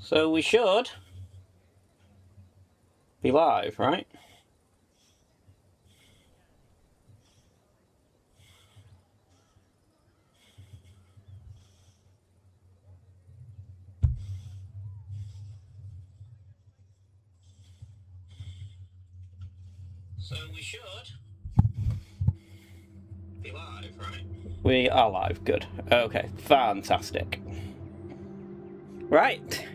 So we should be live, right? So we should be live, right? We are live, good. Okay, fantastic. Right.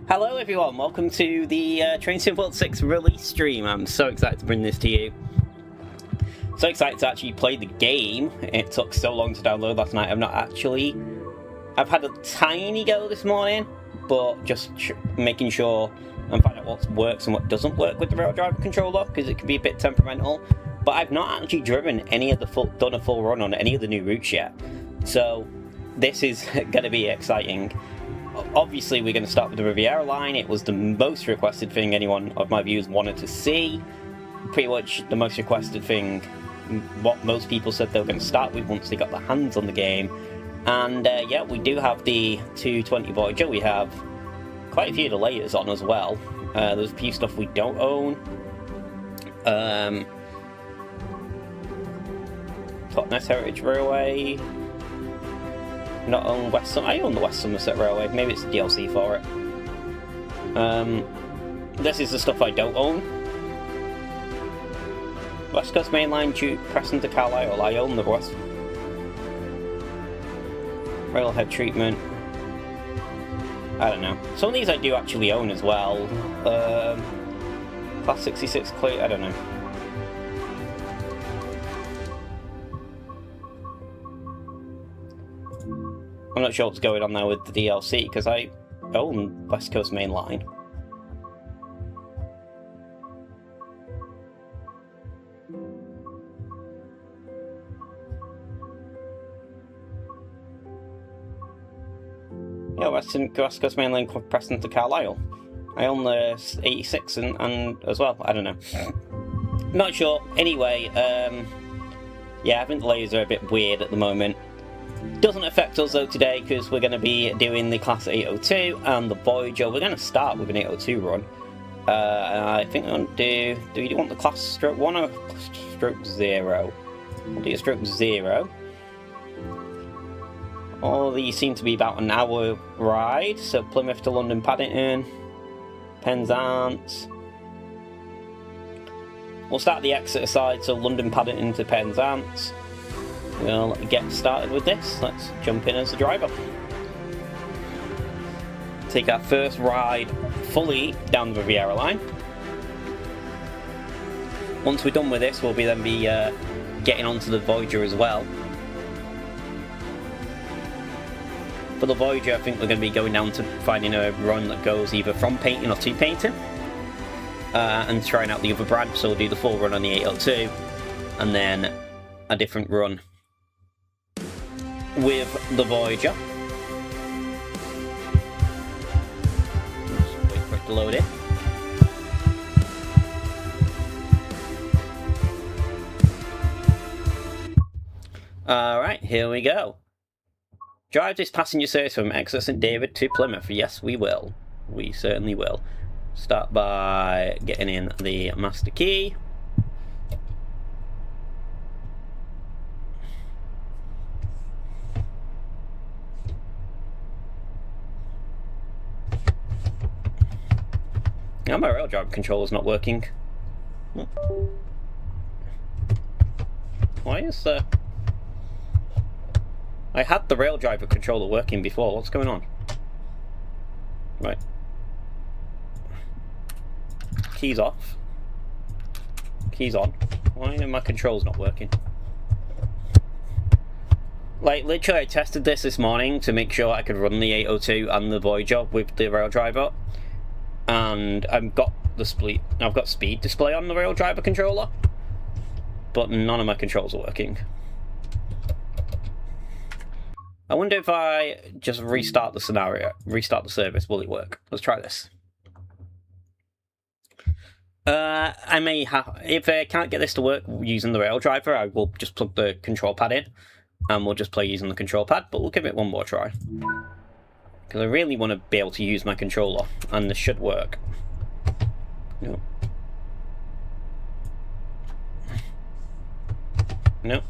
Hello everyone, welcome to the Train Sim World 6 release stream. I'm so excited to bring this to you. So excited to actually play the game. It took so long to download last night. I've had a tiny go this morning, but just making sure and find out what works and what doesn't work with the rail driver controller, because it can be a bit temperamental. But I've not actually done a full run on any of the new routes yet. So this is going to be exciting. Obviously, we're going to start with the Riviera Line. It was the most requested thing anyone of my viewers wanted to see. Pretty much the most requested thing, what most people said they were going to start with once they got their hands on the game. And yeah, we do have the 220 Voyager. We have quite a few of the layers on as well. There's a few stuff we don't own. Totnes Heritage Railway. Not own I own the West Somerset Railway. Maybe it's the DLC for it. This is the stuff I don't own. West Coast Main Line, Preston to Carlisle. I own the West Railhead Treatment. I don't know. Some of these I do actually own as well. Class 66 Clear. I don't know. I'm not sure what's going on there with the DLC, because I own West Coast Main Line. Yeah, West Coast Main Line Preston to Carlisle. I own the 86 and as well. I don't know. Not sure. Anyway, yeah, I think the layers are a bit weird at the moment. Doesn't affect us though today, because we're going to be doing the Class 802 and the Voyager. We're going to start with an 802 run. And I think I'm going to do you want the Class Stroke 1 or Stroke 0? I'll do a Stroke 0. All these seem to be about an hour ride, so Plymouth to London Paddington, Penzance. We'll start the Exeter side, so London Paddington to Penzance. We'll get started with this. Let's jump in as the driver. Take our first ride fully down the Riviera Line. Once we're done with this, we'll then be getting onto the Voyager as well. For the Voyager, I think we're going to be going down to finding a run that goes either from painting or to painting. And trying out the other brand, so we'll do the full run on the 802. And then a different run with the Voyager. Just wait for it to load in. Alright, here we go. Drive this passenger service from Exeter St David to Plymouth. Yes, we will. We certainly will. Start by getting in the master key. Now my rail driver controller's not working. Why is I had the rail driver controller working before. What's going on? Right. Keys off. Keys on. Why are my controls not working? Like, literally I tested this morning to make sure I could run the 802 and the Voyager with the rail driver. And I've got speed display on the rail driver controller, but none of my controls are working. I wonder if I just restart the service, will it work? Let's try this. I may have, if I can't get this to work using the rail driver, I will just plug the control pad in, and we'll just play using the control pad, but we'll give it one more try. Because I really want to be able to use my controller, and this should work. No. No.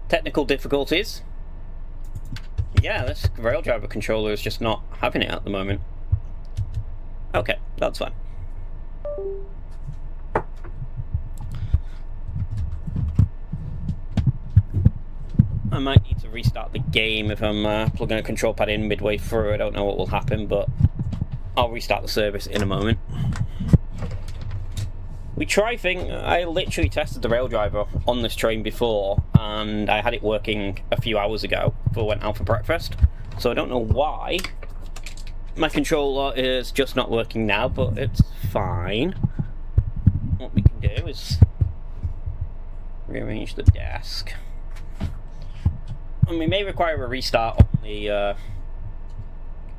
Technical difficulties. Yeah, this rail driver controller is just not having it at the moment. Okay, that's fine. I might need to restart the game if I'm plugging a control pad in midway through. I don't know what will happen, but I'll restart the service in a moment. I literally tested the rail driver on this train before, and I had it working a few hours ago before I went out for breakfast. So I don't know why my controller is just not working now, but it's fine. What we can do is rearrange the desk. And we may require a restart on the a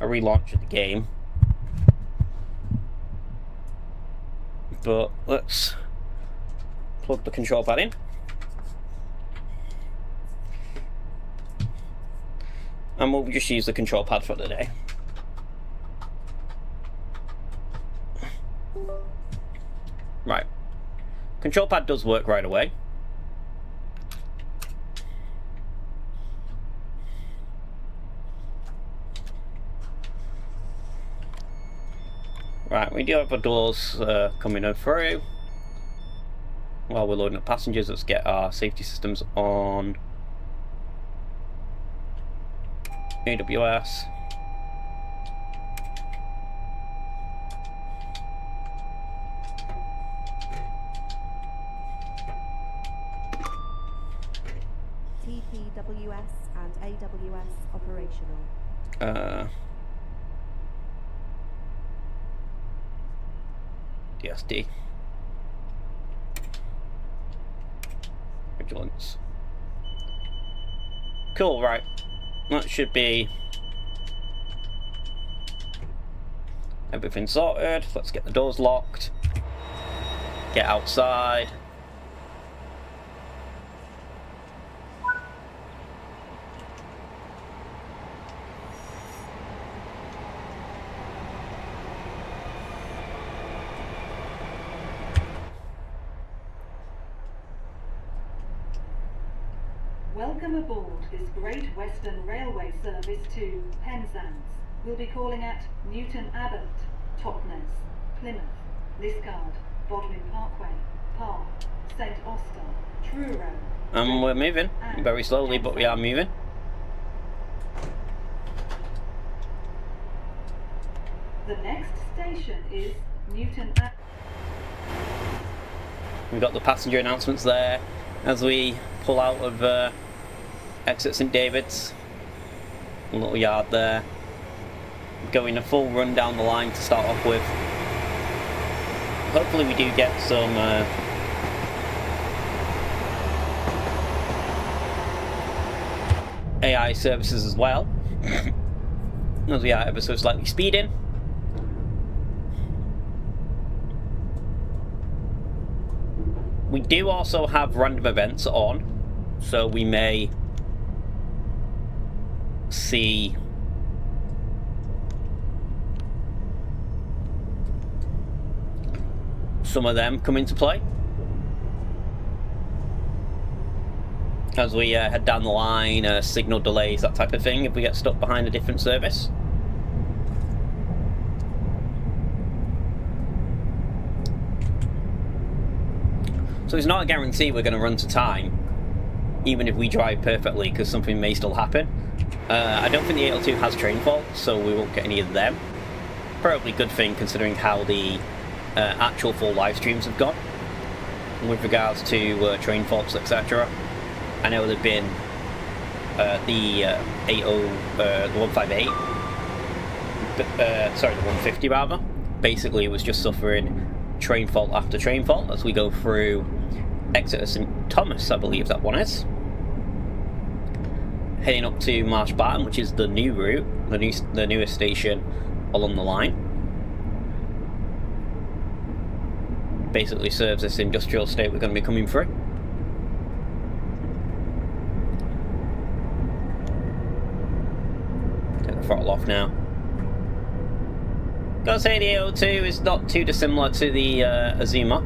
relaunch of the game. But let's plug the control pad in. And we'll just use the control pad for today. Right. Control pad does work right away. Right, we do have our doors coming in through. While we're loading up passengers, let's get our safety systems on. AWS. TPWS and AWS operational. DSD. Vigilance. Cool, right. That should be everything sorted. Let's get the doors locked. Get outside. Welcome aboard this Great Western Railway service to Penzance. We'll be calling at Newton Abbot, Totnes, Plymouth, Liscard, Bodmin Parkway, Parr, St Austell, Truro. And we're moving, very slowly, but we are moving. The next station is Newton Abbot. We've got the passenger announcements there as we pull out of exit St David's. A little yard there. Going a full run down the line to start off with. Hopefully we do get some AI services as well. As we are ever so slightly speeding. We do also have random events on, so we may see some of them come into play as we head down the line, signal delays, that type of thing, if we get stuck behind a different service. So it's not a guarantee we're going to run to time, even if we drive perfectly, because something may still happen. I don't think the 802 has train faults, so we won't get any of them. Probably a good thing considering how the actual full live streams have gone with regards to train faults, etc. I know there've been the 158, sorry, the 150 rather. Basically, it was just suffering train fault after train fault as we go through exit of St Thomas, I believe that one is. Heading up to Marsh Barton, which is the new route, the newest station along the line. Basically serves this industrial estate we're going to be coming through. Take the throttle off now. Gotta say the 802 is not too dissimilar to the Azuma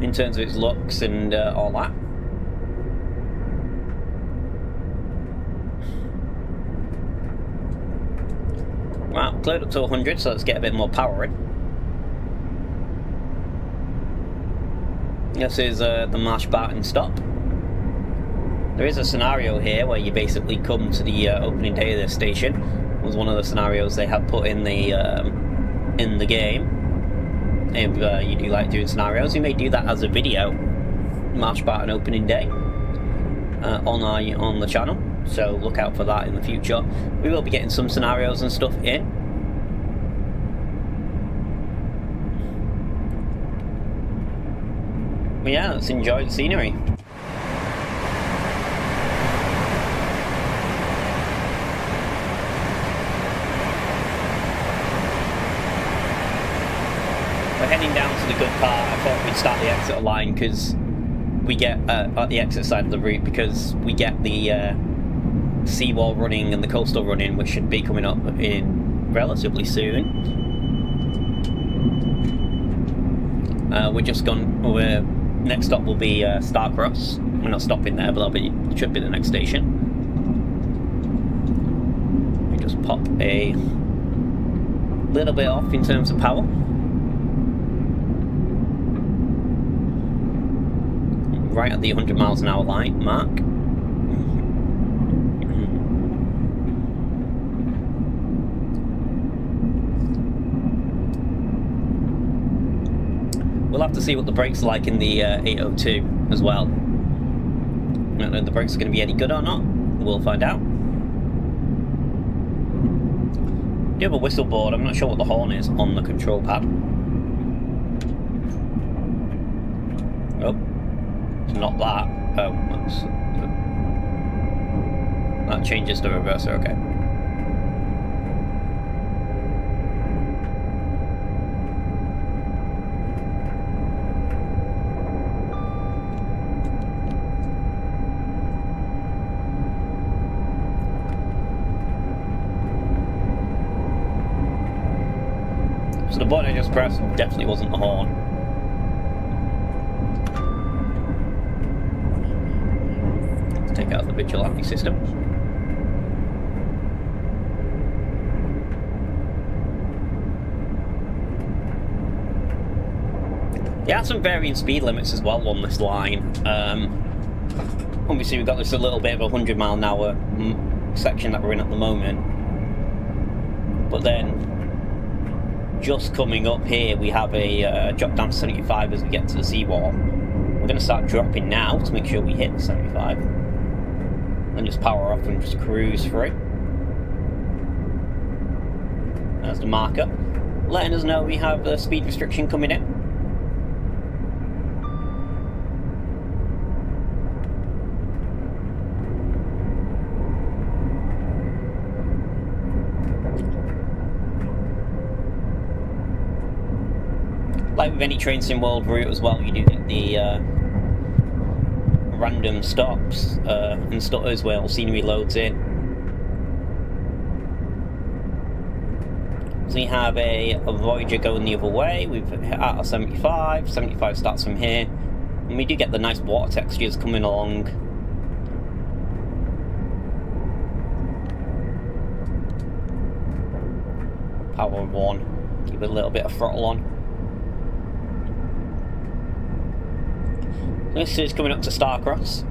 in terms of its looks and all that. Well, cleared up to 100, so let's get a bit more power in. This is the Marsh Barton stop. There is a scenario here where you basically come to the opening day of the station. It was one of the scenarios they have put in the game. If you do like doing scenarios, you may do that as a video. Marsh Barton opening day on the channel. So look out for that in the future. We will be getting some scenarios and stuff in. But yeah, let's enjoy the scenery. We're heading down to the good part. I thought we'd start the exit line because we get at the exit side of the route, because we get the seawall running and the coastal running, which should be coming up in relatively soon. Next stop will be Starcross. We're not stopping there, but it should be the next station. We just pop a little bit off in terms of power. Right at the 100 miles an hour line mark. We'll have to see what the brakes are like in the 802 as well. I don't know if the brakes are going to be any good or not. We'll find out. We do have a whistle board. I'm not sure what the horn is on the control pad. Oh, it's not that. Oh, that changes the reverser. Okay. So the button I just pressed definitely wasn't the horn. Let's take out the vigilante system. There are some varying speed limits as well on this line. Obviously we've got this a little bit of a 100 mile an hour section that we're in at the moment. But then just coming up here we have a drop down to 75 as we get to the seawall. We're going to start dropping now to make sure we hit the 75 and just power off and just cruise through. There's the marker letting us know we have a speed restriction coming in. Like with any train sim world route as well, you do get the random stops and stutters where scenery loads in. So we have a Voyager going the other way. We've hit out of 75. 75 starts from here, and we do get the nice water textures coming along. Power 1. Give it a little bit of throttle on. This is coming up to Starcross.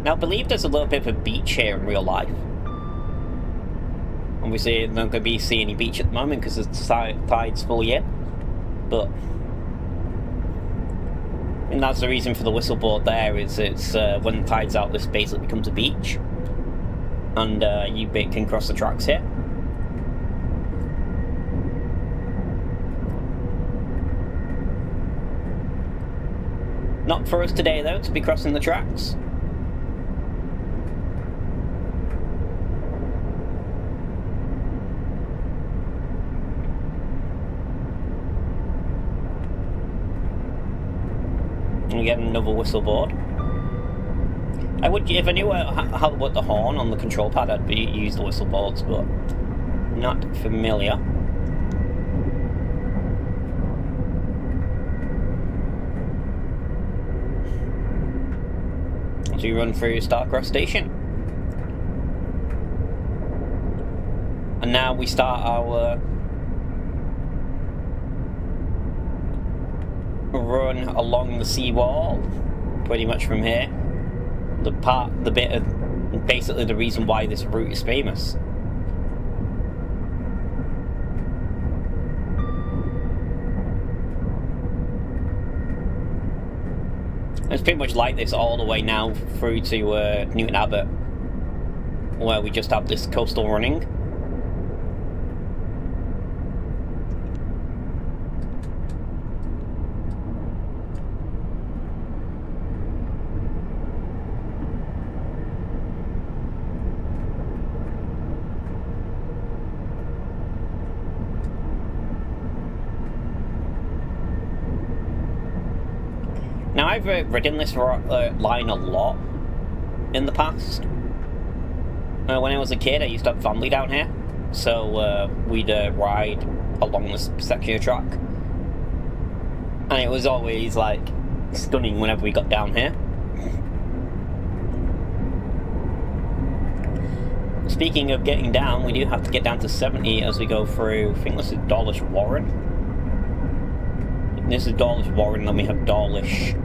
Now I believe there's a little bit of a beach here in real life. Obviously I'm not going to be seeing any beach at the moment because the tide's fully in. But and that's the reason for the whistle board there, is it's when the tide's out this basically becomes a beach. and you can cross the tracks here. Not for us today though, to be crossing the tracks. We get another whistle board. I would, if I knew how to work the horn on the control pad, I'd use the whistle boards, but not familiar. As we run through Starcross Station, and now we start our run along the seawall, pretty much from here. The bit of basically the reason why this route is famous. It's pretty much like this all the way now through to Newton Abbot, where we just have this coastal running. Now, I've ridden this line a lot in the past. When I was a kid, I used to have family down here, so we'd ride along this section of track, and it was always like stunning whenever we got down here. Speaking of getting down, we do have to get down to 70 as we go through. I think this is Dawlish Warren. This is Dawlish Warren, then we have Dawlish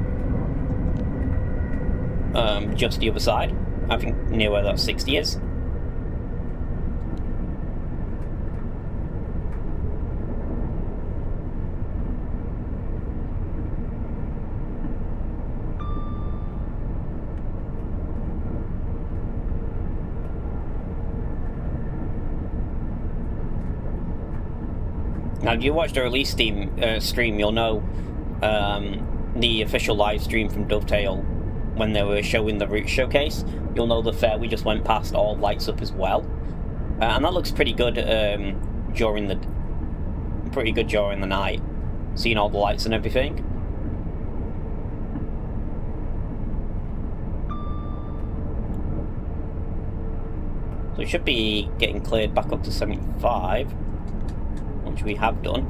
just the other side. I think near where that 60 is. Now, if you watched the release stream, you'll know the official live stream from Dovetail when they were showing the route showcase. You'll know the ferry just went past all lights up as well, and that looks pretty good during the night, seeing all the lights and everything. So we should be getting cleared back up to 75. Which we have done.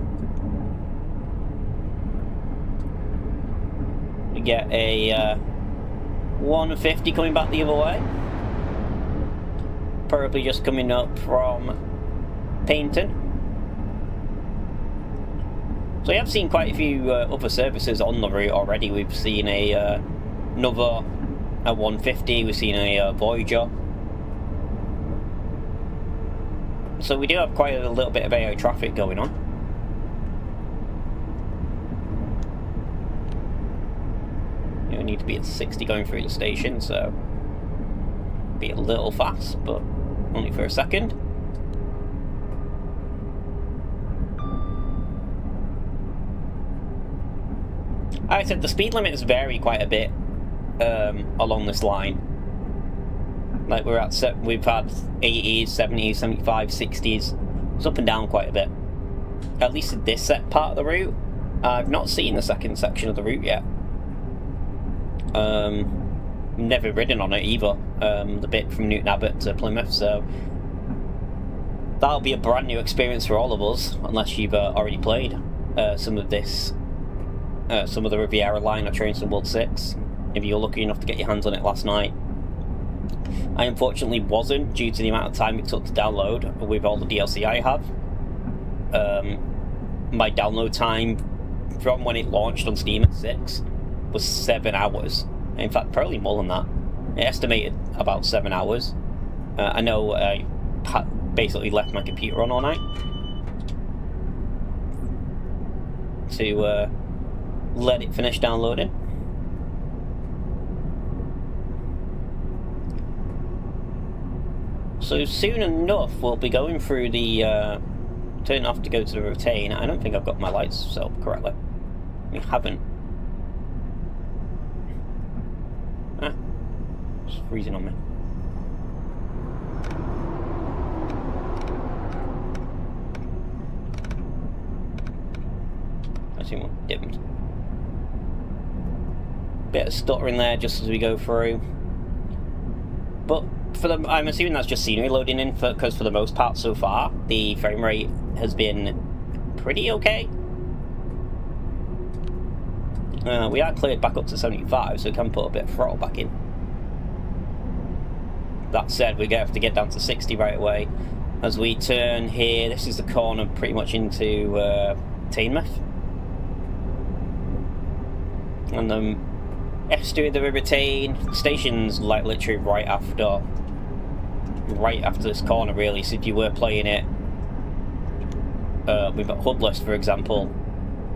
We get a 150 coming back the other way. Probably just coming up from Paynton. So we have seen quite a few other services on the route already. We've seen another 150, we've seen a Voyager. So we do have quite a little bit of air traffic going on. You need to be at 60 going through the station, so be a little fast, but only for a second. Like I said, the speed limits vary quite a bit along this line. Like we've had 80s, 70s, 75s, 60s. It's up and down quite a bit. At least in this part of the route. I've not seen the second section of the route yet. Never ridden on it either. The bit from Newton Abbot to Plymouth, so that'll be a brand new experience for all of us, unless you've already played some of the Riviera Line or Trainsim World 6. If you're lucky enough to get your hands on it last night. I unfortunately wasn't, due to the amount of time it took to download with all the DLC I have. My download time from when it launched on Steam at 6 was 7 hours. In fact, probably more than that. I estimated about 7 hours. I know I basically left my computer on all night to let it finish downloading. So soon enough, we'll be going through the, turn off to go to the retain. I don't think I've got my lights set up correctly. We haven't. Ah, it's freezing on me. I see one dimmed. Bit of stuttering there just as we go through. But I'm assuming that's just scenery loading in, because for the most part so far, the frame rate has been pretty okay. We are cleared back up to 75, so we can put a bit of throttle back in. That said, we're going to have to get down to 60 right away. As we turn here, this is the corner pretty much into Teignmouth. And then estuary of the River Teign, the station's like literally right after this corner really, so if you were playing it with a hubbless, for example,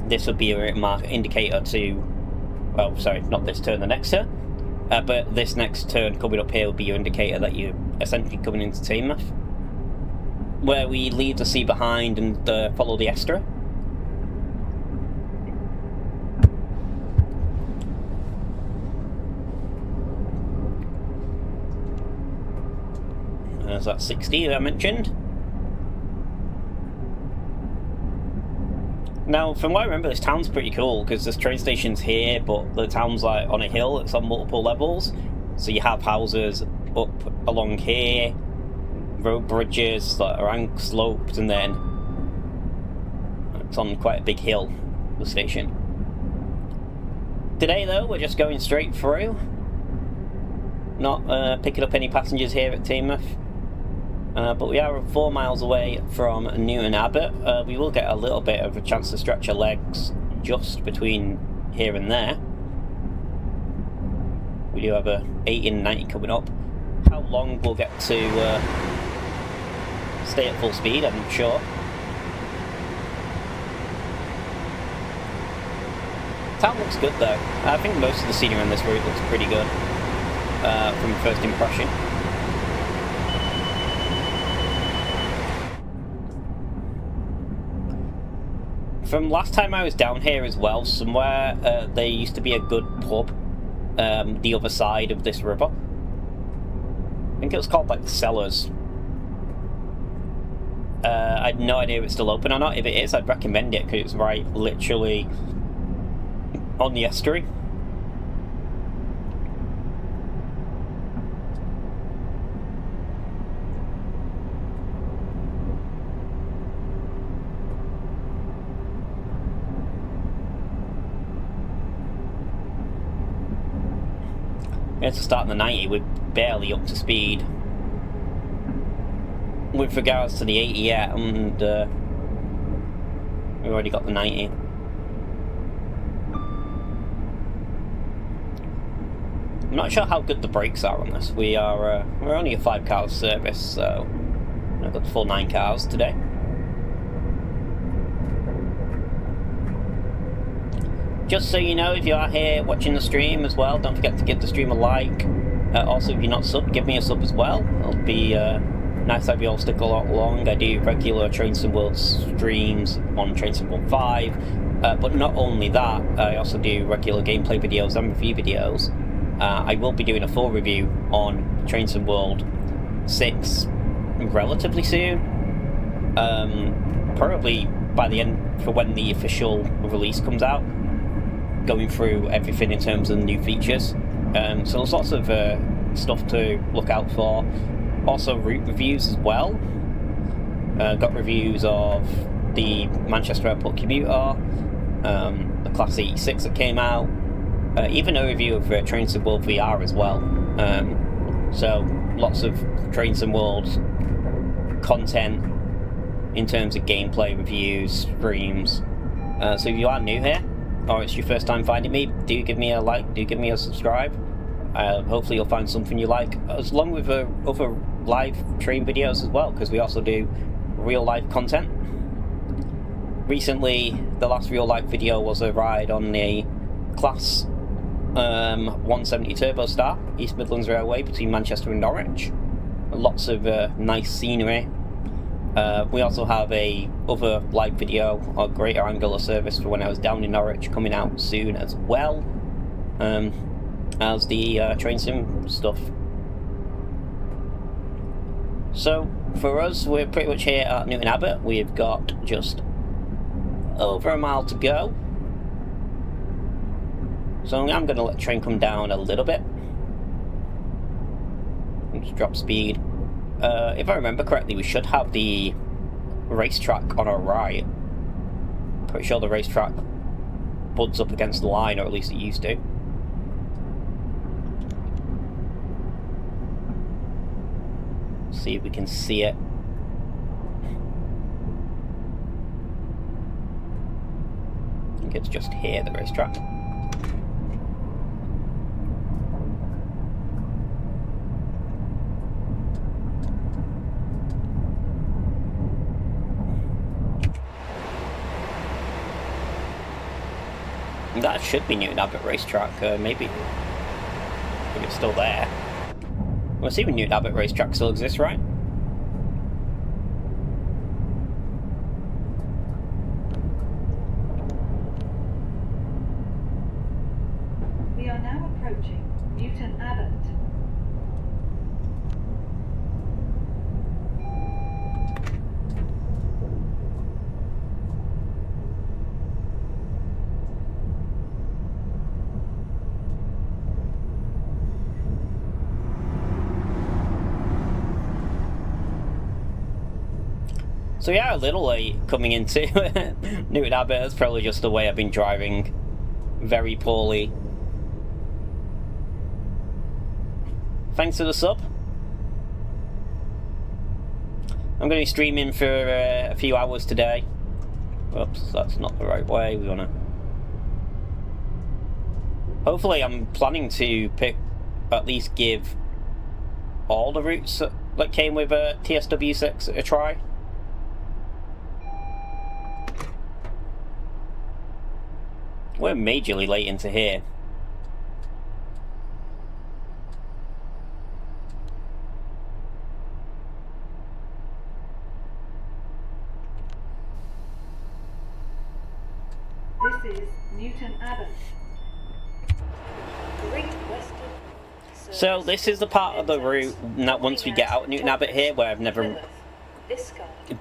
this would be a indicator to, well, sorry, not this turn, the next turn, but this next turn coming up here would be your indicator that you're essentially coming into Teignmouth, where we leave the sea behind and follow the estuary. There's that 60 that I mentioned. Now, from what I remember, this town's pretty cool because this train station's here, but the town's like on a hill. It's on multiple levels, so you have houses up along here, road bridges that are sloped, and then it's on quite a big hill, the station. Today, though, we're just going straight through, not picking up any passengers here at Teignmouth. But we are 4 miles away from Newton Abbot. We will get a little bit of a chance to stretch our legs just between here and there. We do have a 80 and 90 coming up. How long we'll get to stay at full speed, I'm not sure. Town looks good though. I think most of the scenery on this route looks pretty good from first impression. From last time I was down here as well, somewhere there used to be a good pub the other side of this river. I think it was called like the Cellars. I had no idea if it's still open or not. If it is, I'd recommend it because it's right literally on the estuary. It's to start in the 90, we're barely up to speed with regards to the 80 yet, and we've already got the 90. I'm not sure how good the brakes are on this. We're only a 5 car service, so I've got the full 9 cars today. Just so you know, if you are here watching the stream as well, don't forget to give the stream a like. Also, if you're not subbed, give me a sub as well. It'll be nice to have you all stick along. I do regular Train Sim World streams on Train Sim World 5. But not only that, I also do regular gameplay videos and review videos. I will be doing a full review on Train Sim World 6 relatively soon. Probably by the end, for when the official release comes out. Going through everything in terms of the new features. So there's lots of stuff to look out for. Also route reviews as well. Got reviews of the Manchester Airport commuter, the Class 86 that came out, even a review of Train Sim World VR as well. So lots of Train Sim World content in terms of gameplay reviews, streams. So if you are new here, or it's your first time finding me, do give me a like, do give me a subscribe. Hopefully you'll find something you like, as long with other live train videos as well, because we also do real life content. Recently, the last real life video was a ride on the Class 170 Turbo Star, East Midlands Railway between Manchester and Norwich. lots of nice scenery. We also have a other live video or greater angular service for when I was down in Norwich coming out soon as well, as the train sim stuff. So for us, we're pretty much here at Newton Abbot. We've got just over a mile to go. So I'm going to let the train come down a little bit. And just drop speed. If I remember correctly, we should have the racetrack on our right. Pretty sure the racetrack buds up against the line, or at least it used to. See if we can see it. I think it's just here, the racetrack. That should be Newton Abbot racetrack, maybe. I think it's still there. Let's see if Newton Abbot racetrack still exists, right? We are now approaching Newton Abbot. So yeah, a little late coming into Newton Abbot. That's probably just the way I've been driving very poorly. Thanks for the sub. I'm going to be streaming for a few hours today. Oops, that's not the right way. We want to... Hopefully I'm planning to at least give all the routes that came with TSW6 a try. We're majorly late into here. This is Newton Abbot. Great Western. So this is the part of the route that once we get out Newton Abbot here where I've never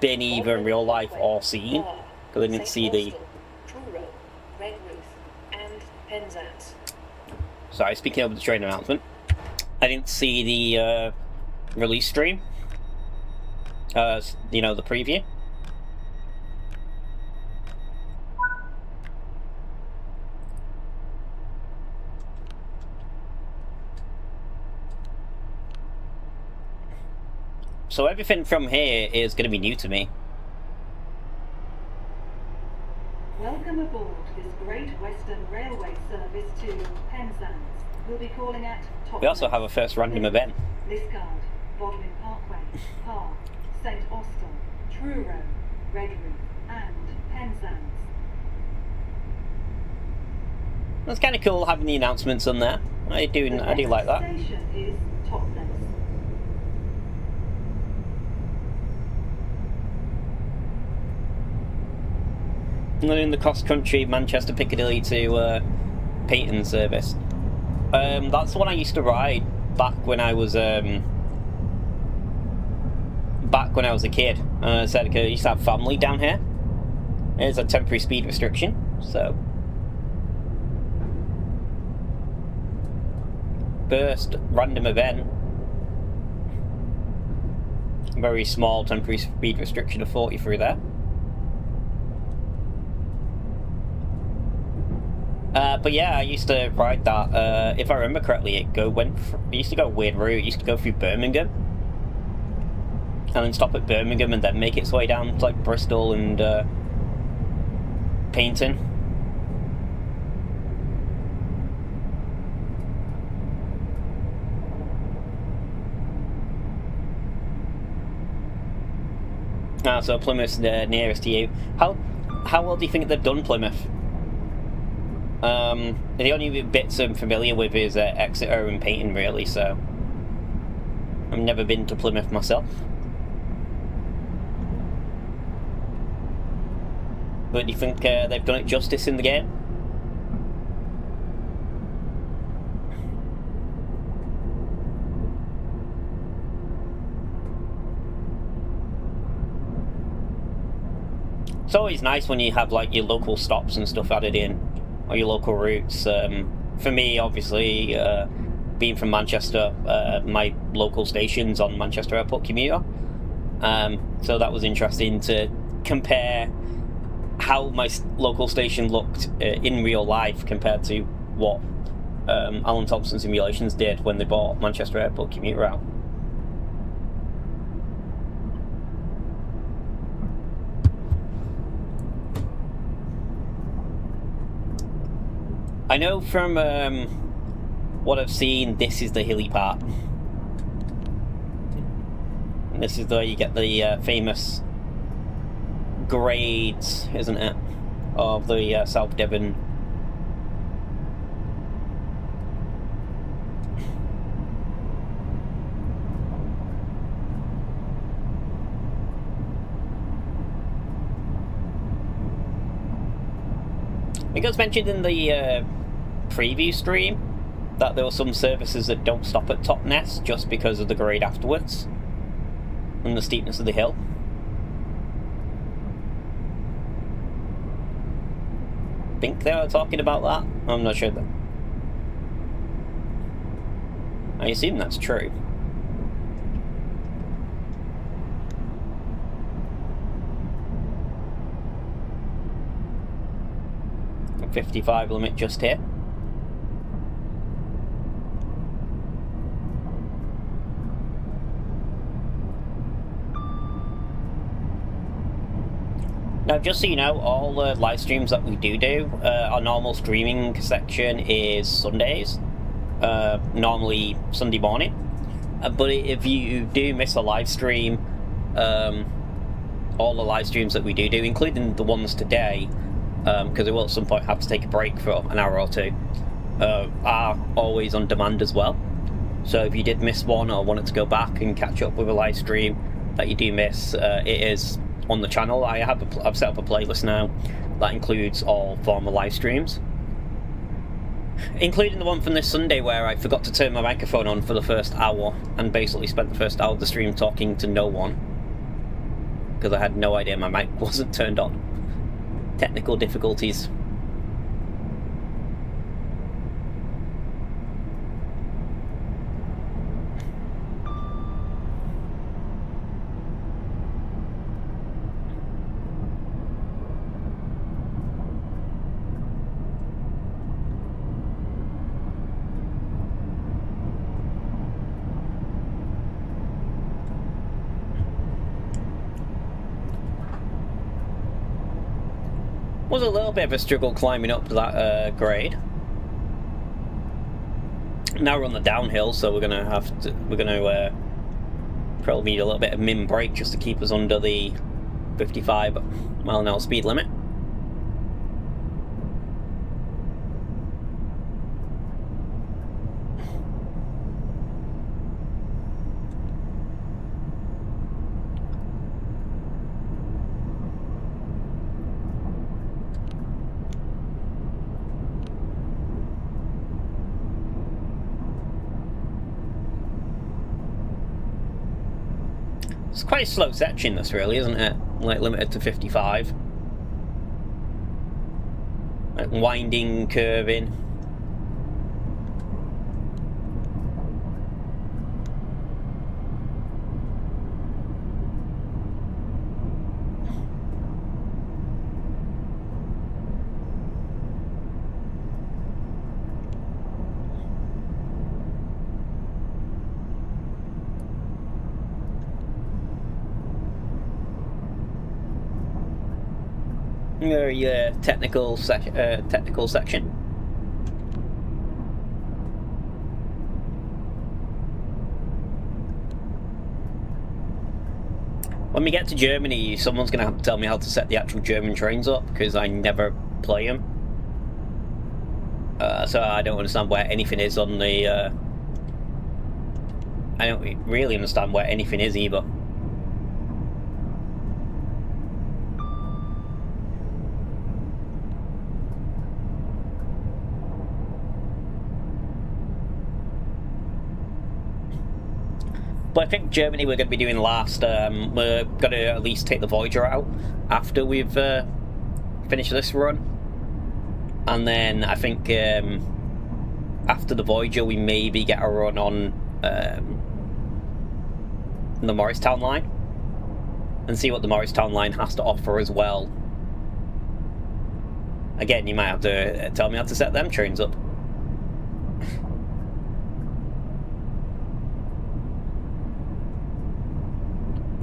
been either in real life or seen, because I didn't see the... Sorry, speaking of the train announcement, I didn't see the release stream, you know, the preview. So everything from here is going to be new to me. Welcome aboard this Great Western Railway service to Penzance. We'll be calling at Top. We also have a first random event. Liscard, Bodmin Parkway, Park, St Austell, Truro, Redruth, and Penzance. That's kind of cool having the announcements on there. I do like that. The station is Totnes. And then in the cross country Manchester Piccadilly to Peyton service. That's the one I used to ride back when I was a kid. So I used to have family down here. There's a temporary speed restriction, so first random event. Very small temporary speed restriction of 40 through there. But yeah, I used to ride that. If I remember correctly, it used to go a weird route. It used to go through Birmingham, and then stop at Birmingham, and then make its way down to like Bristol and Paignton. So Plymouth's the nearest to you. How well do you think they've done Plymouth? The only bits I'm familiar with is Exeter and Peyton, really, so... I've never been to Plymouth myself. But do you think they've done it justice in the game? It's always nice when you have like your local stops and stuff added in, or your local routes. For me, obviously, being from Manchester, my local station's on Manchester Airport Commuter. So that was interesting to compare how my local station looked in real life compared to what Alan Thompson Simulations did when they bought Manchester Airport Commuter out. I know from what I've seen, this is the hilly part. And this is where you get the famous grades, isn't it, of the South Devon. It was mentioned in the preview stream that there were some services that don't stop at Totnes just because of the grade afterwards and the steepness of the hill. I think they were talking about that. I'm not sure. I assume that's true. 55 limit just here. Now, just so you know, all the live streams that we do, our normal streaming section is Sundays, normally Sunday morning. But if you do miss a live stream, all the live streams that we do, including the ones today, because we will at some point have to take a break for an hour or two, are always on demand as well. So if you did miss one or wanted to go back and catch up with a live stream that you do miss, it is on the channel. I've set up a playlist now that includes all former live streams, including the one from this Sunday where I forgot to turn my microphone on for the first hour and basically spent the first hour of the stream talking to no one because I had no idea my mic wasn't turned on. Technical difficulties. Was a little bit of a struggle climbing up that grade. Now we're on the downhill, so we're gonna probably need a little bit of min brake just to keep us under the 55 mile an hour speed limit. It's quite a slow section, this, really, isn't it? Like, limited to 55. Like, winding, curving. Very technical section. When we get to Germany, someone's going to have to tell me how to set the actual German trains up, because I never play them. So I don't understand where anything is on the I don't really understand where anything is either. But I think Germany we're going to be doing last. We're going to at least take the Voyager out after we've finished this run. And then I think after the Voyager we maybe get a run on the Morristown line. And see what the Morristown line has to offer as well. Again, you might have to tell me how to set them trains up.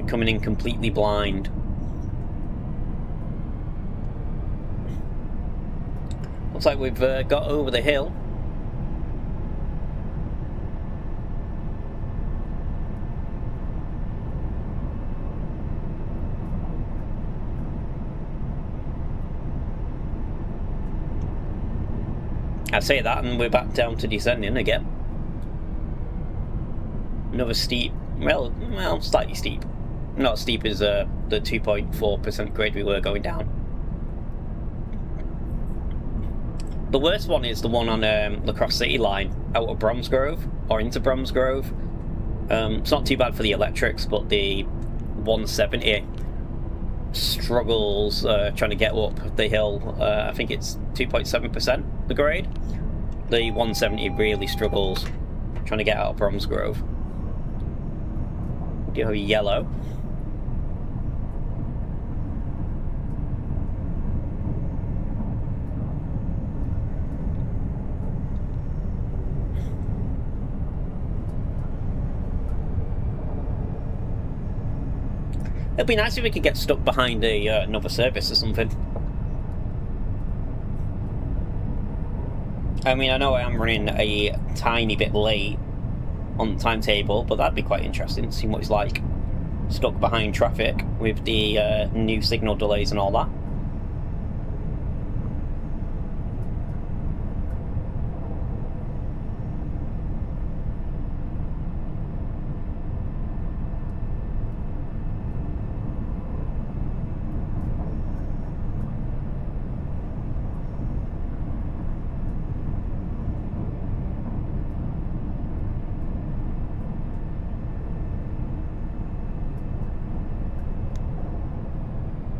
Coming in completely blind. Looks like we've got over the hill. I say that and we're back down to descending again. Another steep, well, slightly steep. Not as steep as the 2.4% grade we were going down. The worst one is the one on the Cross City line out of Bromsgrove or into Bromsgrove. It's not too bad for the electrics, but the 170 struggles trying to get up the hill. I think it's 2.7% the grade. The 170 really struggles trying to get out of Bromsgrove. We do have yellow. It'd be nice if we could get stuck behind another service or something. I mean, I know I am running a tiny bit late on the timetable, but that'd be quite interesting to see what it's like. Stuck behind traffic with the new signal delays and all that.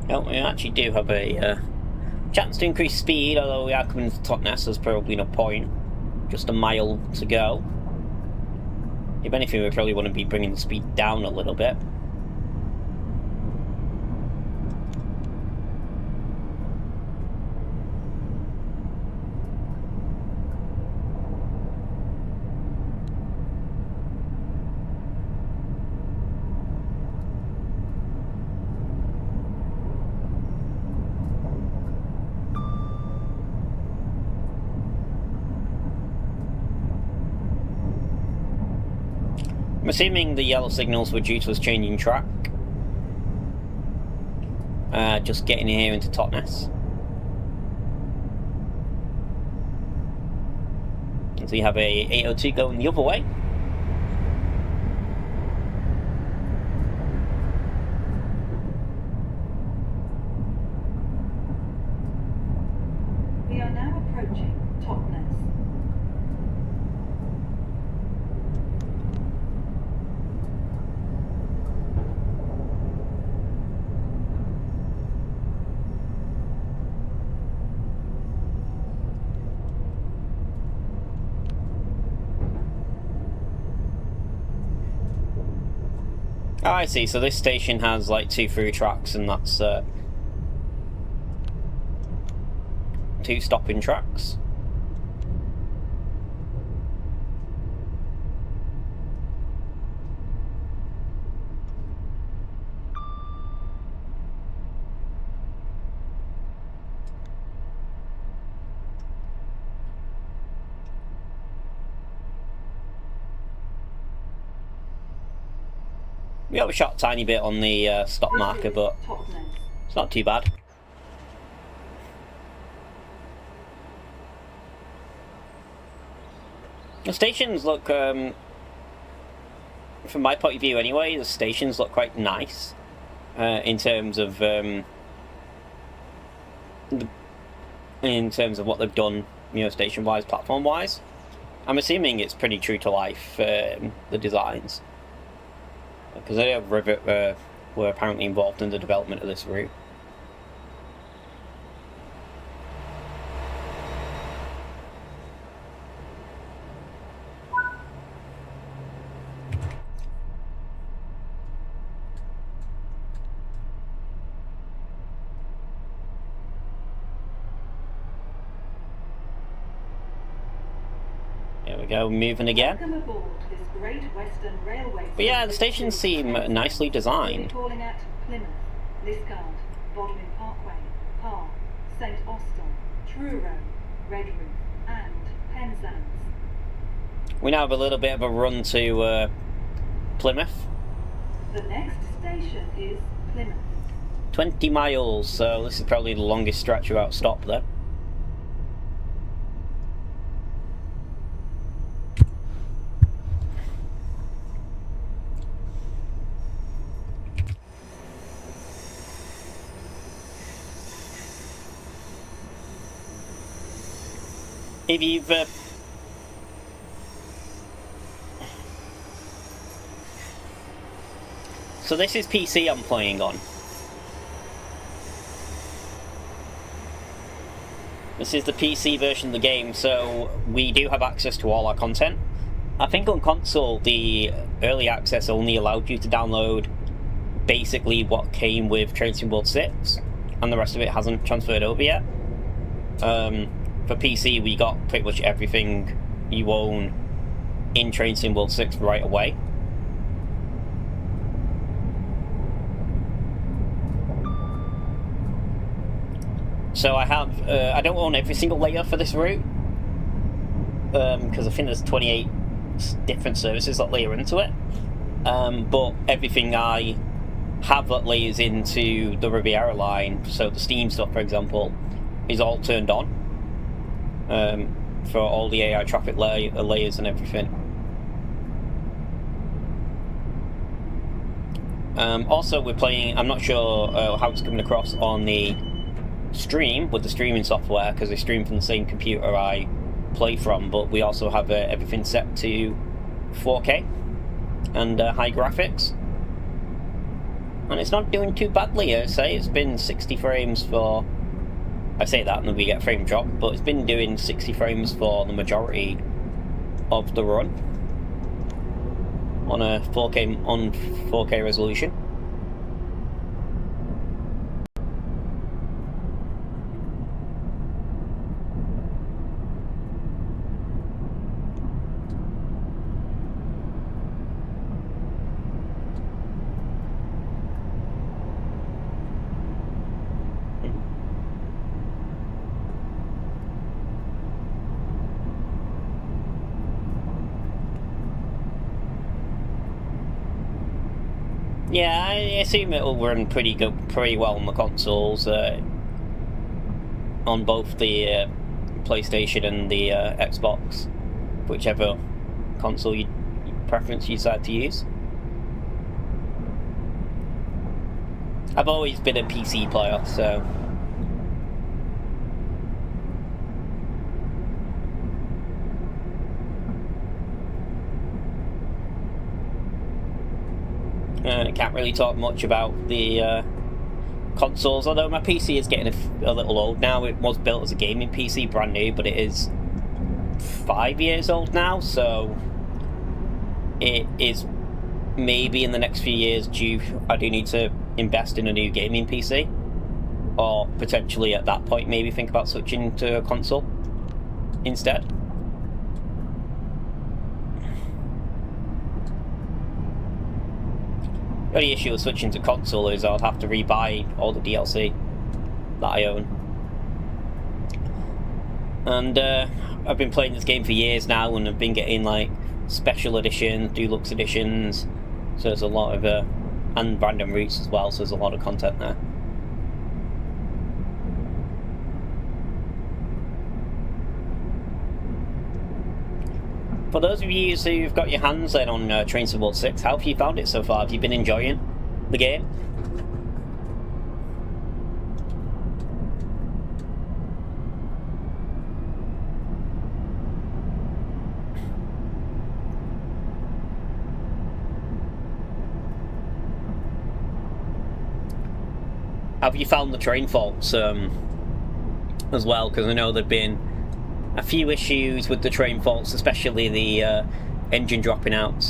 Well, we actually do have a chance to increase speed, although we are coming to Totnes, there's probably no point. Just a mile to go. If anything, we probably want to be bringing the speed down a little bit. I'm assuming the yellow signals were due to us changing track. Just getting here into Totnes. So we have a 802 going the other way. We are now approaching Totnes. Oh, I see. So this station has like 2 through tracks, and that's 2 stopping tracks. We overshot a tiny bit on the stop marker, but it's not too bad. The stations look from my point of view anyway, the stations look quite nice in terms of what they've done, you know, station-wise, platform-wise. I'm assuming it's pretty true to life, the designs, because I know Rivet were apparently involved in the development of this route. There we go, moving again. Welcome aboard this Great Western Railway. But yeah, the stations seem nicely designed. Calling at Plymouth, Liskeard, Bodmin Parkway, Parr, St Austell, Truro, Redruth, and Penzance. We now have a little bit of a run to Plymouth. The next station is Plymouth. 20 miles, so this is probably the longest stretch without stop there. If you've so this is PC I'm playing on. This is the PC version of the game, so we do have access to all our content. I think on console, the early access only allowed you to download basically what came with Train Sim World 6, and the rest of it hasn't transferred over yet. For PC, we got pretty much everything you own in Train Sim World 6 right away. So I have, I don't own every single layer for this route, because I think there's 28 different services that layer into it. But everything I have that layers into the Riviera Line, so the Steam stuff, for example, is all turned on. For all the AI traffic layers and everything. Also, we're playing, I'm not sure how it's coming across on the stream with the streaming software, because I stream from the same computer I play from, but we also have everything set to 4K and high graphics. And it's not doing too badly, I say. It's been 60 frames for... I say that and then we get a frame drop, but it's been doing 60 frames for the majority of the run on a 4K resolution. Yeah, I assume it'll run pretty well on the consoles, on both the PlayStation and the Xbox, whichever console preference you decide to use. I've always been a PC player, so... I can't really talk much about the consoles, although my PC is getting a little old now. It was built as a gaming PC, brand new, but it is 5 years old now, so it is maybe in the next few years I do need to invest in a new gaming PC, or potentially at that point maybe think about switching to a console instead. The only issue with switching to console is I'll have to rebuy all the DLC that I own. And I've been playing this game for years now, and I've been getting like special editions, deluxe editions, so there's a lot of and random routes as well, so there's a lot of content there. For those of you who've got your hands in on Train Sim World 6, how have you found it so far? Have you been enjoying the game? Have you found the train faults as well? Because I know there've been a few issues with the train faults, especially the engine dropping out.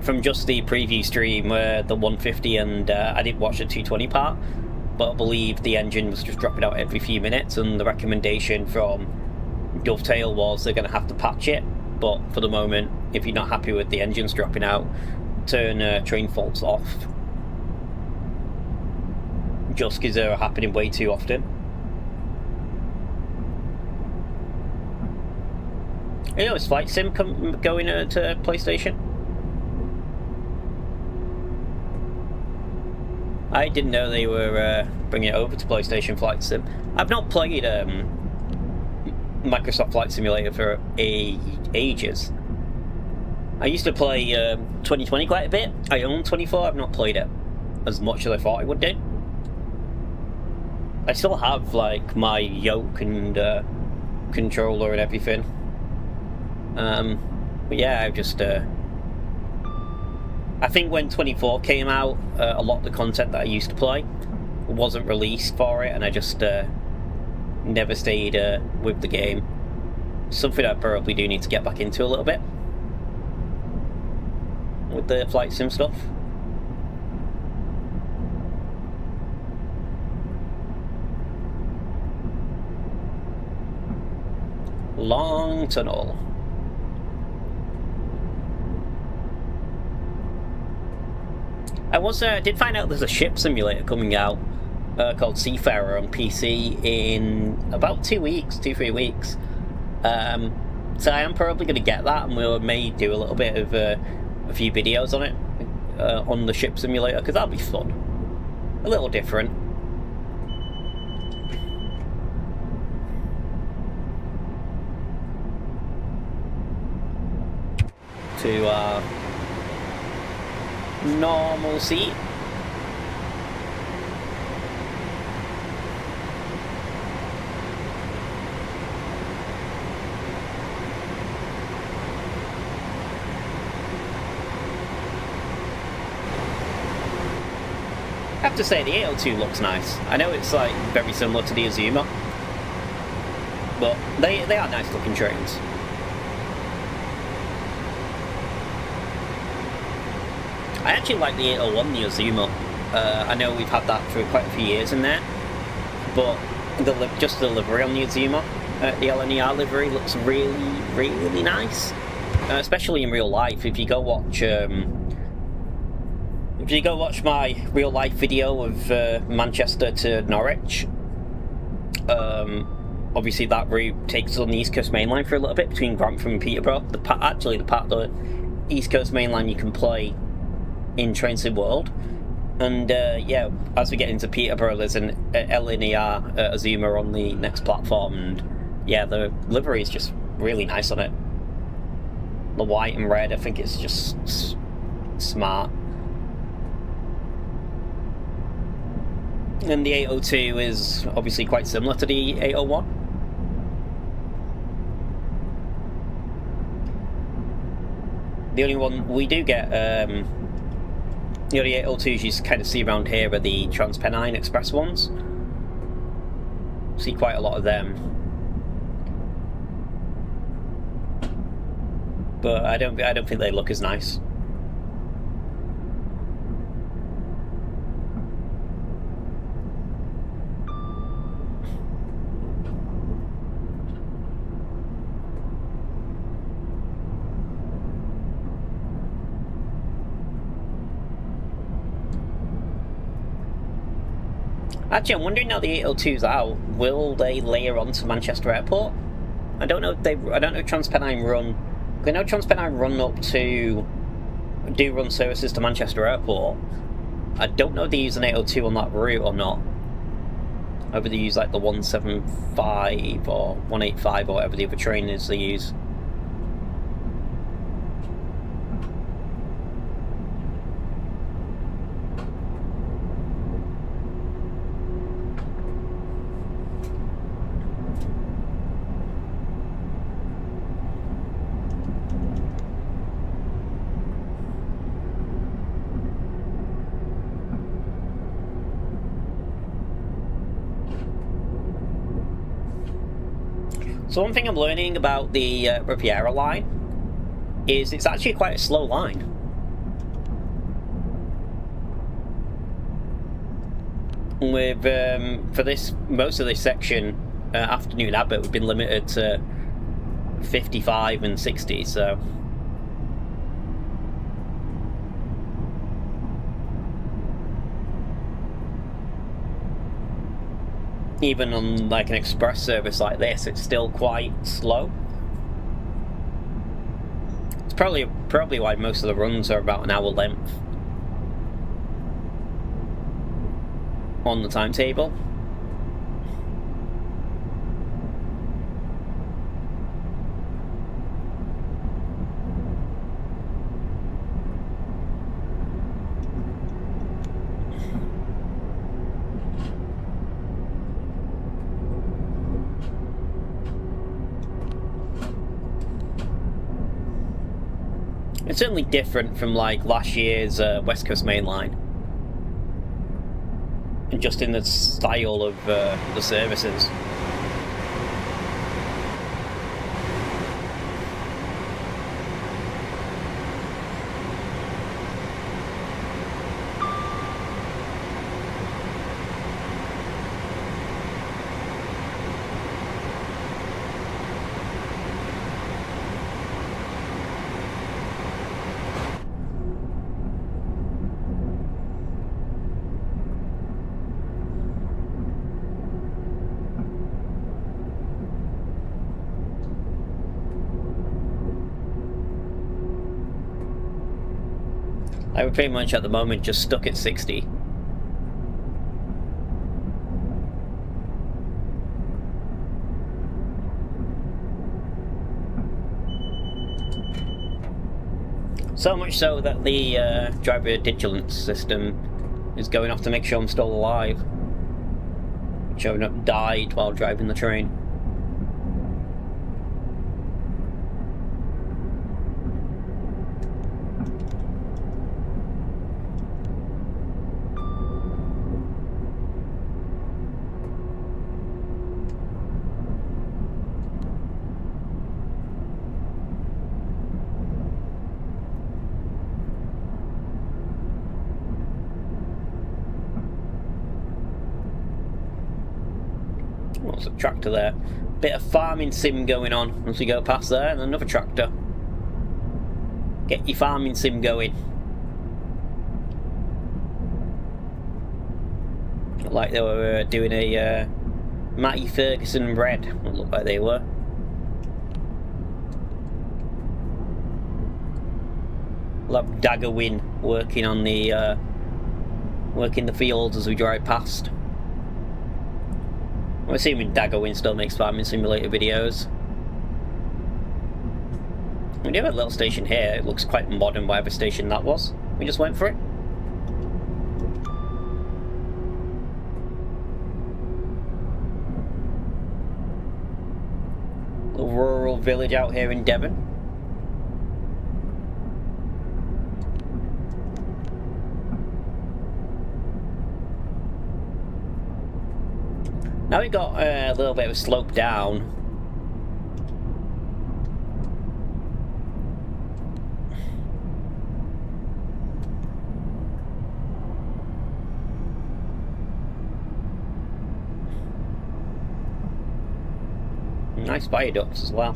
From just the preview stream where the 150 and I didn't watch the 220 part, but I believe the engine was just dropping out every few minutes, and the recommendation from Dovetail was they're going to have to patch it. But for the moment, if you're not happy with the engines dropping out, turn train faults off, just because they're happening way too often. You know, is Flight Sim going to PlayStation? I didn't know they were bringing it over to PlayStation, Flight Sim. I've not played Microsoft Flight Simulator for ages. I used to play 2020 quite a bit. I own 24, I've not played it as much as I thought I would do. I still have like my yoke and controller and everything. But yeah, I just I think when 24 came out, a lot of the content that I used to play wasn't released for it, and I just never stayed with the game. Something I probably do need to get back into a little bit with the Flight Sim stuff. Long tunnel. I did find out there's a ship simulator coming out called Seafarer on PC in about 3 weeks. So I am probably going to get that, and we may do a little bit of a few videos on it, on the ship simulator, because that'll be fun. A little different. To normal seat. I have to say, the 802 looks nice. I know it's like very similar to the Azuma, but they are nice looking trains. I actually like the 801, the Azuma. I know we've had that for quite a few years in there, but just the livery on the Azuma, the LNER livery, looks really, really nice. Especially in real life. If you go watch my real life video of Manchester to Norwich, obviously that route takes us on the East Coast Main Line for a little bit between Grantham and Peterborough. Actually, the part of the East Coast Main Line you can play in Train Sim World. And yeah, as we get into Peterborough, there's an LNER Azuma on the next platform, and yeah, the livery is just really nice on it. The white and red, I think it's just smart. And the 802 is obviously quite similar to the 801. The only one we do get, the only 802s you kind of see around here are the Transpennine Express ones. See quite a lot of them. But I don't think they look as nice. Actually, I'm wondering now the 802's out, will they layer onto Manchester Airport? I don't know if Transpennine run. I know Transpennine run up to run services to Manchester Airport. I don't know if they use an 802 on that route or not. Whether they use like the 175 or 185 or whatever the other train is they use. So one thing I'm learning about the Riviera Line is it's actually quite a slow line. With for this most of this section, afternoon Abbott, we've been limited to 55 and 60, so. Even on like an express service like this, it's still quite slow. It's probably why most of the runs are about an hour length on the timetable. It's certainly different from like last year's West Coast Main Line, and just in the style of the services. We're pretty much at the moment just stuck at 60. So much so that the driver vigilance system is going off to make sure I'm still alive. Showing up died while driving the train. What's a tractor there? Bit of farming sim going on as we go past there, and another tractor. Get your farming sim going. Looked like they were doing a Matty Ferguson red. It looked like they were. We'll have Dagger Win working on the working the fields as we drive past. I'm assuming Daggerwin still makes Farming Simulator videos. We do have a little station here. It looks quite modern, whatever station that was. We just went for it. A rural village out here in Devon. Now we got a little bit of a slope down. Nice viaducts as well.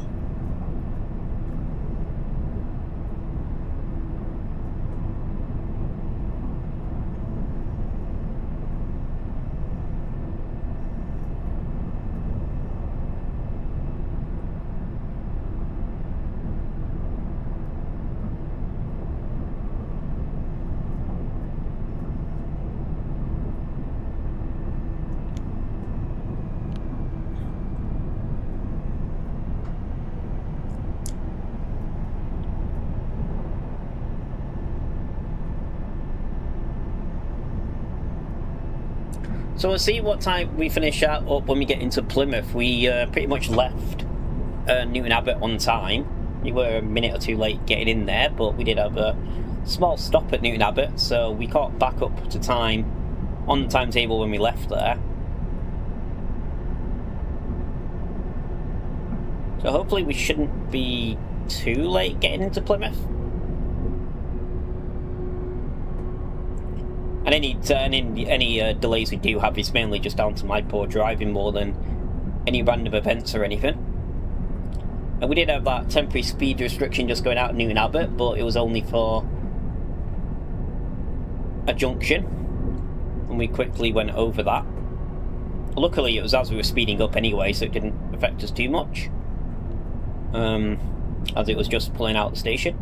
So we'll see what time we finish that up when we get into Plymouth. We pretty much left Newton Abbot on time. We were a minute or two late getting in there, but we did have a small stop at Newton Abbot, so we got back up to time on the timetable when we left there. So hopefully we shouldn't be too late getting into Plymouth. And any delays we do have is mainly just down to my poor driving more than any random events or anything. And we did have that temporary speed restriction just going out of Newton Abbot, but it was only for a junction, and we quickly went over that. Luckily it was as we were speeding up anyway, so it didn't affect us too much, as it was just pulling out the station.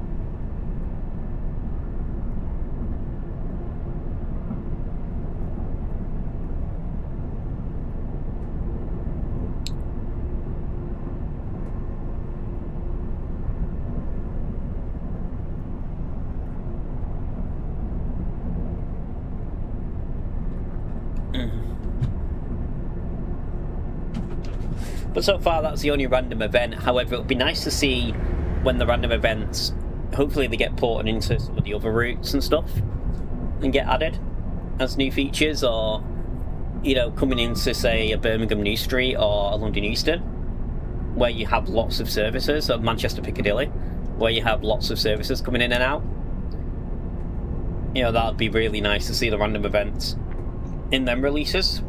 But so far that's the only random event. However, it would be nice to see when the random events, hopefully they get ported into some of the other routes and stuff and get added as new features, or, you know, coming into, say, a Birmingham New Street or a London Euston, where you have lots of services, or Manchester Piccadilly, where you have lots of services coming in and out. You know, that would be really nice to see the random events in them releases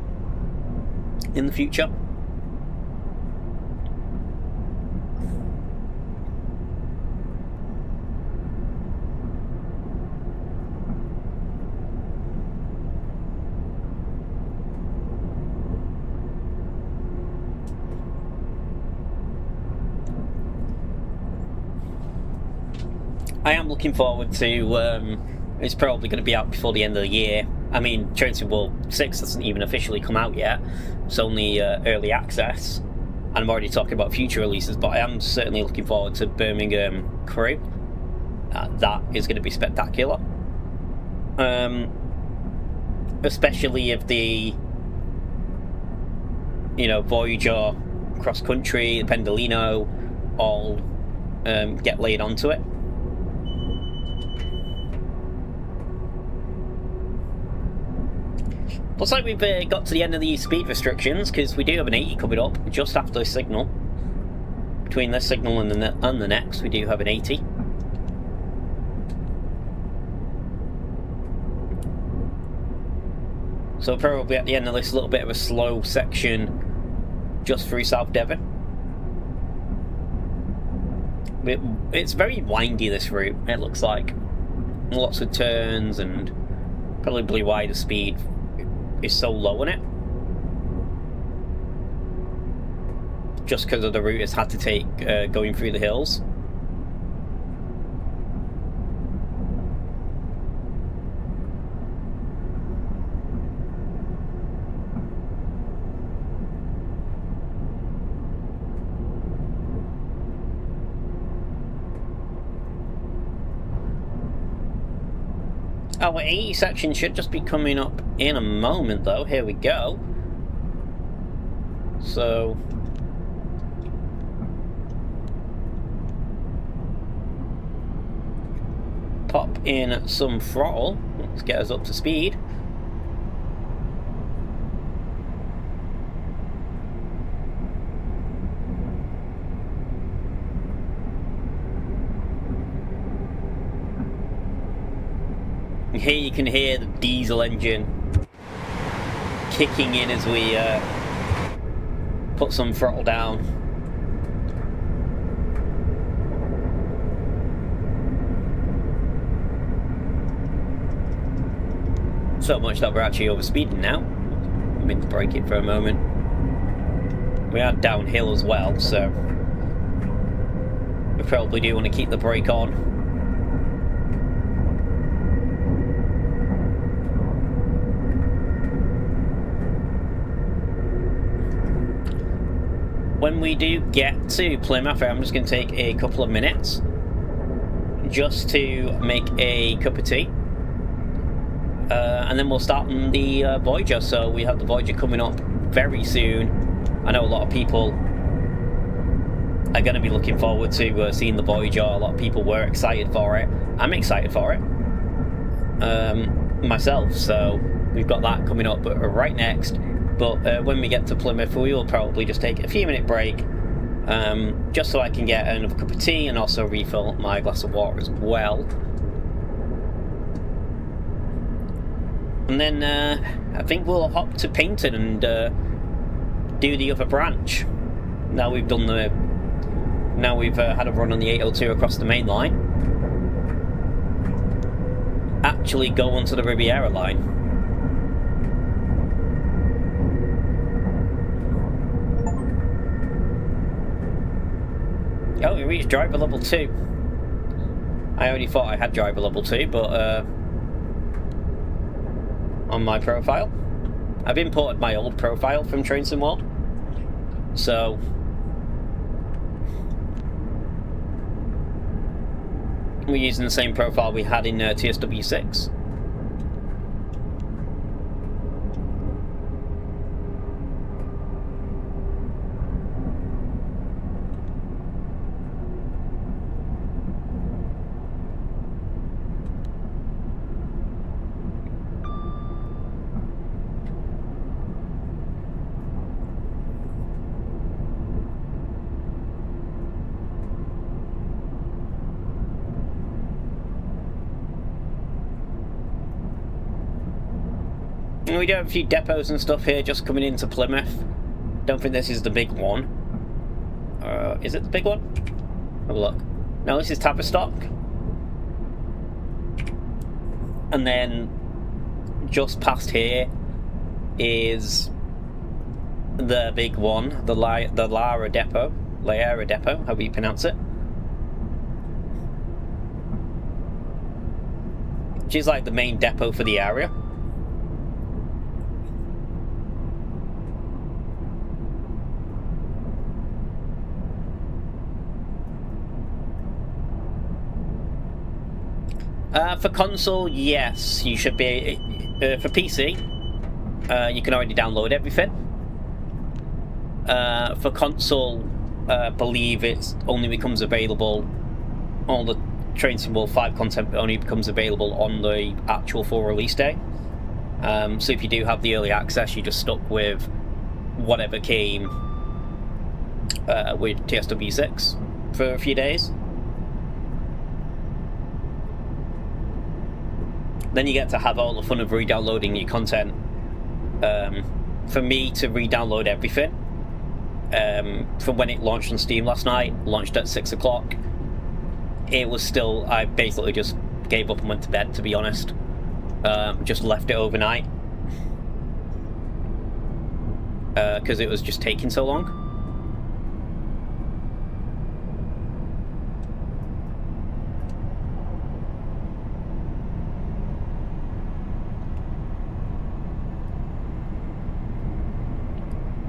in the future. I am looking forward to, it's probably going to be out before the end of the year. I mean, TSW6 hasn't even officially come out yet. It's only early access. And I'm already talking about future releases, but I am certainly looking forward to Birmingham Crew. That is going to be spectacular. Especially if the, you know, Voyager, Cross Country, Pendolino all get laid onto it. Looks like we've got to the end of these speed restrictions, because we do have an 80 coming up just after this signal. Between this signal and the next, we do have an 80. So probably at the end of this little bit of a slow section just through South Devon. It's very windy, this route, it looks like. Lots of turns, and probably why the speed is so low on it, just because of the route it's had to take going through the hills. Our 80 section should just be coming up in a moment, though. Here we go. So, pop in some throttle. Let's get us up to speed. Here you can hear the diesel engine kicking in as we put some throttle down. So much that we're actually overspeeding now. I meant to brake it for a moment. We are downhill as well, so we probably do want to keep the brake on. When we do get to Plymouth, I'm just going to take a couple of minutes just to make a cup of tea And then we'll start on the Voyager. So we have the Voyager coming up very soon. I know a lot of people are going to be looking forward to seeing the Voyager. A lot of people were excited for it. I'm excited for it myself. So we've got that coming up right next. But when we get to Plymouth, we will probably just take a few minute break, just so I can get another cup of tea and also refill my glass of water as well. And then I think we'll hop to Painton and do the other branch. Now we've done the. Now we've had a run on the 802 across the main line. Actually, go onto the Riviera Line. Oh, we reached driver level 2. I only thought I had driver level 2, but on my profile, I've imported my old profile from Train Sim World, so we're using the same profile we had in TSW6. We do have a few depots and stuff here just coming into Plymouth. Don't think this is the big one. Is it the big one? Have a look. No, this is Tavistock. And then just past here is the big one, the Lara Depot, however you pronounce it. Which is like the main depot for the area. For console, yes, you should be. For PC, you can already download everything. For console, believe it only becomes available. All the Train Sim World 5 content only becomes available on the actual full release day. So if you do have the early access, you're just stuck with whatever came with TSW6 for a few days. Then you get to have all the fun of re-downloading your content. For me to re-download everything, from when it launched on Steam last night, launched at 6 o'clock, it was still, I basically just gave up and went to bed, to be honest. Just left it overnight. Because it was just taking so long.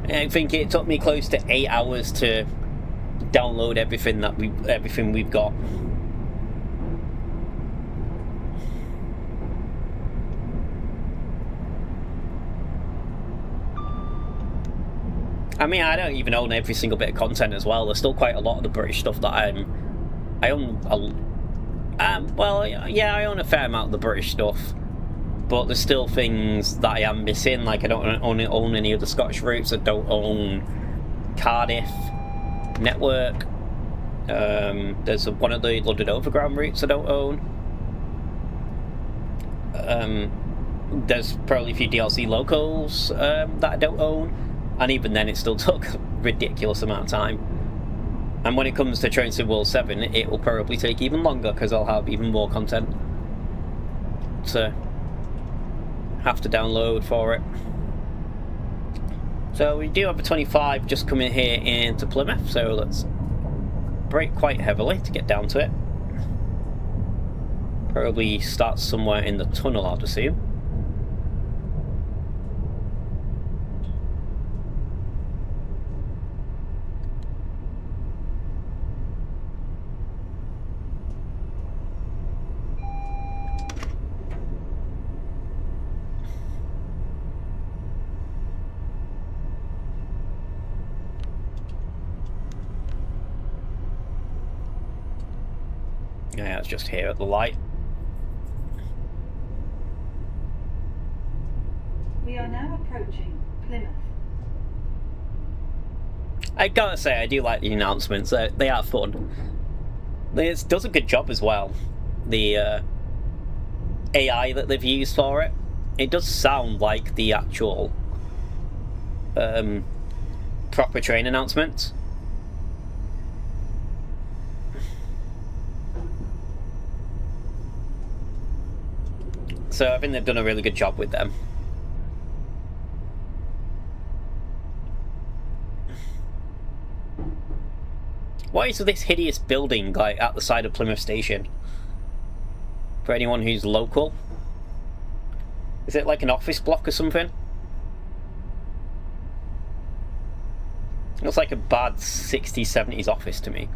I think it took me close to 8 hours to download everything we've got. I mean, I don't even own every single bit of content as well. There's still quite a lot of the British stuff that I own. Well, yeah, I own a fair amount of the British stuff. But there's still things that I am missing, like I don't own any of the Scottish routes, I don't own Cardiff Network, there's one of the London Overground routes I don't own, there's probably a few DLC locals that I don't own, and even then it still took a ridiculous amount of time. And when it comes to Train Sim World 7, it will probably take even longer, because I'll have even more content to have to download for it. So we do have a 25 just coming here into Plymouth, so let's brake quite heavily to get down to it. Probably start somewhere in the tunnel, I'd assume. Yeah, it's just here at the light. We are now approaching Plymouth. I gotta say, I do like the announcements. They are fun. It does a good job as well. The AI that they've used for it. It does sound like the actual proper train announcements. So I think they've done a really good job with them. Why is this hideous building like at the side of Plymouth Station? For anyone who's local. Is it like an office block or something? It looks like a bad 60s, 70s office to me.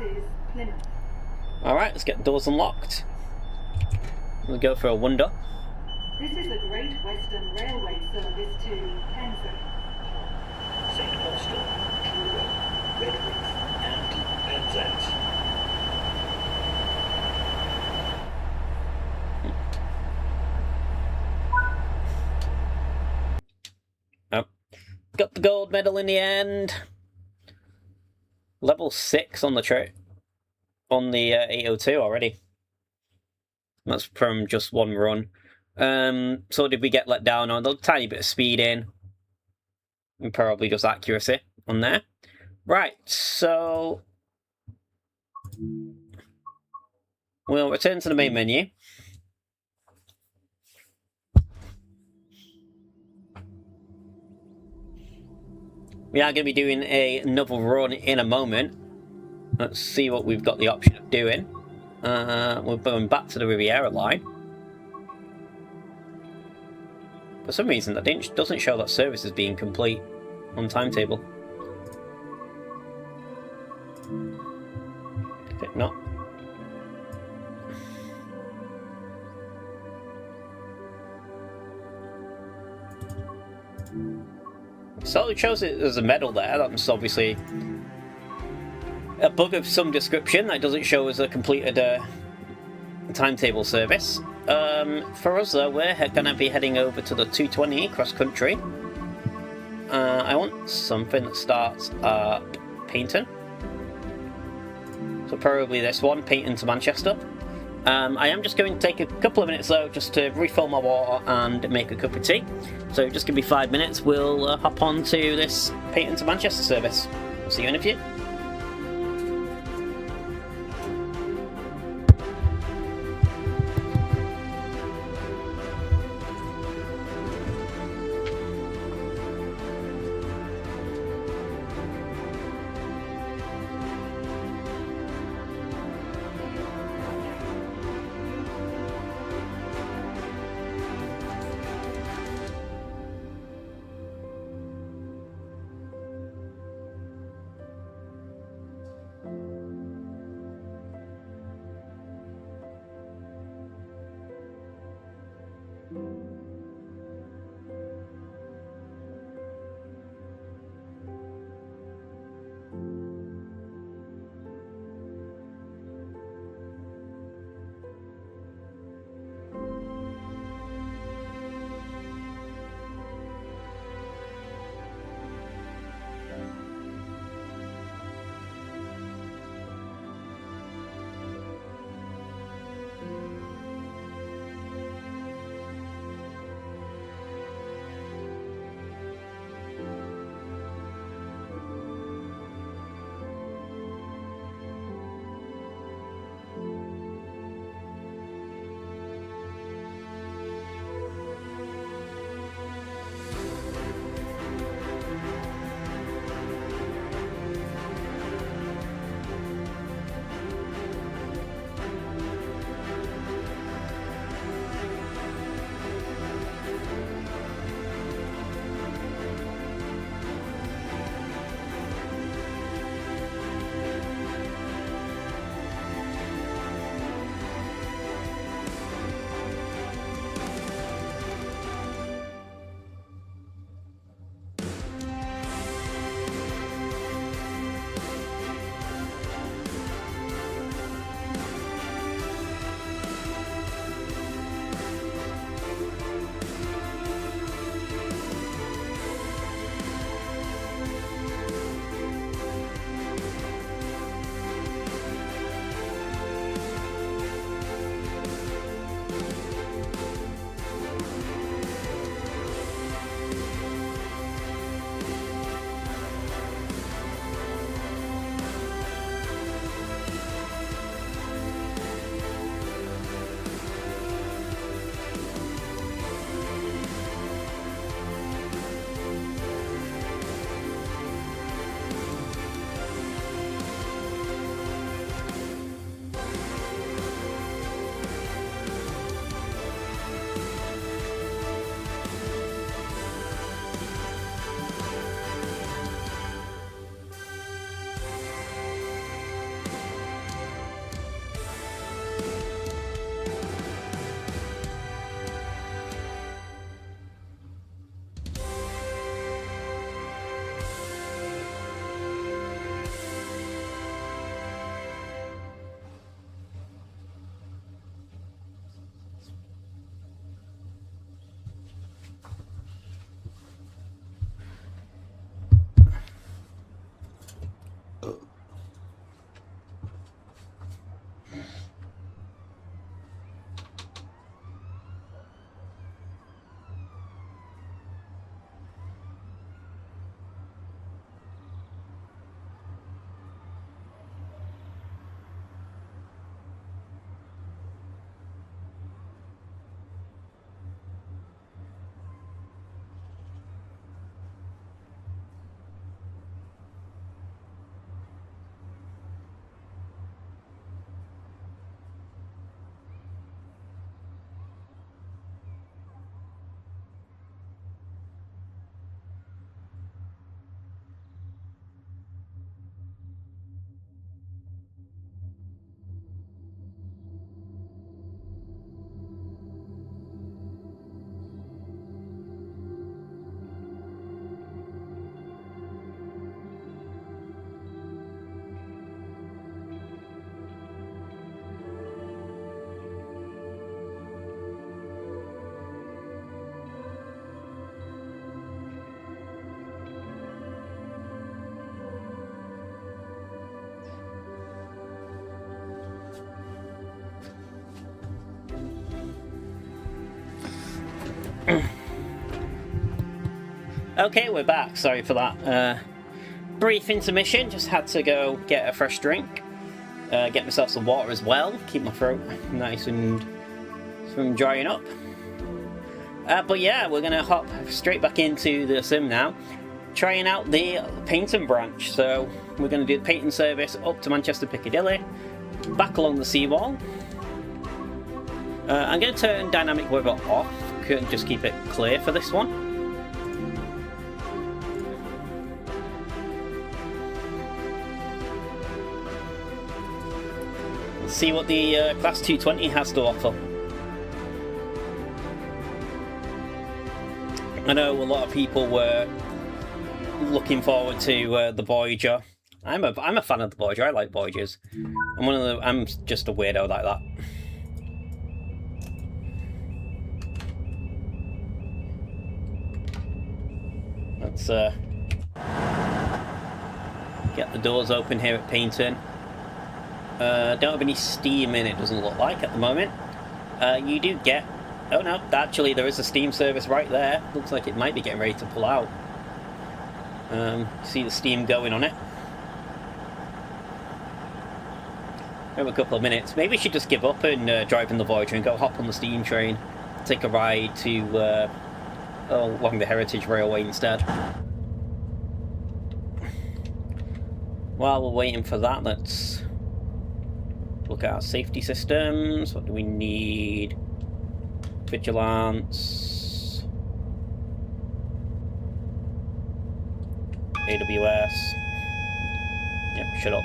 This is Plymouth. Alright, let's get the doors unlocked. We'll go for a wander. This is the Great Western Railway service to Penzance. St. Austell, Truro, Redriff and Penzance. Oh. Got the gold medal in the end. Level 6 on the on the 802 already. That's from just one run. So did we get let down on a tiny bit of speed in? And probably just accuracy on there. Right, so we'll return to the main menu. We are going to be doing another run in a moment. Let's see what we've got the option of doing. We're going back to the Riviera Line. For some reason, that doesn't show that service is being complete on timetable. Is it not? So it shows it there's a medal there. That's obviously a bug of some description. That doesn't show as a completed timetable service. For us though, we're going to be heading over to the 220 cross country. I want something that starts at Paignton. So probably this one, Paignton to Manchester. I am just going to take a couple of minutes though, just to refill my water and make a cup of tea. So just give me 5 minutes, we'll hop on to this Paignton to Manchester service. I'll see you in a few. Okay, we're back. Sorry for that brief intermission. Just had to go get a fresh drink. Get myself some water as well. Keep my throat nice and from drying up. But yeah, we're going to hop straight back into the sim now. Trying out the Paignton branch. So we're going to do the Paignton service up to Manchester Piccadilly. Back along the seawall. I'm going to turn dynamic weather off. Just keep it clear for this one. Let's see what the Class 220 has to offer. I know a lot of people were looking forward to the Voyager. I'm a fan of the Voyager. I like Voyagers. I'm just a weirdo like that. Let's get the doors open here at Paignton. Don't have any steam in, it doesn't look like, at the moment. You do get... Oh no, actually there is a steam service right there. Looks like it might be getting ready to pull out. See the steam going on it. We have a couple of minutes. Maybe we should just give up and drive in the Voyager and go hop on the steam train. Take a ride to... along the Heritage Railway instead. While we're waiting for that, let's look at our safety systems. What do we need? Vigilance. AWS. Yep, shut up.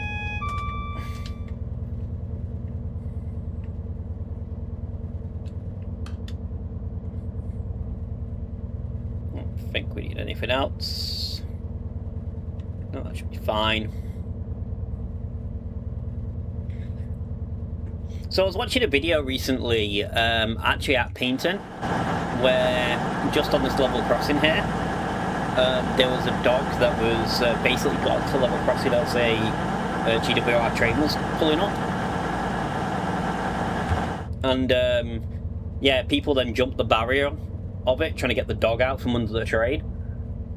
Don't think we need anything else. No, that should be fine. So I was watching a video recently, actually at Paignton, where just on this level crossing here, there was a dog that was basically got to level crossing as a GWR train was pulling up. And yeah, people then jumped the barrier of it, trying to get the dog out from under the train.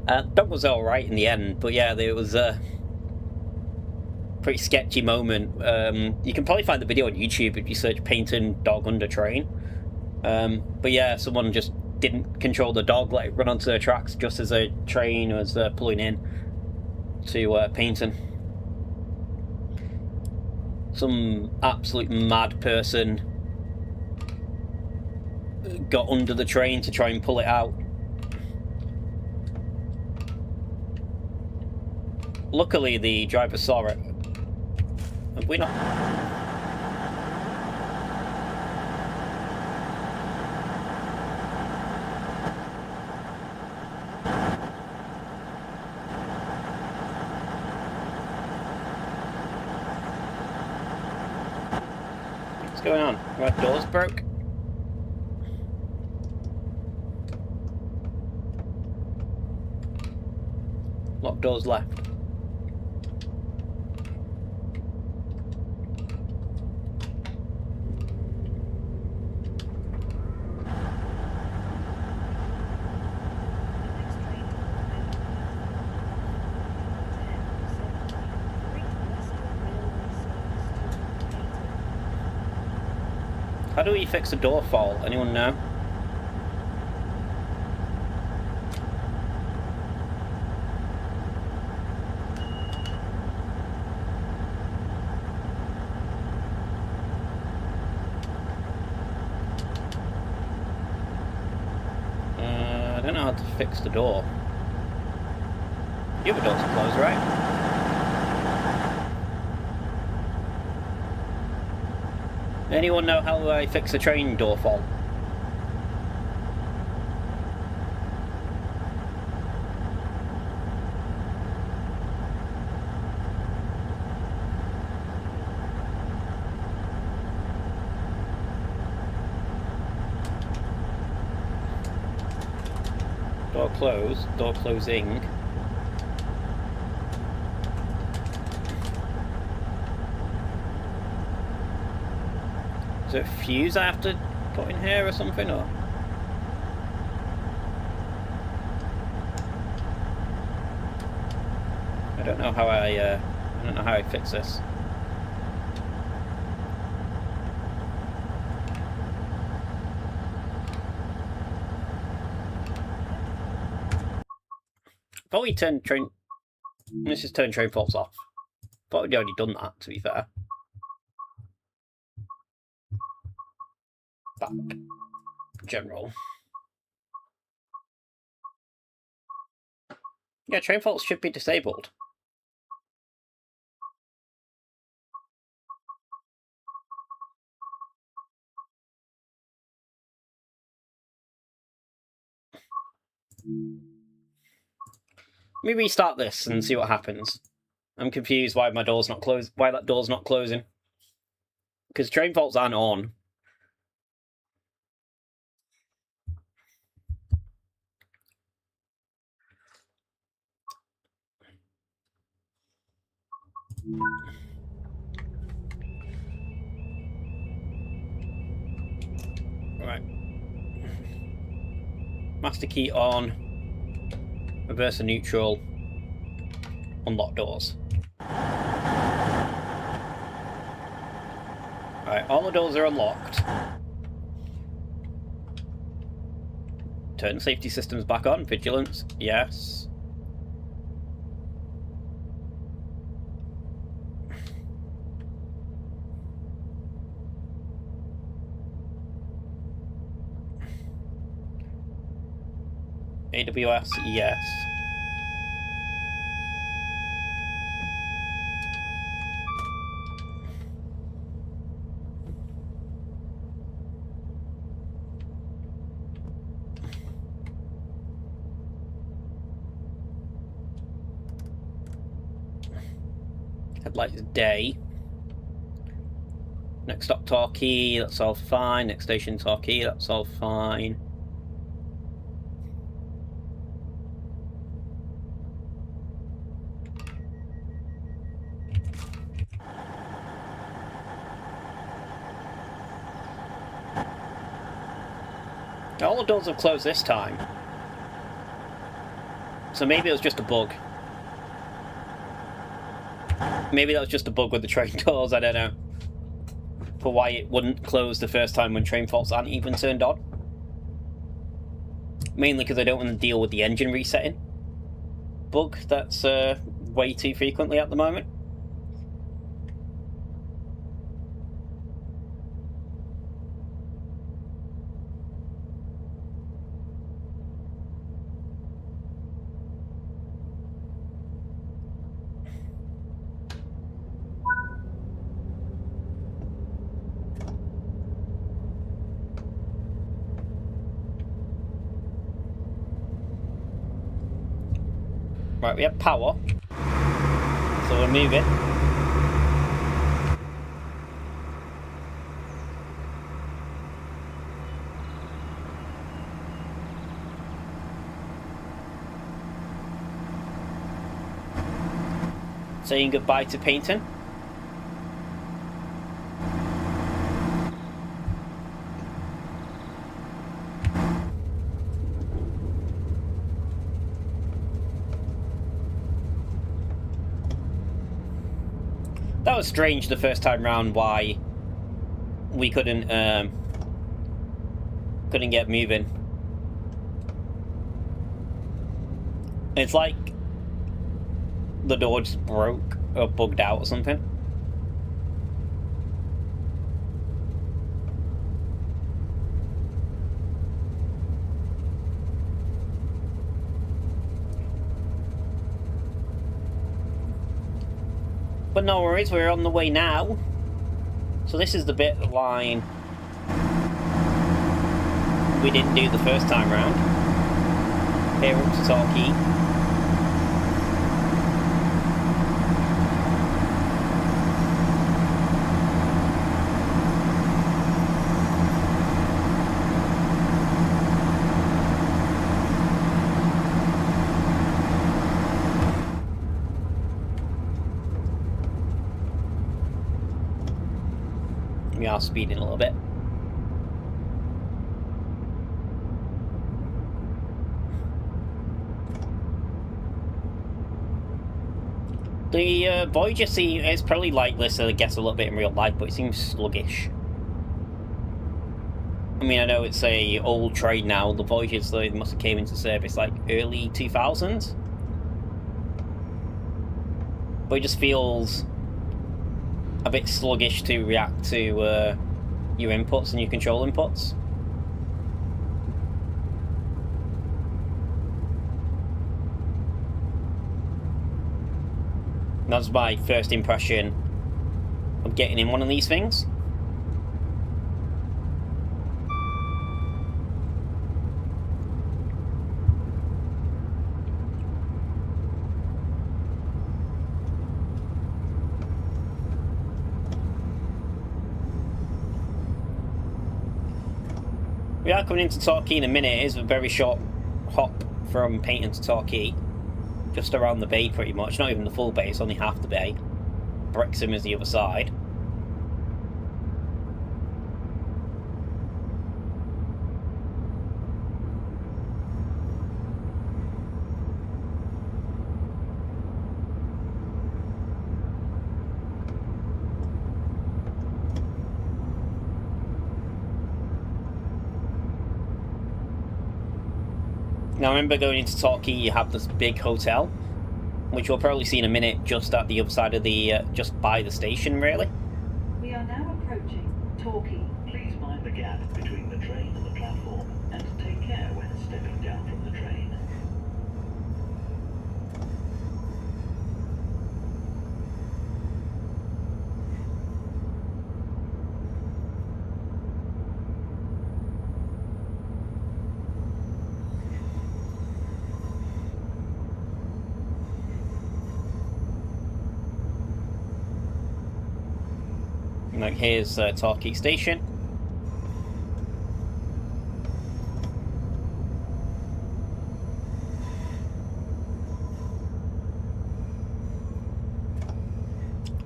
The dog was alright in the end, but yeah, there was a pretty sketchy moment. You can probably find the video on YouTube if you search Paignton dog under train. But yeah, someone just didn't control the dog, let it run onto the tracks just as a train was pulling in to Paignton. Some absolute mad person got under the train to try and pull it out. Luckily the driver saw it. Have we not? What's going on? Our doors broke? Locked doors left. How do we fix a door fault? Anyone know? I don't know how to fix the door. The other doors are closed, right? Anyone know how I fix a train door fault? Door closed, door closing. Is there a fuse I have to put in here or something, or? don't know how I don't know how I fix this. Thought we turned train. Let's just turn train faults off. Thought we'd already done that, to be fair. Back. General. Yeah, train faults should be disabled. Let me restart this and see what happens. I'm confused why my door's not closed. Why that door's not closing? Because train faults aren't on. Right. Master key on. Reverse and neutral. Unlock doors. Alright, all the doors are unlocked. Turn safety systems back on. Vigilance, yes. AWS, yes. Headlights day. Next stop Torquay, that's all fine. Next station Torquay, that's all fine. All the doors have closed this time. So maybe it was just a bug. Maybe that was just a bug with the train doors, I don't know. For why it wouldn't close the first time when train faults aren't even turned on. Mainly because I don't want to deal with the engine resetting bug that's way too frequently at the moment. Right, we have power, so we'll move it. Saying goodbye to painting. That was strange the first time round why we couldn't get moving. It's like the door just broke or bugged out or something. But no worries, we're on the way now. So this is the bit of line we didn't do the first time round. Here up to Torquay. We are speeding a little bit. The Voyager is probably like this, I guess, a little bit in real life, but it seems sluggish. I mean, I know it's a old train now. The Voyagers, though, must have came into service like early 2000s. But it just feels a bit sluggish to react to your inputs and your control inputs. That's my first impression of getting in one of these things. We are coming into Torquay in a minute. It is a very short hop from Payton to Torquay. Just around the bay, pretty much. Not even the full bay, it's only half the bay. Brixham is the other side. Now, I remember going into Torquay, you have this big hotel, which we'll probably see in a minute, just at the other side of the, just by the station, really. We are now approaching Torquay. Please mind the gap between the train and the platform, and take care when stepping down from the train. Like, here's Torquay Station.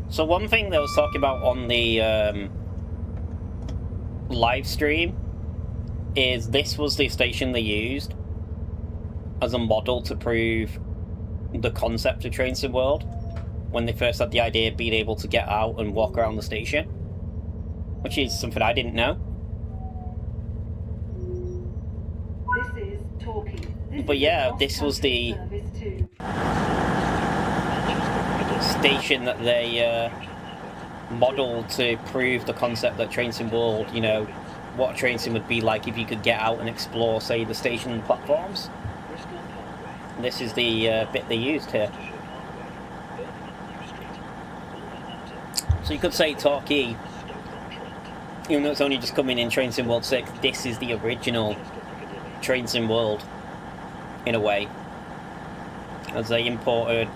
So one thing that I was talking about on the live stream is this was the station they used as a model to prove the concept of Train Sim World when they first had the idea of being able to get out and walk around the station, which is something I didn't know. This is Torquay. But yeah, this was the station that they modelled to prove the concept that Train Sim World, you know, what a train sim would be like if you could get out and explore, say, the station platforms. This is the bit they used here. So you could say Torquay, even though it's only just coming in Train Sim World 6, this is the original Train Sim World, in a way. As they imported,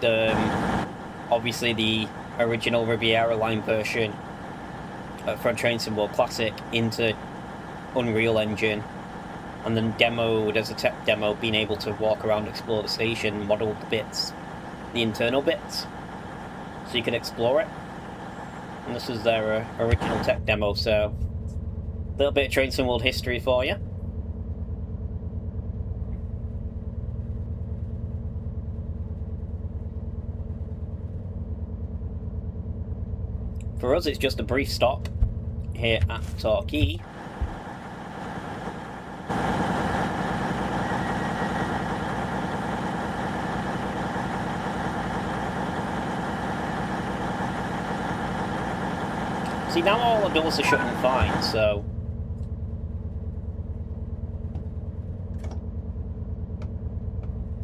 obviously, the original Riviera Line version from Train Sim World Classic into Unreal Engine, and then demoed as a tech demo, being able to walk around, explore the station, model the bits, the internal bits, so you could explore it. And this is their original tech demo, so a little bit of Train Sim World history for you. For us, it's just a brief stop here at Torquay. See, now all the doors are shutting fine, so...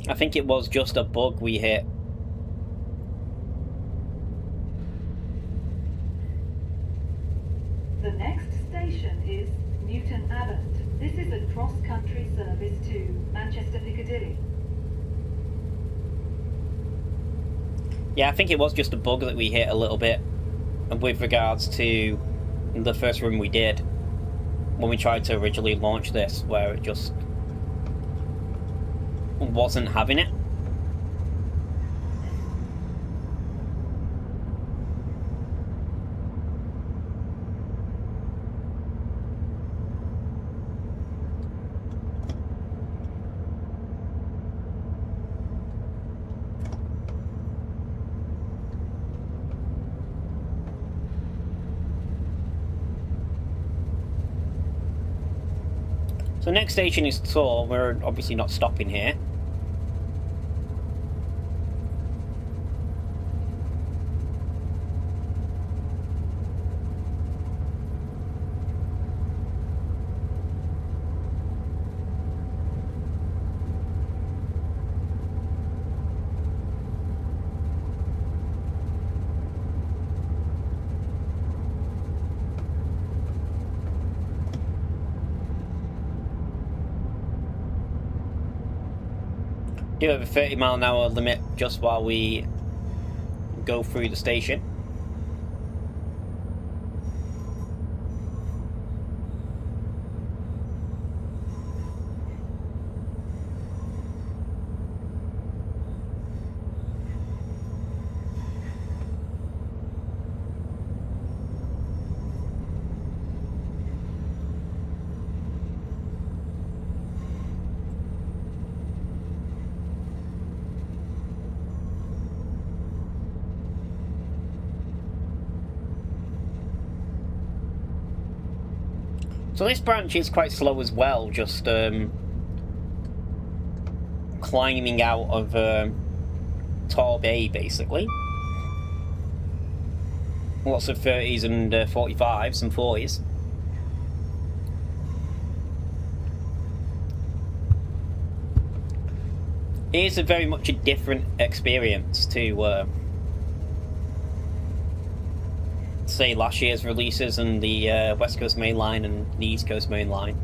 I think it was just a bug we hit. The next station is Newton Abbot. This is a cross-country service to Manchester Piccadilly. Yeah, I think it was just a bug that we hit a little bit with regards to the first run we did when we tried to originally launch this, where it just wasn't having it. So next station is Tor. We're obviously not stopping here. Do have a 30-mile-an-hour limit just while we go through the station. So this branch is quite slow as well, just climbing out of Tor Bay, basically. Lots of 30s and 45s and 40s. It is very much a different experience to say last year's releases and the West Coast Main Line and the East Coast Main Line.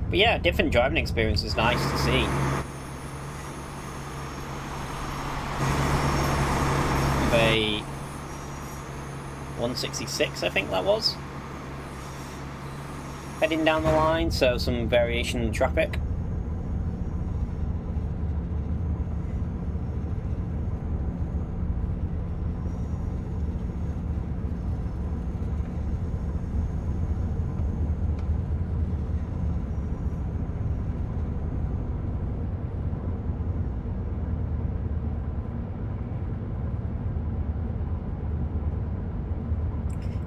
But yeah, different driving experience is nice to see. With a 166, I think that was. Heading down the line, so some variation in traffic.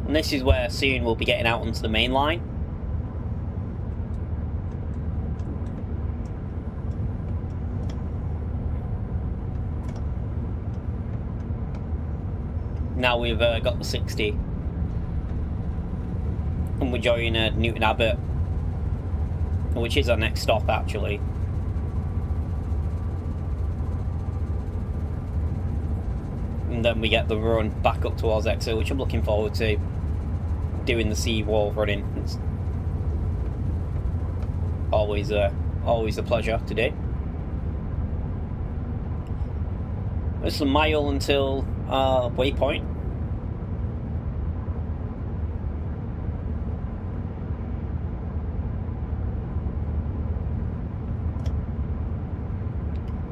And this is where soon we'll be getting out onto the main line. Now we've got the 60. And we're joining Newton Abbot, which is our next stop actually. And then we get the run back up towards Exeter, which I'm looking forward to. Doing the seawall running. It's always a pleasure to do. It's a mile until waypoint.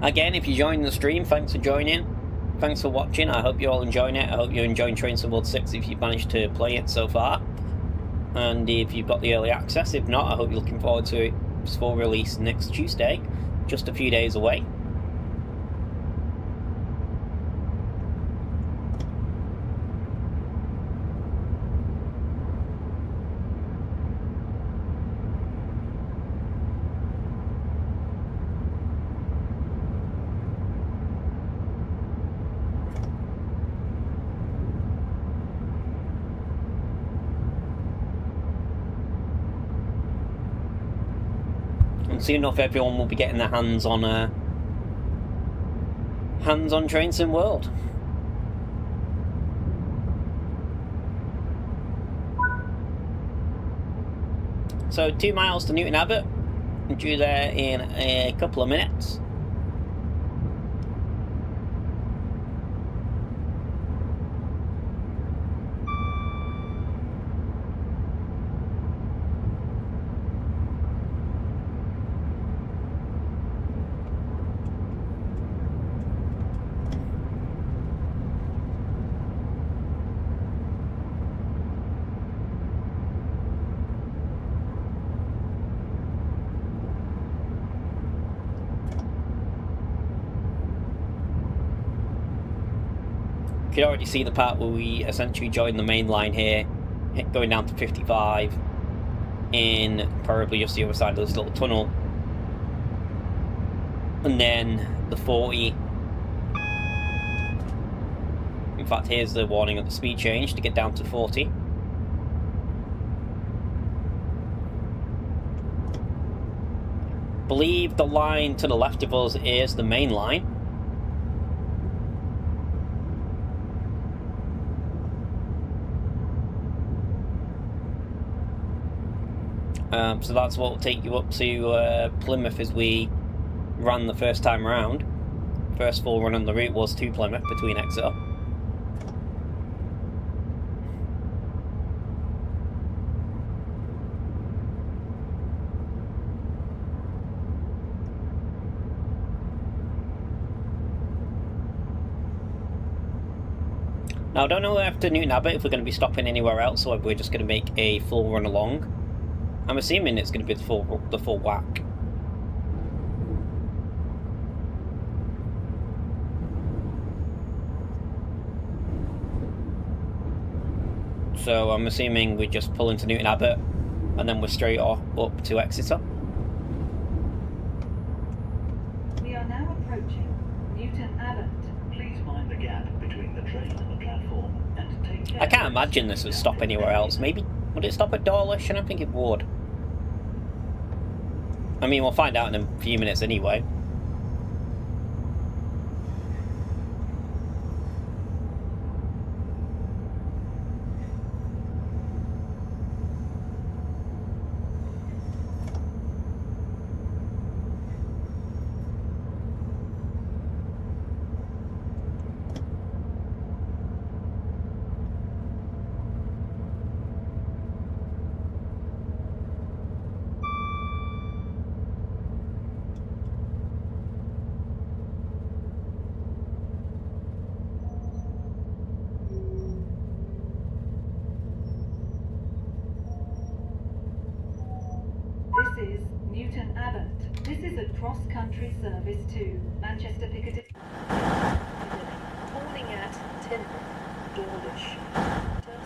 Again, if you're joining the stream, thanks for joining. Thanks for watching. I hope you're all enjoying it. I hope you're enjoying Train Sim World 6 if you've managed to play it so far. And if you've got the early access, if not, I hope you're looking forward to its full release next Tuesday, just a few days away. Soon enough, everyone will be getting their hands on Train Sim World. So 2 miles to Newton Abbot. I'm due there in a couple of minutes. You can already see the part where we essentially join the main line here, going down to 55 in probably just the other side of this little tunnel, and then the 40. In fact, here's the warning of the speed change to get down to 40. Believe the line to the left of us is the main line. So that's what will take you up to Plymouth as we ran the first time around. First full run on the route was to Plymouth between Exeter. Now I don't know after Newton Abbot if we're going to be stopping anywhere else or if we're just going to make a full run along. I'm assuming it's going to be the full whack. So I'm assuming we just pull into Newton Abbot and then we're straight off up to Exeter. We are now approaching Newton Abbot. Please mind the gap between the train and the platform and take care. I can't imagine this would stop anywhere else. Maybe, would it stop at Dawlish? I don't think it would. I mean, we'll find out in a few minutes anyway. This is Newton Abbot. This is a cross-country service to Manchester Piccadilly. Calling at Tinman, Dawlish,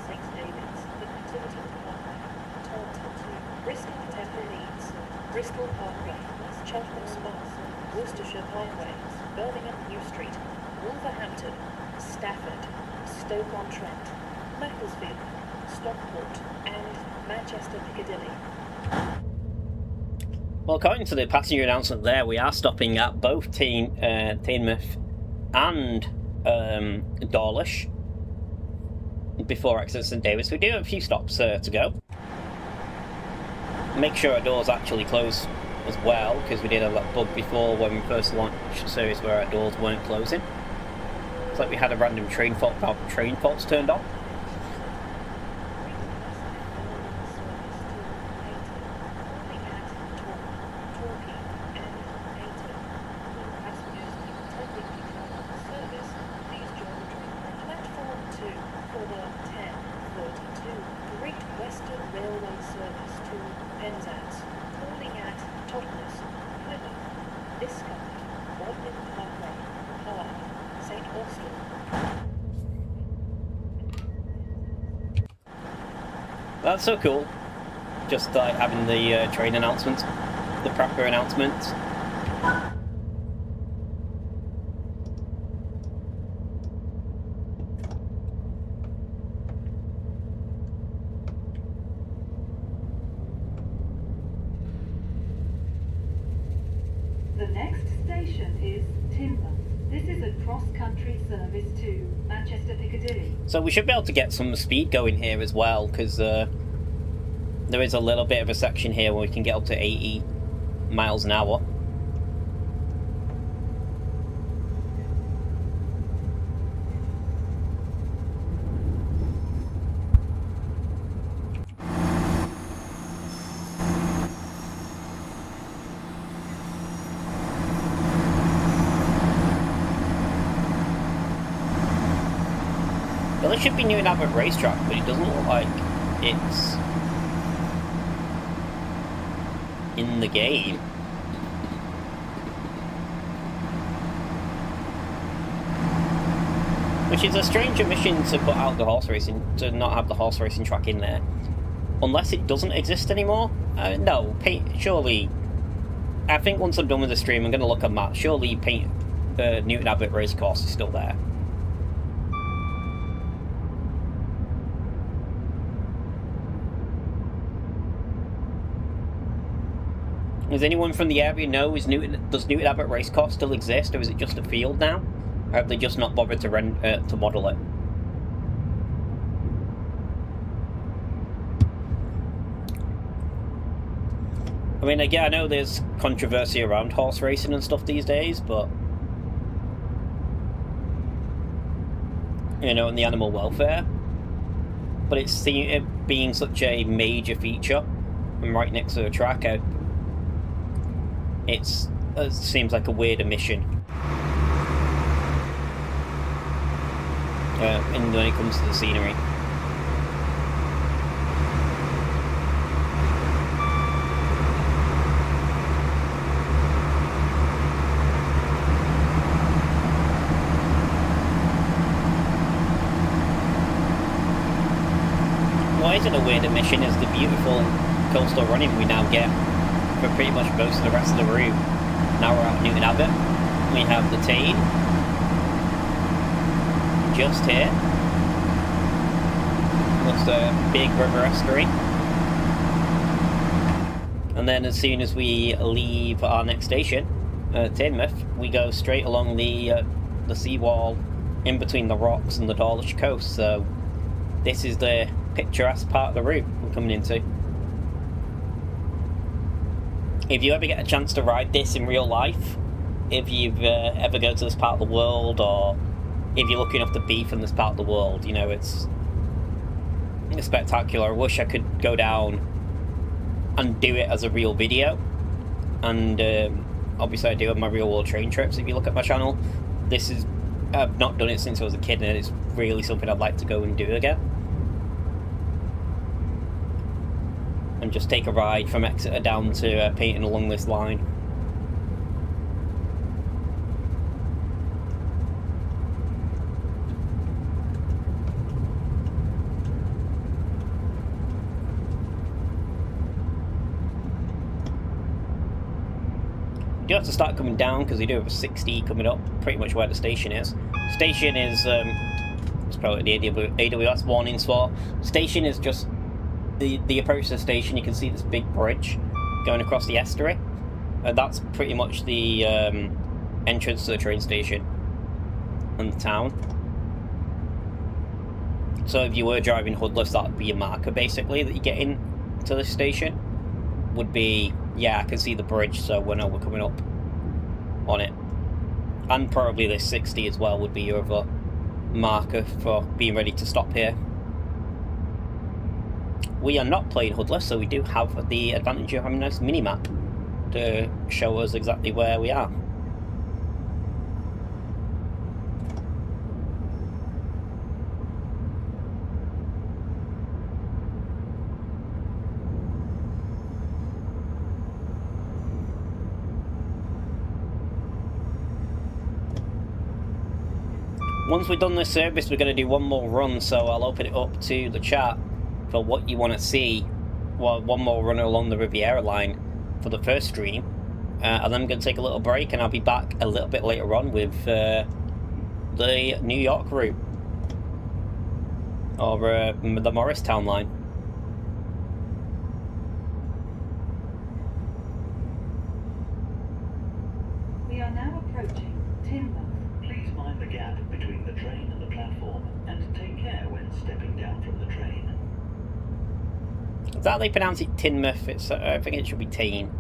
St David's, the Nativity Parkway, Taunton to Bristol Temple Leeds, Bristol Parkway, Cheltenham Spas, Worcestershire Parkway, Birmingham New Street, Wolverhampton, Stafford, Stoke-on-Trent, Macclesfield, Stockport, and Manchester Piccadilly. Well, according to the passenger announcement there, we are stopping at both Teignmouth and Dawlish before Exeter St David's. We do have a few stops to go. Make sure our doors actually close as well, because we did have that bug before when we first launched the series where our doors weren't closing. It's like we had a random train fault without train faults turned on. That's so cool. Just like having the train announcements, the proper announcements. The next station is Tinman. This is a cross-country service to Manchester Piccadilly. So we should be able to get some speed going here as well, because There is a little bit of a section here where we can get up to 80 miles an hour. Well, it should be Newton Abbot Racetrack, but it doesn't look like it's in the game. Which is a strange omission to put out the horse racing, to not have the horse racing track in there. Unless it doesn't exist anymore? No, surely... I think once I'm done with the stream, I'm going to look at maps. Surely Newton Abbot Racecourse is still there. Does anyone from the area know, does Newton Abbot Racecourse still exist, or is it just a field now? Or have they just not bothered to model it? I mean, again, I know there's controversy around horse racing and stuff these days, but... you know, and the animal welfare. But it being such a major feature, and right next to the track, it seems like a weird omission. When it comes to the scenery. What isn't a weird omission is the beautiful coastal running we now get for pretty much most of the rest of the route. Now we're at Newton Abbot. We have the Tane just here. Looks a big river estuary. And then as soon as we leave our next station, Teignmouth, we go straight along the seawall in between the rocks and the Dawlish coast. So this is the picturesque part of the route we're coming into. If you ever get a chance to ride this in real life, if you've ever go to this part of the world, or if you're lucky enough to be from this part of the world, you know, it's spectacular. I wish I could go down and do it as a real video. And obviously I do have my real world train trips. If you look at my channel, I've not done it since I was a kid, and it's really something I'd like to go and do again. And just take a ride from Exeter down to Payton along this line. You do have to start coming down because you do have a 60 coming up, pretty much where the station is. Station is, it's probably the AWS warning for. Station is just the approach to the station. You can see this big bridge going across the estuary. That's pretty much the entrance to the train station and the town. So if you were driving hoodless, that would be your marker basically that you get in to the station. Would be, yeah, I can see the bridge, so we know we're coming up on it. And probably this 60 as well would be your other marker for being ready to stop here. We are not playing hoodless, so we do have the advantage of having a nice mini-map to show us exactly where we are. Once we've done this service, we're going to do one more run, so I'll open it up to the chat for what you want to see. Well, one more run along the Riviera Line for the first stream, and then I'm going to take a little break, and I'll be back a little bit later on with the New York route, or the Morristown line. We are now approaching Teignmouth. Please mind the gap between the train and the platform, and take care when stepping down from the train. Is that how they pronounce it? Tinmouth? It's, I think it should be Teen.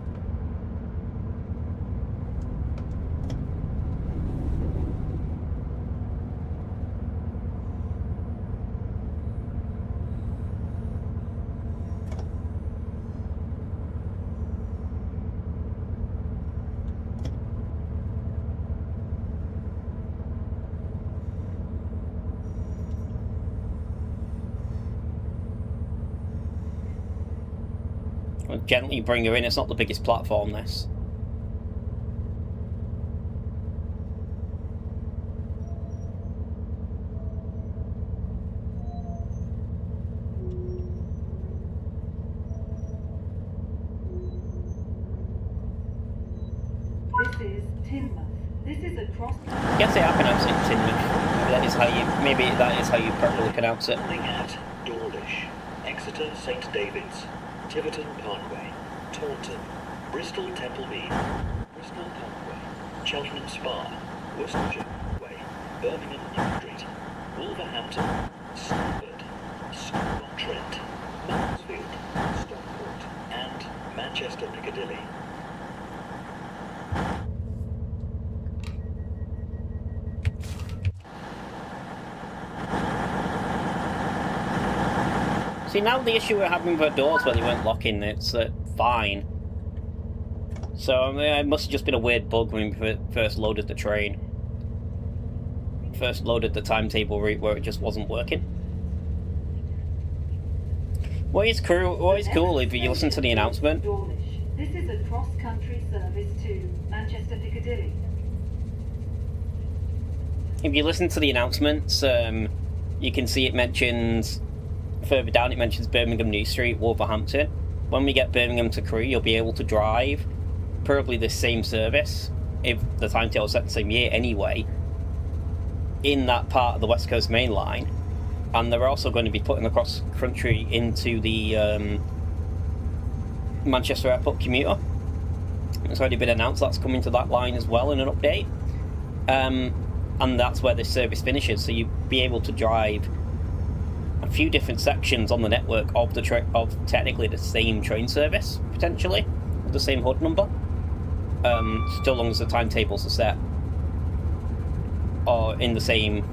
I'll gently bring her in. It's not the biggest platform, this. This is Tinmouth. This is a cross. I guess they are pronouncing it Tinmouth. Maybe that is how you properly pronounce it. Landing at Dawlish, Exeter St David's, Tiverton Parkway, Taunton, Bristol Temple Mead, Bristol Parkway, Cheltenham Spa, Worcestershire Way, Birmingham New Street, Wolverhampton, Stafford, Stoke-on-Trent, Mansfield, Stockport, and Manchester Piccadilly. See, now the issue we're having with our doors where they weren't locking, it's fine. So it must have just been a weird bug when we first loaded the train. First loaded the timetable route where it just wasn't working. What is cool if you listen to the announcement. Dawlish. This is a cross-country service to Manchester Piccadilly. If you listen to the announcements, you can see it mentions, further down it mentions Birmingham New Street, Wolverhampton. When we get Birmingham to Crewe, you'll be able to drive probably the same service, if the timetable set the same year anyway, in that part of the West Coast Main Line. And they're also going to be putting the cross-country into the Manchester Airport commuter. It's already been announced that's coming to that line as well in an update. And that's where this service finishes, so you'll be able to drive a few different sections on the network of technically the same train service, potentially, with the same HUD number, so long as the timetables are set, or in the same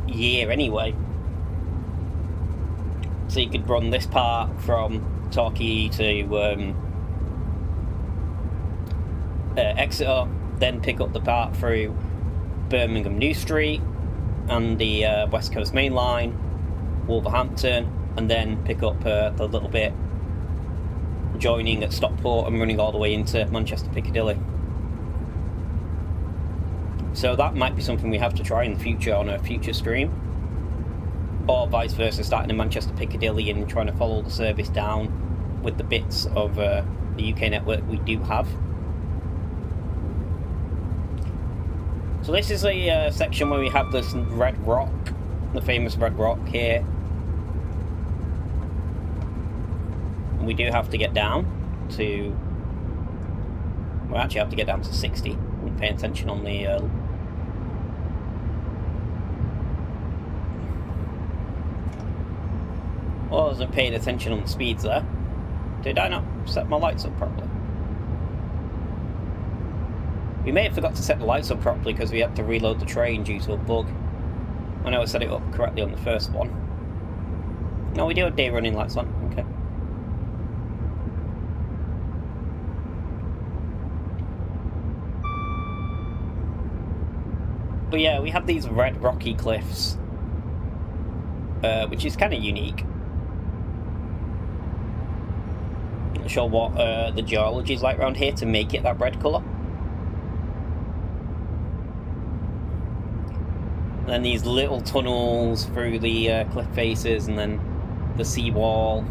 year anyway. So you could run this part from Torquay to Exeter, then pick up the part through Birmingham New Street and the West Coast Main Line, Wolverhampton, and then pick up the little bit joining at Stockport and running all the way into Manchester Piccadilly. So that might be something we have to try in the future on a future stream, or vice versa, starting in Manchester Piccadilly and trying to follow the service down with the bits of the UK network we do have. So this is a section where we have this red rock, the famous red rock here. And we do have to get down to... we actually have to get down to 60. I'm paying attention on the... I wasn't paying attention on the speeds there. Did I not set my lights up properly? We may have forgot to set the lights up properly because we had to reload the train due to a bug. I know I set it up correctly on the first one. No, we do have day running lights on. Okay. But yeah, we have these red rocky cliffs, which is kind of unique. Not sure what the geology is like around here to make it that red colour. And then these little tunnels through the cliff faces, and then the seawall.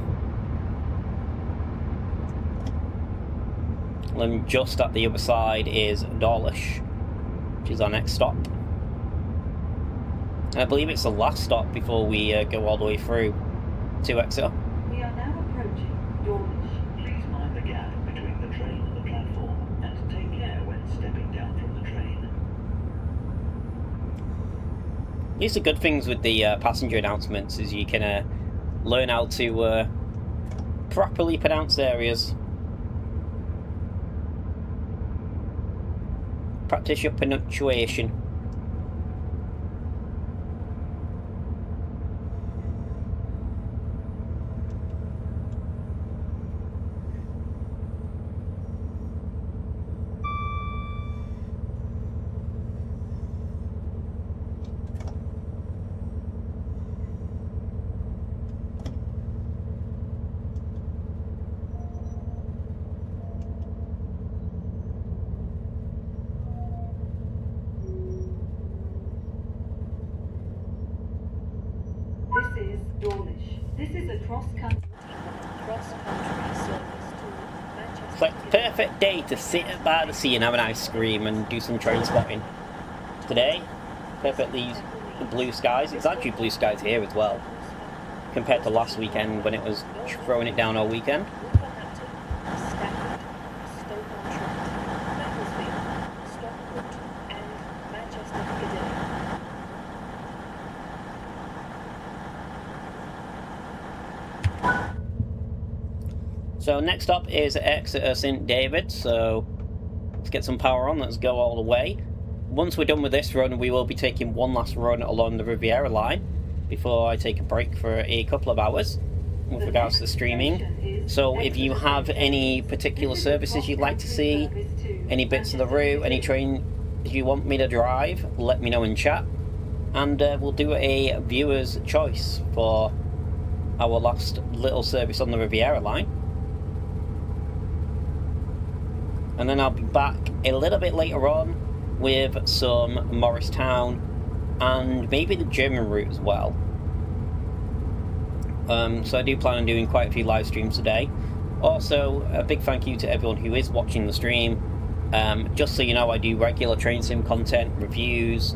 And then just at the other side is Dawlish, which is our next stop. And I believe it's the last stop before we go all the way through to Exeter. We are now approaching Dawlish. Please mind the gap between the train and the platform, and take care when stepping down from the train. These are good things with the passenger announcements, is you can learn how to properly pronounced areas. Practice your pronunciation. This is Dawlish. This is a cross-country. Cross-country service to Manchester. It's like the perfect day to sit by the sea and have an ice cream and do some train spotting. Today, perfectly blue skies. It's actually blue skies here as well, compared to last weekend when it was throwing it down all weekend. Wolverhampton, Stafford, Stoke-on-Trent, Macclesfield, Stockport, and Manchester Piccadilly. So next up is Exeter St David, so let's get some power on, let's go all the way. Once we're done with this run, we will be taking one last run along the Riviera Line before I take a break for a couple of hours with regards to streaming. So if you have any particular services you'd like to see, any bits of the route, any train you want me to drive, let me know in chat, and we'll do a viewer's choice for our last little service on the Riviera Line. And then I'll be back a little bit later on with some Morristown and maybe the German route as well. So I do plan on doing quite a few live streams today. Also, a big thank you to everyone who is watching the stream. Just so you know, I do regular train sim content, reviews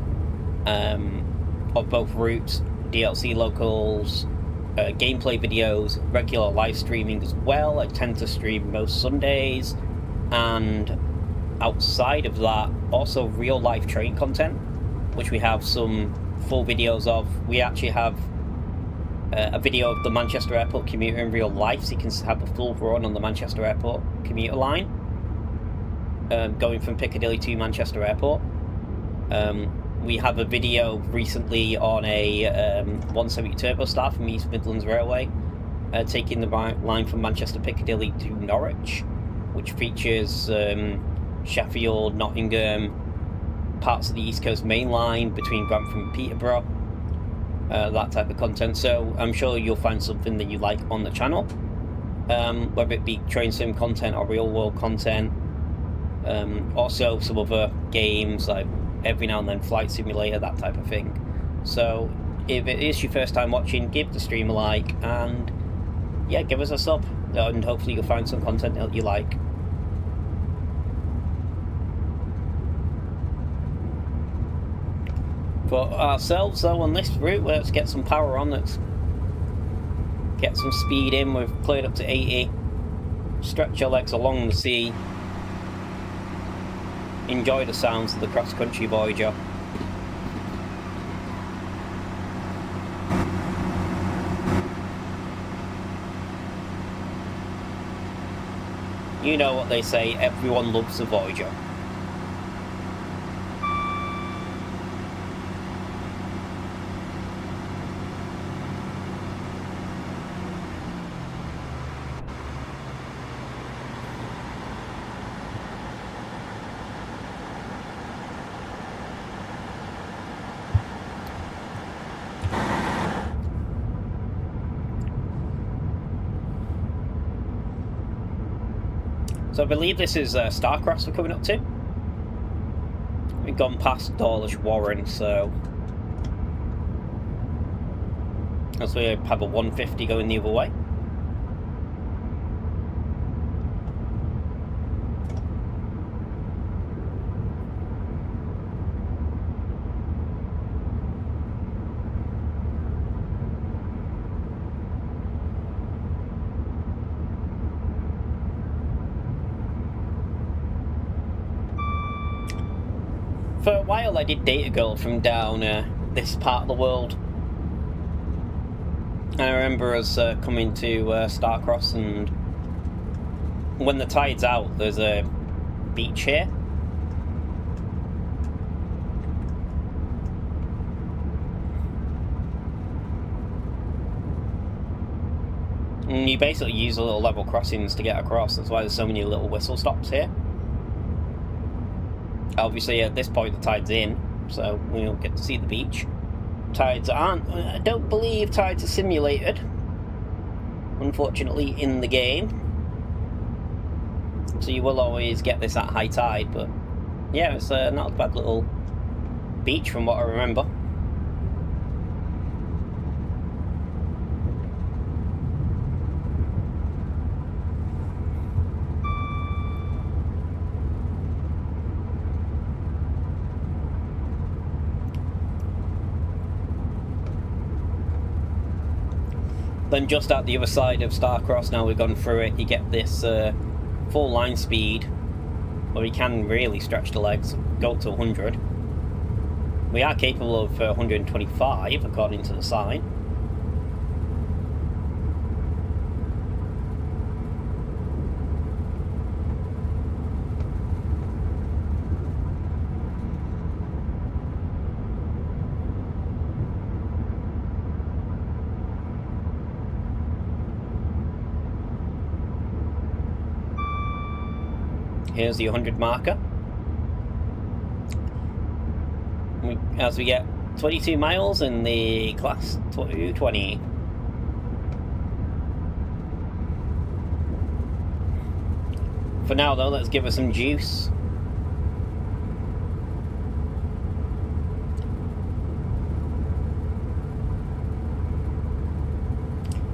of both routes, DLC locals, gameplay videos, regular live streaming as well. I tend to stream most Sundays. And outside of that, also real life train content, which we have some full videos of. We actually have a video of the Manchester Airport commuter in real life, so you can have a full run on the Manchester Airport commuter line, going from Piccadilly to Manchester Airport. We have a video recently on a 170 Turbo Star from East Midlands Railway, taking the line from Manchester Piccadilly to Norwich, which features Sheffield, Nottingham, parts of the East Coast Main Line between Grantham and Peterborough, that type of content. So I'm sure you'll find something that you like on the channel, whether it be train sim content or real world content. Also some other games like every now and then Flight Simulator, that type of thing. So if it is your first time watching, give the stream a like, and yeah, give us a sub, and hopefully you'll find some content that you like. For ourselves though, on this route, let's get some power on, let's get some speed in. We've cleared up to 80, stretch your legs along the sea, enjoy the sounds of the cross-country Voyager. You know what they say, everyone loves the Voyager. So I believe this is Starcross we're coming up to. We've gone past Dawlish Warren, so as we have a 150 going the other way. For a while I did date a girl from down this part of the world. I remember us coming to Starcross, and when the tide's out, there's a beach here. And you basically use the little level crossings to get across. That's why there's so many little whistle stops here. Obviously, at this point, the tide's in, so we don't get to see the beach. Tides aren't... I don't believe tides are simulated, unfortunately, in the game. So you will always get this at high tide, but yeah, it's not a bad little beach from what I remember. Then just at the other side of Starcross, now we've gone through it, you get this full line speed, where you can really stretch the legs, go up to 100. We are capable of 125, according to the sign. Here's the 100 marker. As we get 22 miles in the class 220. For now though, let's give her some juice.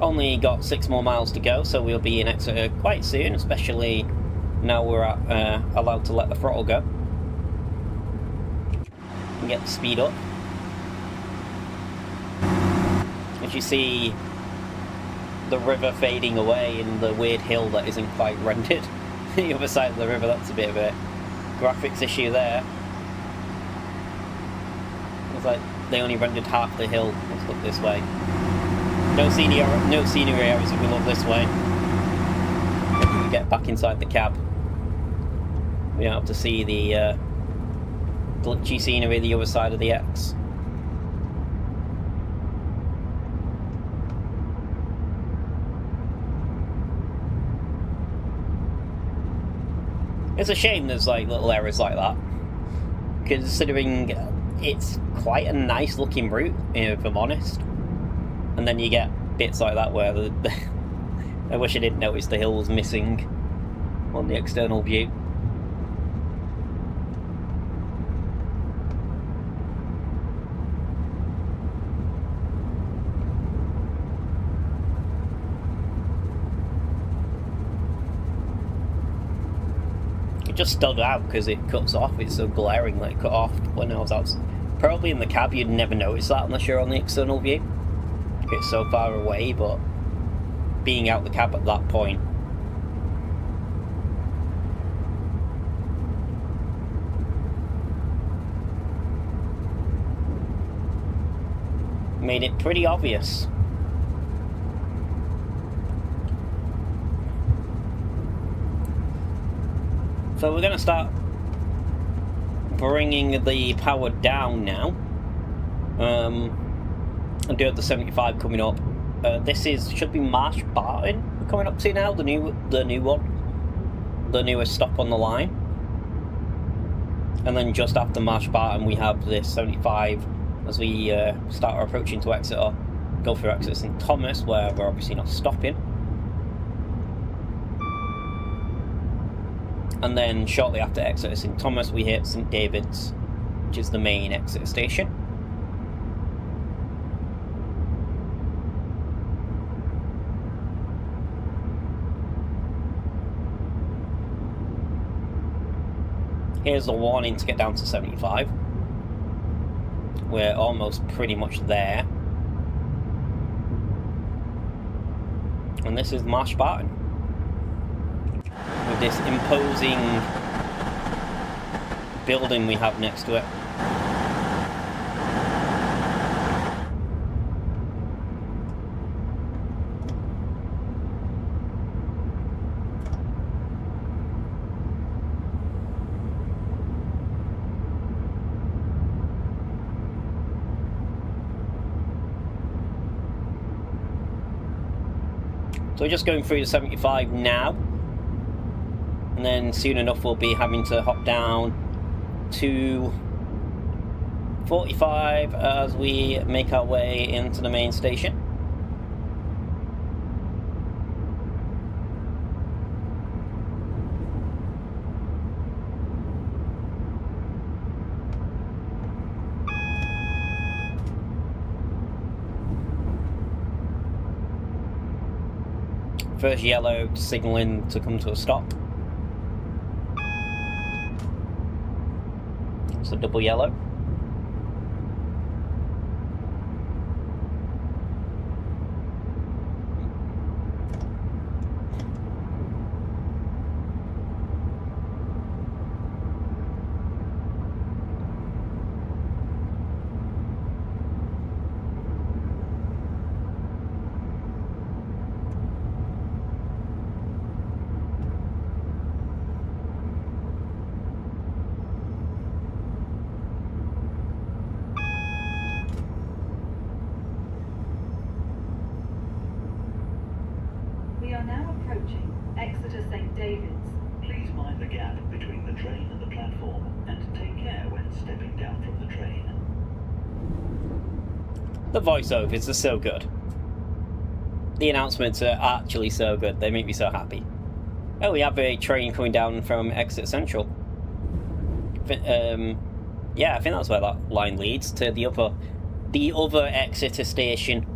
Only got 6 more miles to go, so we'll be in Exeter quite soon, especially now we're allowed to let the throttle go and get the speed up. As you see the river fading away and the weird hill that isn't quite rendered. The other side of the river, that's a bit of a graphics issue there. It's like they only rendered half the hill. Let's look this way. No scenery areas if we look this way. Get back inside the cab. We don't have to see the glitchy scenery the other side of the X. It's a shame there's like little errors like that, considering it's quite a nice looking route, if I'm honest. And then you get bits like that where I wish I didn't notice the hill was missing on the external view. It just stood out because it cuts off. It's so glaring that it cut off when I was out. Probably in the cab you'd never notice that unless you're on the external view. It's so far away, but being out the cab at that point, made it pretty obvious. So we're going to start bringing the power down now. And do have the 75 coming up. This should be Marsh Barton we're coming up to now, the new one, the newest stop on the line. And then just after Marsh Barton we have this 75 as we start approaching to Exeter, go through Exeter St Thomas, where we're obviously not stopping. And then shortly after Exeter St Thomas we hit St David's, which is the main Exeter station. Here's the warning to get down to 75. We're almost pretty much there. And this is Marsh Barton, with this imposing building we have next to it. So we're just going through the 75 now. And then soon enough we'll be having to hop down to 45 as we make our way into the main station. First yellow signalling to come to a stop. It's a double yellow. We are now approaching Exeter St. David's. Please mind the gap between the train and the platform, and take care when stepping down from the train. The voiceovers are so good. The announcements are actually so good. They make me so happy. Oh, we have a train coming down from Exeter Central. Yeah, I think that's where that line leads, to the other Exeter station.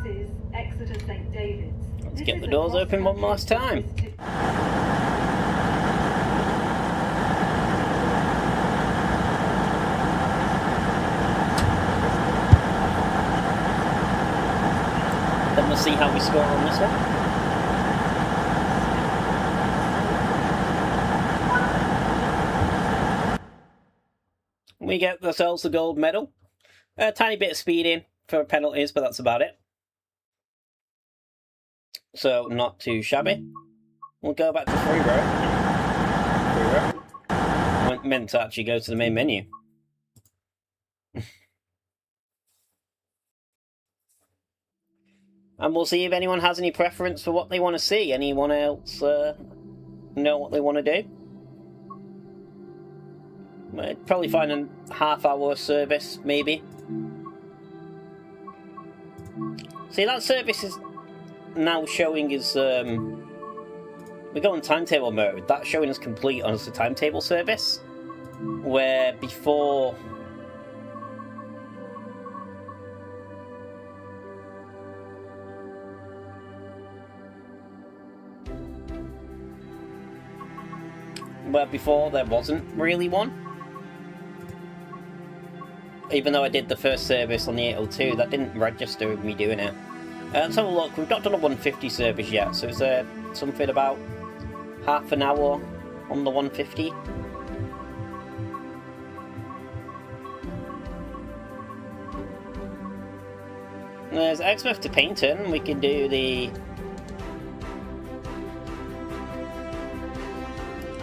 This is Exeter St. David's. Let's get the doors open one last time. Then we'll see how we score on this one. We get ourselves the gold medal. A tiny bit of speeding for penalties, but that's about it. So, not too shabby. We'll go back to free row. I meant to actually go to the main menu. And we'll see if anyone has any preference for what they want to see. Anyone else know what they want to do? I'd probably find a half-hour service, maybe. See, that service is now showing as we go on timetable mode. That's showing as complete on as a timetable service, where before there wasn't really one. Even though I did the first service on the 802, that didn't register with me doing it. Let's have a look. We've not done a 150 service yet, so is there something about half an hour on the 150? There's Exmouth to Paynton. We can do the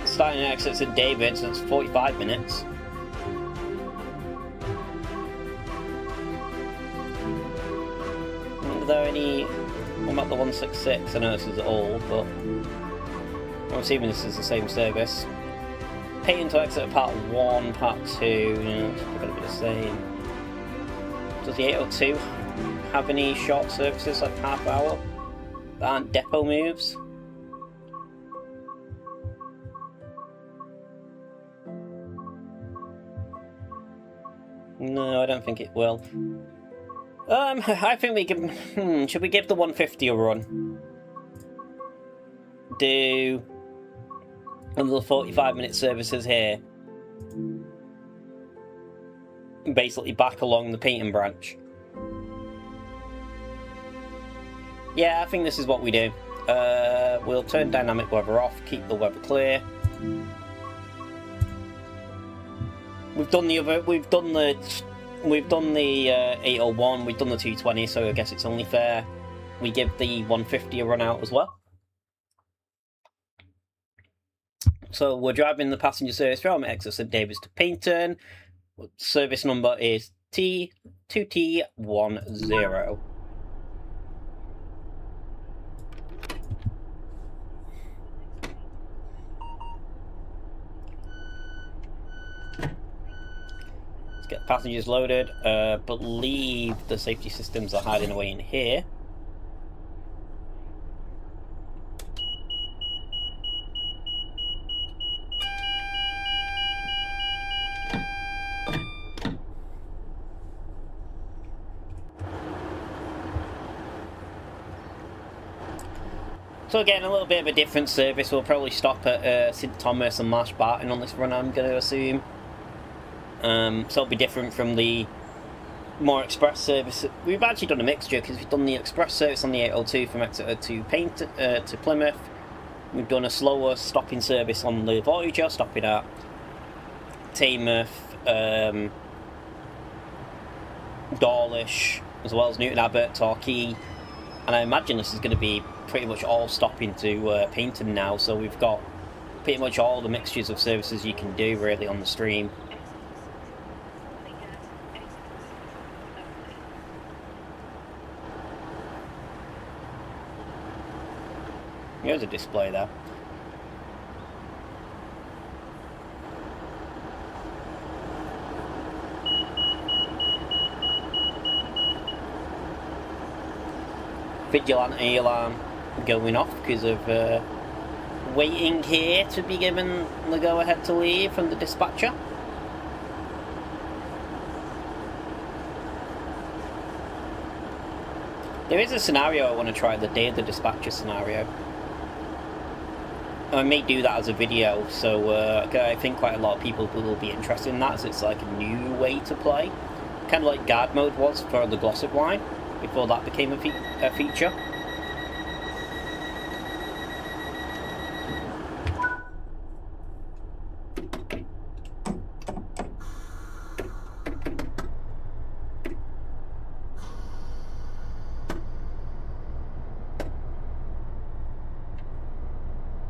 starting at Exeter St. David's, so it's 45 minutes. Are there any... What about the 166? I know this is old, but I'm assuming this is the same service. Paynton to Exeter Part 1, Part 2, it's going to be the same. Does the 802 have any short services, like half hour, that aren't depot moves? No, I don't think it will. I think we can... should we give the 150 a run? Do another 45-minute services here. basically back along the Payton branch. Yeah, I think this is what we do. We'll turn dynamic weather off, keep the weather clear. We've done the 801, we've done the 220, so I guess it's only fair we give the 150 a run out as well. So we're driving the passenger service from exit St David's to Payton. Service number is T2T10. Let's get passengers loaded. Believe the safety systems are hiding away in here. So again, a little bit of a different service. We'll probably stop at St Thomas and Marsh Barton on this run, I'm going to assume. So it'll be different from the more express service. We've actually done a mixture because we've done the express service on the 802 from Exeter to Plymouth. We've done a slower stopping service on the Voyager, stopping at Taymouth, Dawlish, as well as Newton Abbot, Torquay. And I imagine this is going to be pretty much all stopping to Payton now, so we've got pretty much all the mixtures of services you can do really on the stream. Here's a display there. Vigilante alarm going off because of waiting here to be given the go-ahead to leave from the dispatcher. There is a scenario I want to try, the day of the dispatcher scenario. I may do that as a video, so I think quite a lot of people will be interested in that, as it's like a new way to play. Kind of like guard mode was for the Glossop Line, before that became a feature.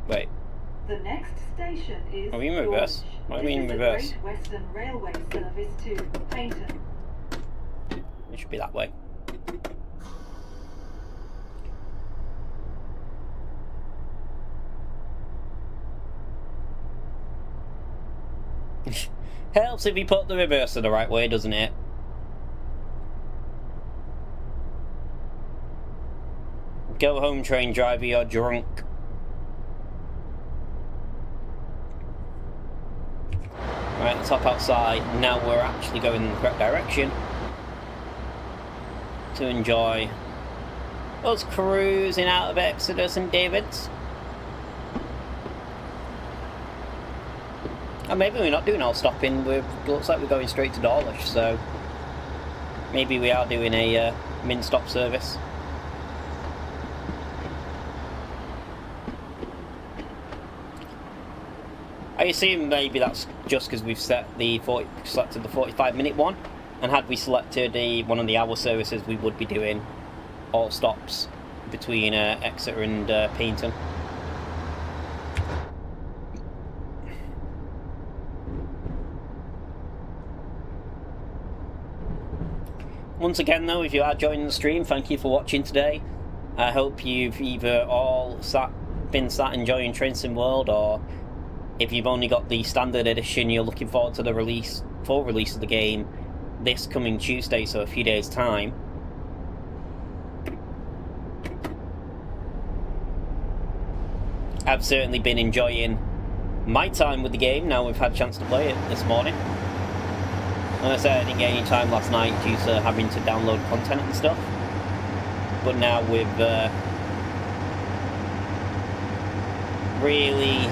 Wait. The next station is Are we in reverse? What do you mean in reverse? Great Western Railway service to Payton. It should be that way. Helps if you put the reverser the right way, doesn't it? Go home, train driver, you're drunk. Right, let's hop outside. Now we're actually going in the correct direction to enjoy us cruising out of Exeter St David's. And maybe we're not doing all stopping. It looks like we're going straight to Dawlish, so maybe we are doing a min-stop service. I assume maybe that's just because we've selected the 45-minute one, and had we selected one of the hour services, we would be doing all stops between Exeter and Payton. Once again though, if you are joining the stream, thank you for watching today. I hope you've either all been sat enjoying Train Sim World, or if you've only got the standard edition, you're looking forward to the full release of the game this coming Tuesday, so a few days time. I've certainly been enjoying my time with the game now we've had a chance to play it this morning. Like I said, I didn't get any time last night due to having to download content and stuff. But now with really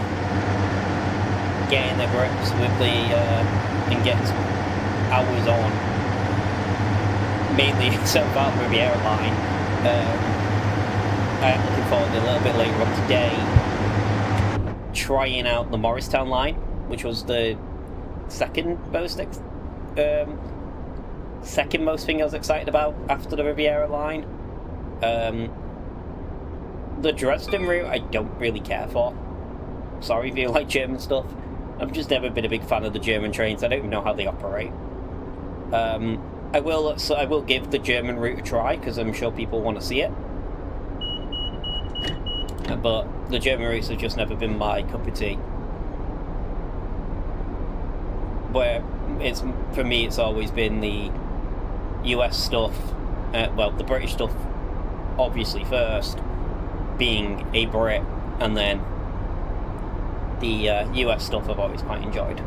getting the grips with the and hours on, mainly so far the Riviera Line. I am looking forward to a little bit later on today trying out the Morristown line, which was the second most thing I was excited about after the Riviera Line. The Dresden route I don't really care for. Sorry if you like German stuff. I've just never been a big fan of the German trains. I don't even know how they operate. I will give the German route a try because I'm sure people want to see it. But the German routes have just never been my cup of tea. Where for me, it's always been the US stuff. Well, the British stuff, obviously first, being a Brit, and then the US stuff I've always quite enjoyed.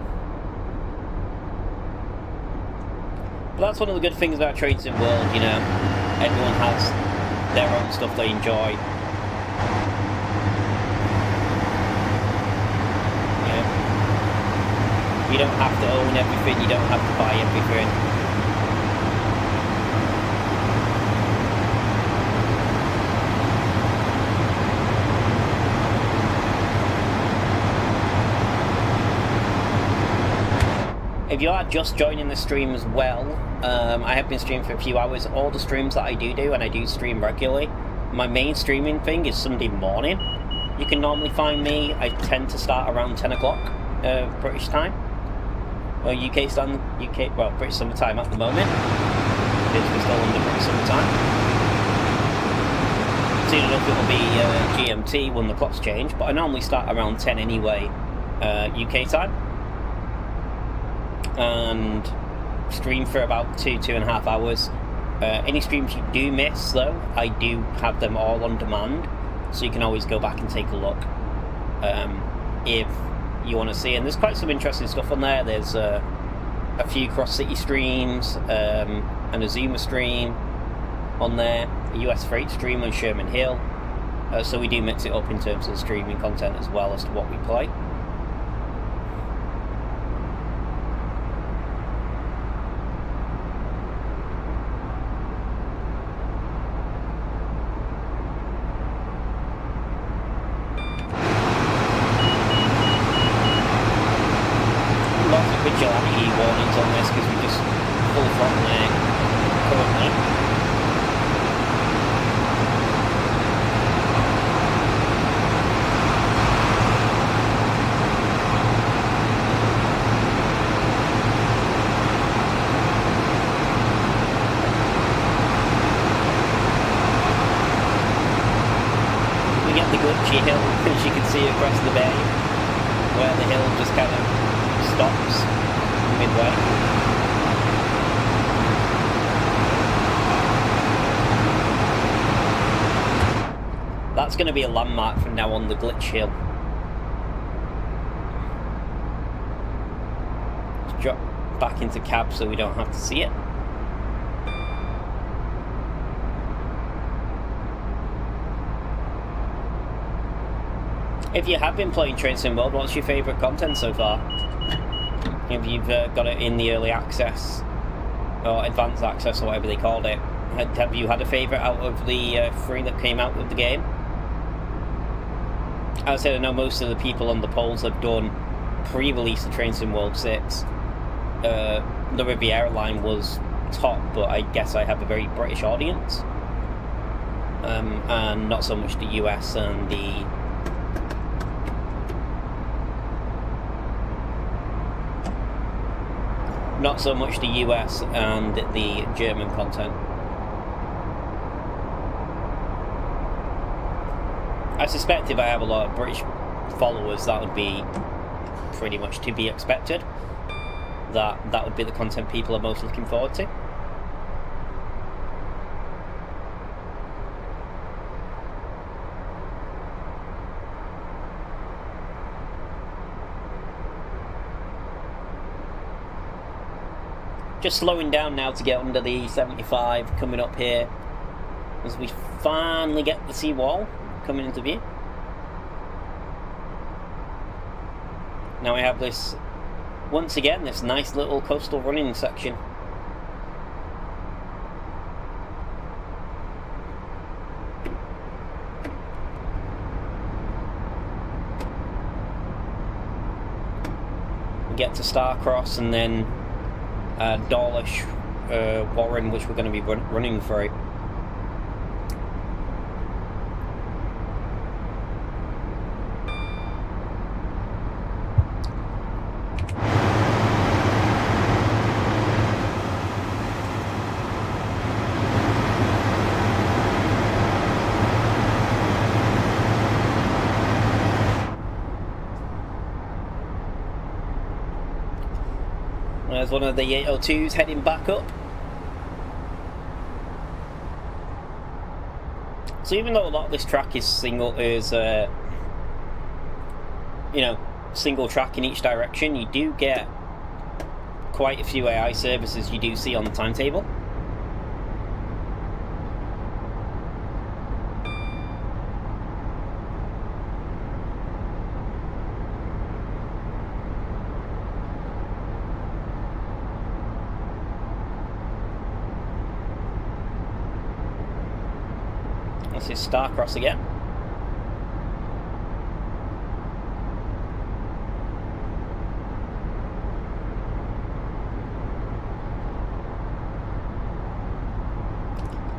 But that's one of the good things about Train Sim World, you know. Everyone has their own stuff they enjoy. You don't have to own everything, you don't have to buy everything. If you are just joining the stream as well, I have been streaming for a few hours. All the streams that I do, and I do stream regularly, my main streaming thing is Sunday morning. You can normally find me, I tend to start around 10 o'clock British time. Well, British summertime at the moment, because we're still under British summertime. Soon enough it'll be GMT when the clocks change, but I normally start around 10 anyway, UK time. And stream for about 2.5 hours. Any streams you do miss, though, I do have them all on demand, so you can always go back and take a look if you want to see. And there's quite some interesting stuff on there. There's a few cross-city streams, an Azuma stream on there, a US Freight stream on Sherman Hill. So we do mix it up in terms of streaming content as well as to what we play. Warnings on this because we just full throttle there currently. We get the Glitchy Hill, as you can see across the bay, where the hill just kind of stops midway. That's going to be a landmark from now on, the Glitch Hill. Let's drop back into cab so we don't have to see it. If you have been playing Train Sim World, what's your favourite content so far? If you've got it in the early access or advanced access or whatever they called it, have you had a favourite out of the 3 that came out with the game? As I said, I know most of the people on the polls have done pre-release of Train Sim World 6. The Riviera Line was top, but I guess I have a very British audience, and not so much the US and the German content. I suspect if I have a lot of British followers, that would be pretty much to be expected. That would be the content people are most looking forward to. Just slowing down now to get under the 75 coming up here as we finally get the seawall coming into view. Now we have this once again, this nice little coastal running section. We get to Starcross and then Dawlish Warren, which we're going to be running through. There's one of the 802s heading back up. So even though a lot of this track is single track in each direction, you do get quite a few AI services you do see on the timetable. This is Starcross again.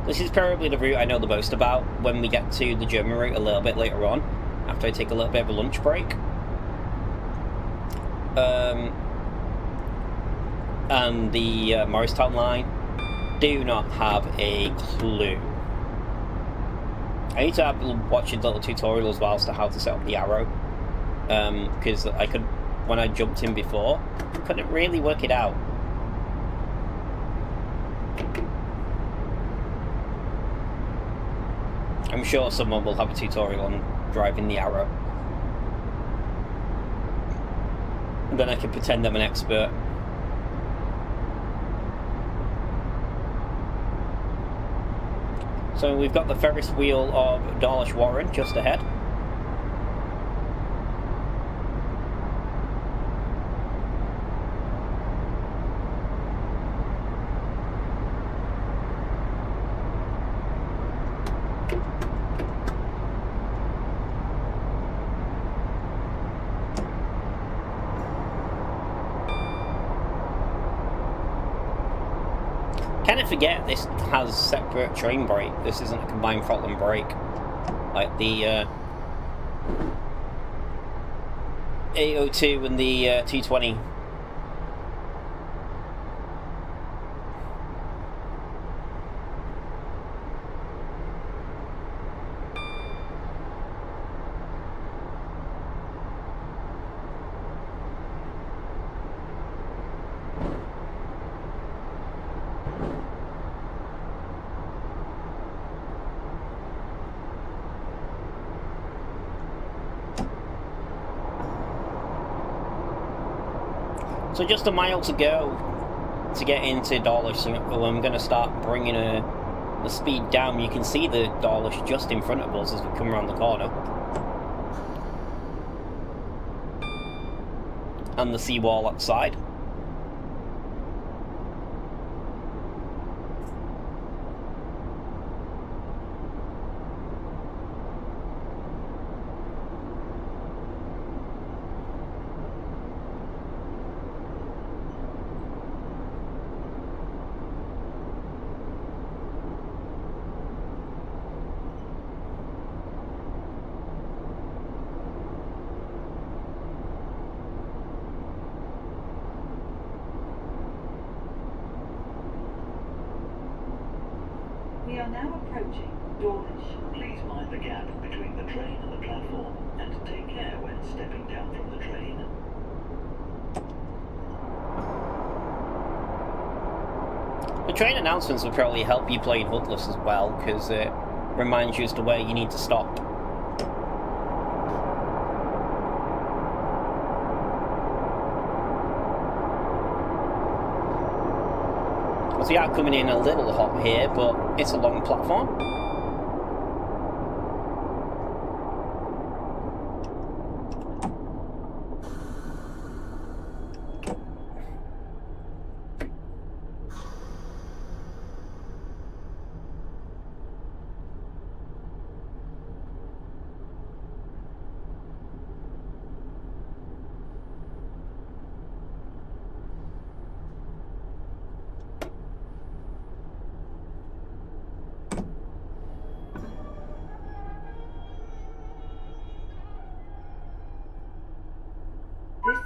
This is probably the route I know the most about when we get to the German route a little bit later on, after I take a little bit of a lunch break. And the Morristown line, do not have a clue. I need to have watching little tutorials whilst to how to set up the arrow, because I could, when I jumped in before, couldn't really work it out. I'm sure someone will have a tutorial on driving the arrow, and then I can pretend I'm an expert. So we've got the Ferris wheel of Dawlish Warren just ahead. Kind of forget this has separate train brake. This isn't a combined throttle and brake like the 802 and the 220. So just a mile to go to get into Dawlish, so I'm going to start bringing the speed down. You can see the Dawlish just in front of us as we come around the corner. And the seawall outside. We are now approaching Dawlish. Please mind the gap between the train and the platform, and take care when stepping down from the train. The train announcements will probably help you play in hoodless as well, because it reminds you as to where you need to stop. So we are coming in a little hot here, but it's a long platform.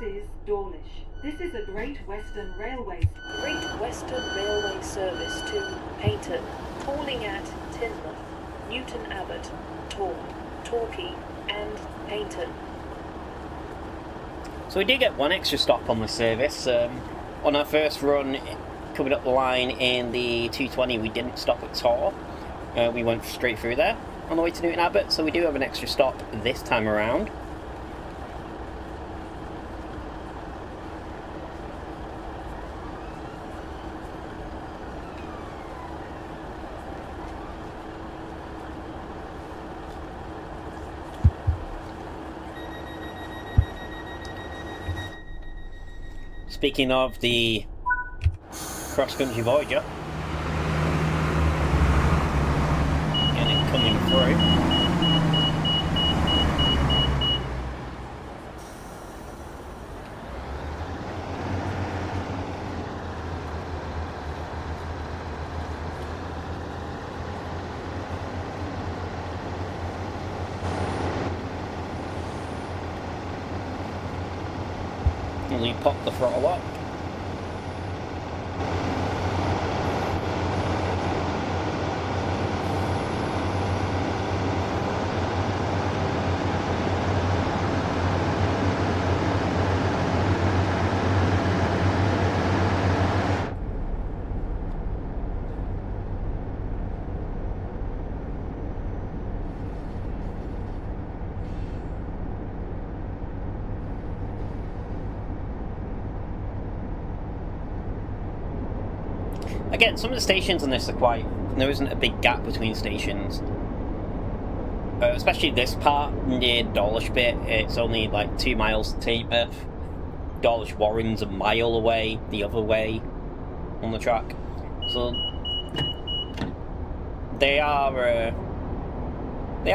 is Dawlish. This is a Great Western Railway. Great Western Railway service to Payton, calling at Teignmouth, Newton Abbot, Torquay and Payton. So we did get one extra stop on the service. On our first run coming up the line in the 220 we didn't stop at Tor. We went straight through there on the way to Newton Abbot, so we do have an extra stop this time around. Speaking of the cross-country Voyager, and it coming through. And we pop the throttle up. Again, some of the stations on this are quite... There isn't a big gap between stations. Especially this part near Dawlish bit, it's only like 2 miles to Teignmouth. Dawlish Warren's a mile away, the other way on the track. So they are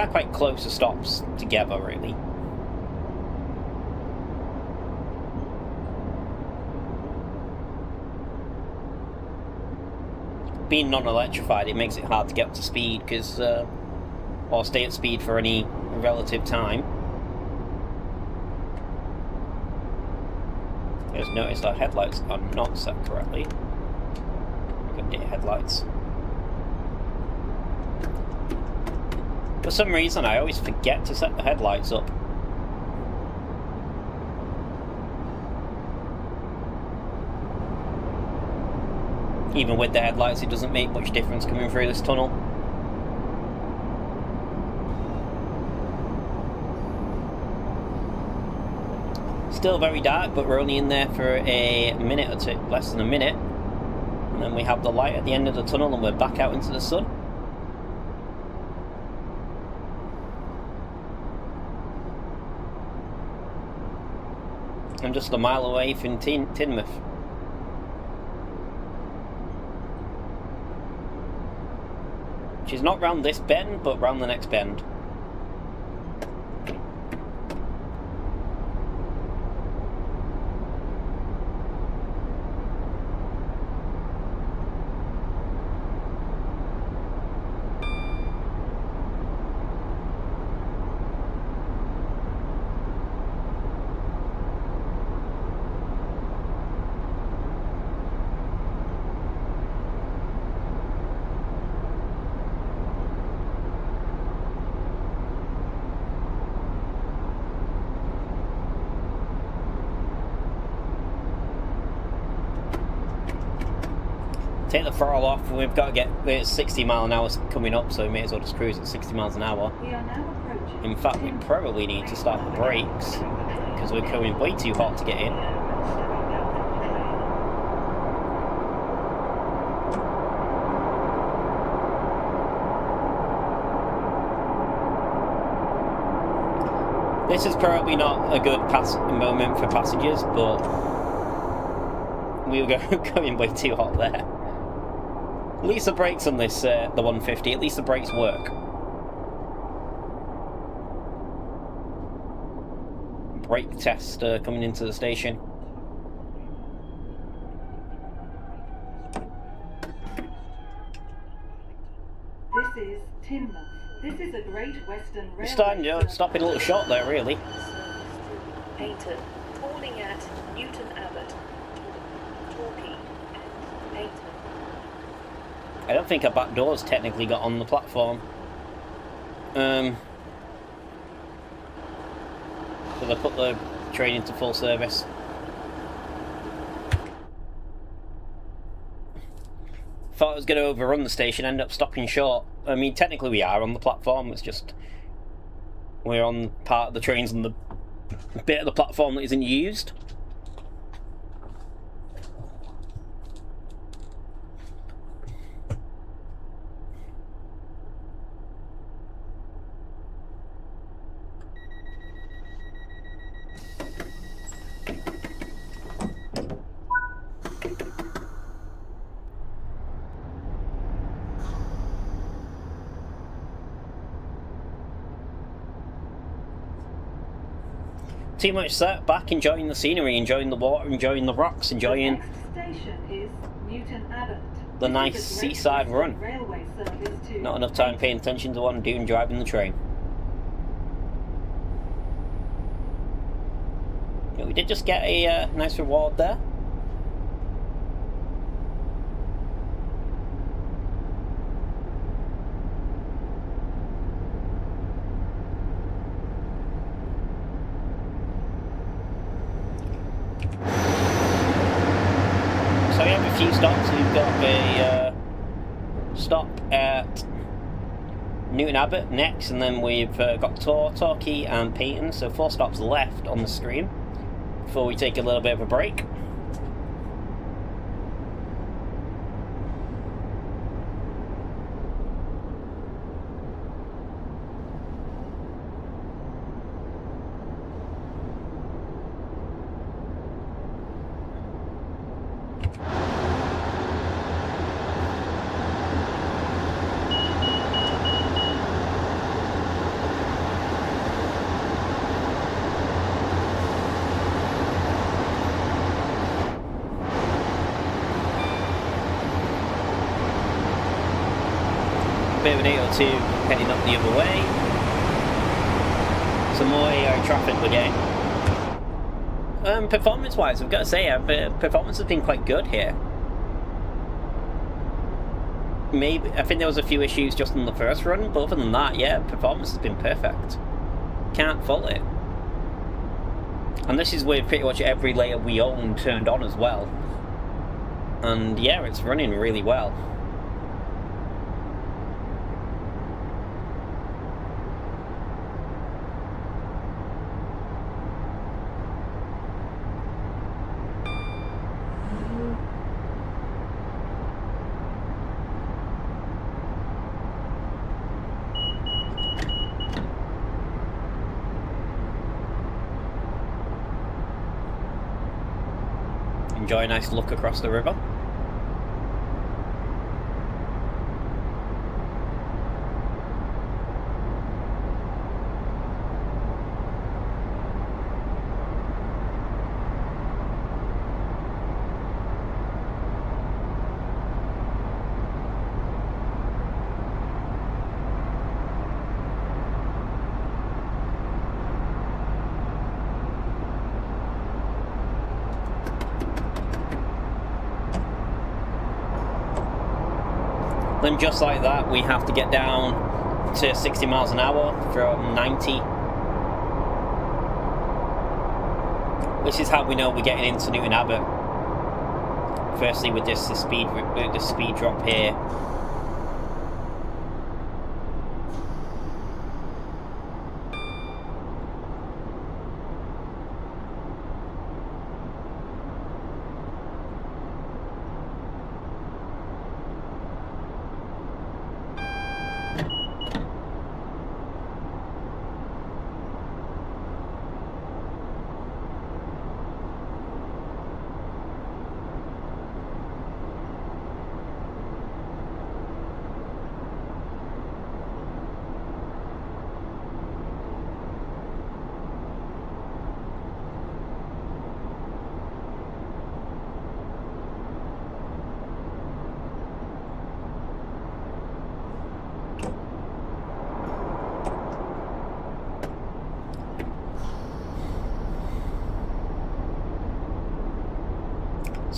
quite close to stops together, really. Being non-electrified, it makes it hard to get up to speed because, or stay at speed for any relative time. I just noticed our headlights are not set correctly. Good day, headlights. For some reason, I always forget to set the headlights up. Even with the headlights, it doesn't make much difference coming through this tunnel. Still very dark, but we're only in there for a minute or two, less than a minute. And then we have the light at the end of the tunnel and we're back out into the sun. I'm just a mile away from Teignmouth. Which is not round this bend, but round the next bend. Take the throttle off, we've got to get, it's 60 mile an hour coming up, so we may as well just cruise at 60 miles an hour. We are now approaching. In fact, we probably need to start the brakes, because we're coming way too hot to get in. This is probably not a good moment for passengers, but we were going way too hot there. At least the brakes on this, the 150, at least the brakes work. Brake test coming into the station. This is Teignmouth. This is a Great Western Railway. We're starting to stop in a little short there, really. Payton, calling calling at Newton Abbot, Torquay, and Payton. I don't think our back door's technically got on the platform. So they put the train into full service. Thought I was going to overrun the station, end up stopping short. I mean, technically we are on the platform, it's just we're on part of the trains and the bit of the platform that isn't used. Too much sat back, enjoying the scenery, enjoying the water, enjoying the rocks, enjoying The next station is Newton Abbot. the This nice is a Great seaside Western run. Railway service to Not enough time paying attention to what I'm doing driving the train. Yeah, we did just get a nice reward there. So we have a few stops. We've got a stop at Newton Abbot next, and then we've got Torquay and Payton, so 4 stops left on the screen before we take a little bit of a break. Bit of an 802 heading up the other way. Some more AI traffic we're getting. Performance-wise, I've got to say, performance has been quite good here. Maybe I think there was a few issues just in the first run, but other than that, yeah, performance has been perfect. Can't fault it. And this is with pretty much every layer we own turned on as well. And yeah, it's running really well. Enjoy a nice look across the river. Then just like that, we have to get down to 60 miles an hour from 90. Which is how we know we're getting into Newton Abbot. Firstly with the speed drop here.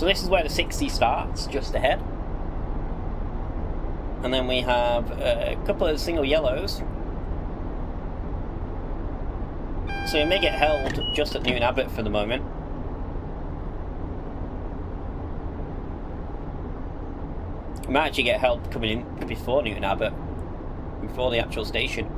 So this is where the 60 starts, just ahead. And then we have a couple of single yellows. So you may get held just at Newton Abbot for the moment. You might actually get held coming in before Newton Abbot, before the actual station.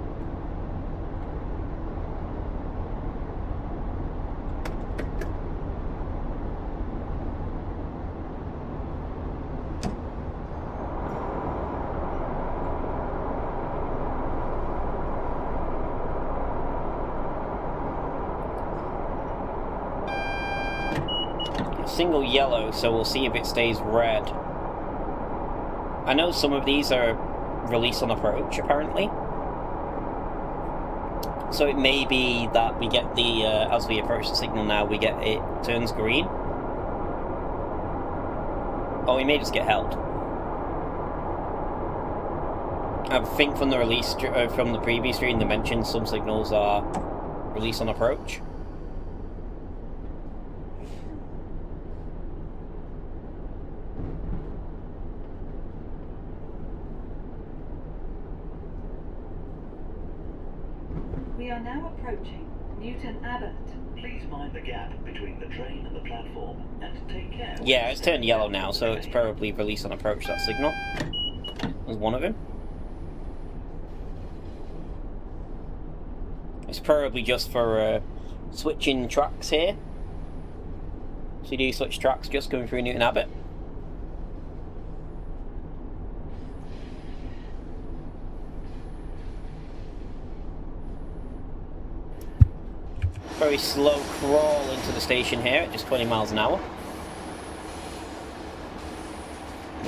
Single yellow, so we'll see if it stays red. I know some of these are release on approach, apparently. So it may be that we get the, as we approach the signal now, we get it turns green. Or we may just get held. I think from the release, from the previous stream, they mentioned some signals are release on approach. We are now approaching Newton Abbot. Please mind the gap between the train and the platform, and take care. Yeah, it's turned yellow now, so it's probably release on approach, that signal. There's one of them. It's probably just for switching tracks here. So you do switch tracks just going through Newton Abbot. Very slow crawl into the station here at just 20 miles an hour.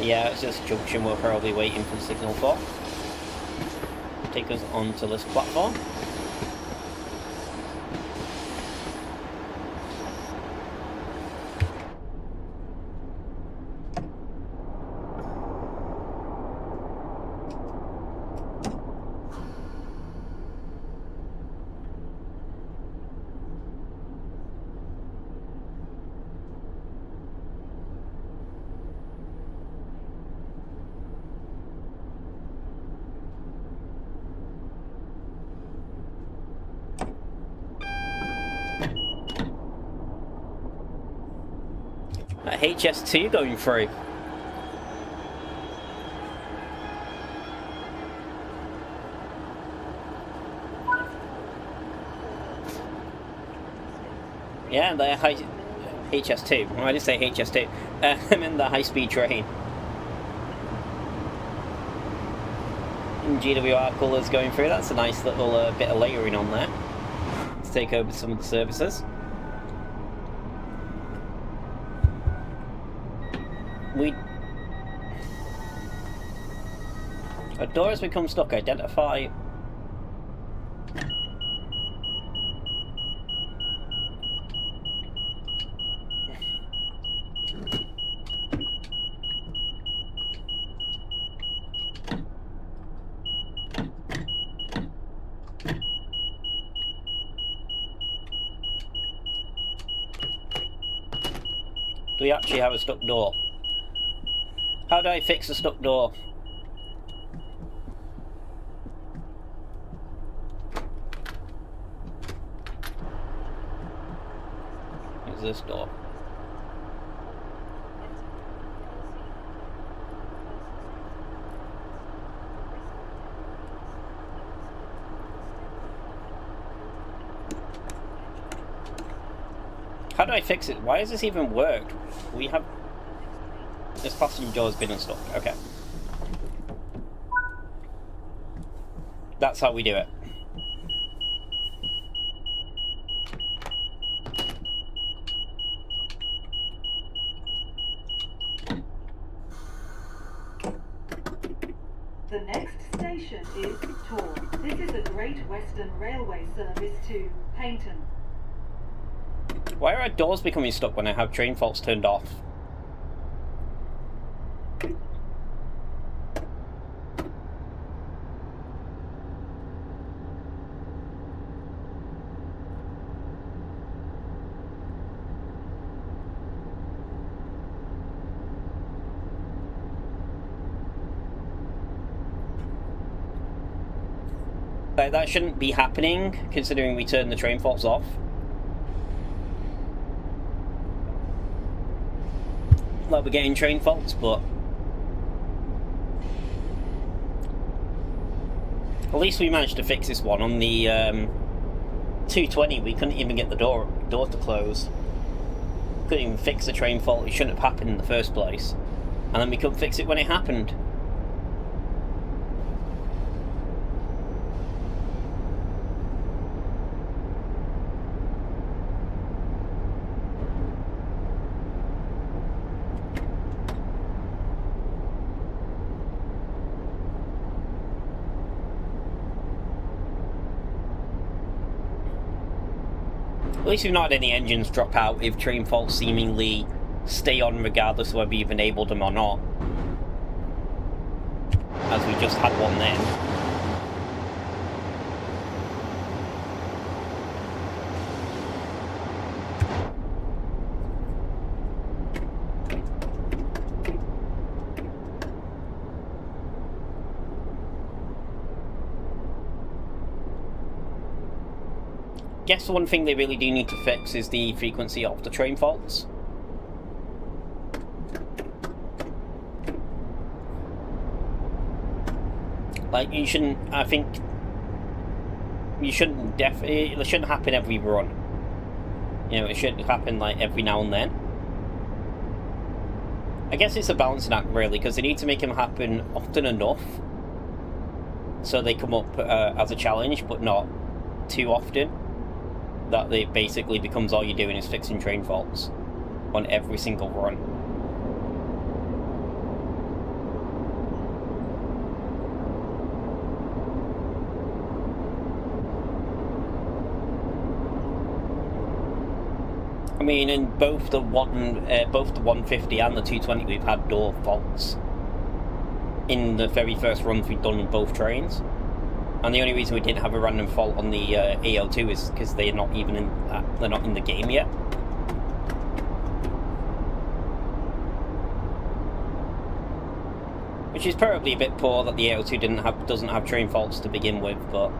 Yeah, it's just a junction we're probably waiting for the signal for. Take us onto this platform. HS2 going through. Yeah, the high HS2. Well, I didn't say HS2. I'm in the high-speed train. And GWR colours going through. That's a nice little bit of layering on there to take over some of the services. A door has become stuck. Identify. Do we actually have a stuck door? How do I fix a stuck door? Is this door? How do I fix it? Why has this even worked? We have... This passenger door has been unstuck. Okay. That's how we do it. The next station is Tor. This is a Great Western Railway service to Paignton. Why are our doors becoming stuck when I have train faults turned off? Like, that shouldn't be happening, considering we turned the train faults off. Like, we're getting train faults, but... at least we managed to fix this one. On the 220, we couldn't even get the door to close. Couldn't even fix the train fault. It shouldn't have happened in the first place. And then we couldn't fix it when it happened. At least we've not had any engines drop out if train faults seemingly stay on regardless of whether you've enabled them or not. As we just had one then. Guess the one thing they really do need to fix is the frequency of the train faults. Like, you shouldn't, I think, you shouldn't it shouldn't happen every run. You know, it shouldn't happen, like, every now and then. I guess it's a balancing act, really, because they need to make them happen often enough so they come up as a challenge, but not too often. That it basically becomes all you're doing is fixing train faults on every single run. I mean, in both the 150 and the 220, we've had door faults in the very first runs we've done on both trains. And the only reason we didn't have a random fault on the AO2 is because they're not even they're not in the game yet. Which is probably a bit poor that the AO2 doesn't have train faults to begin with, but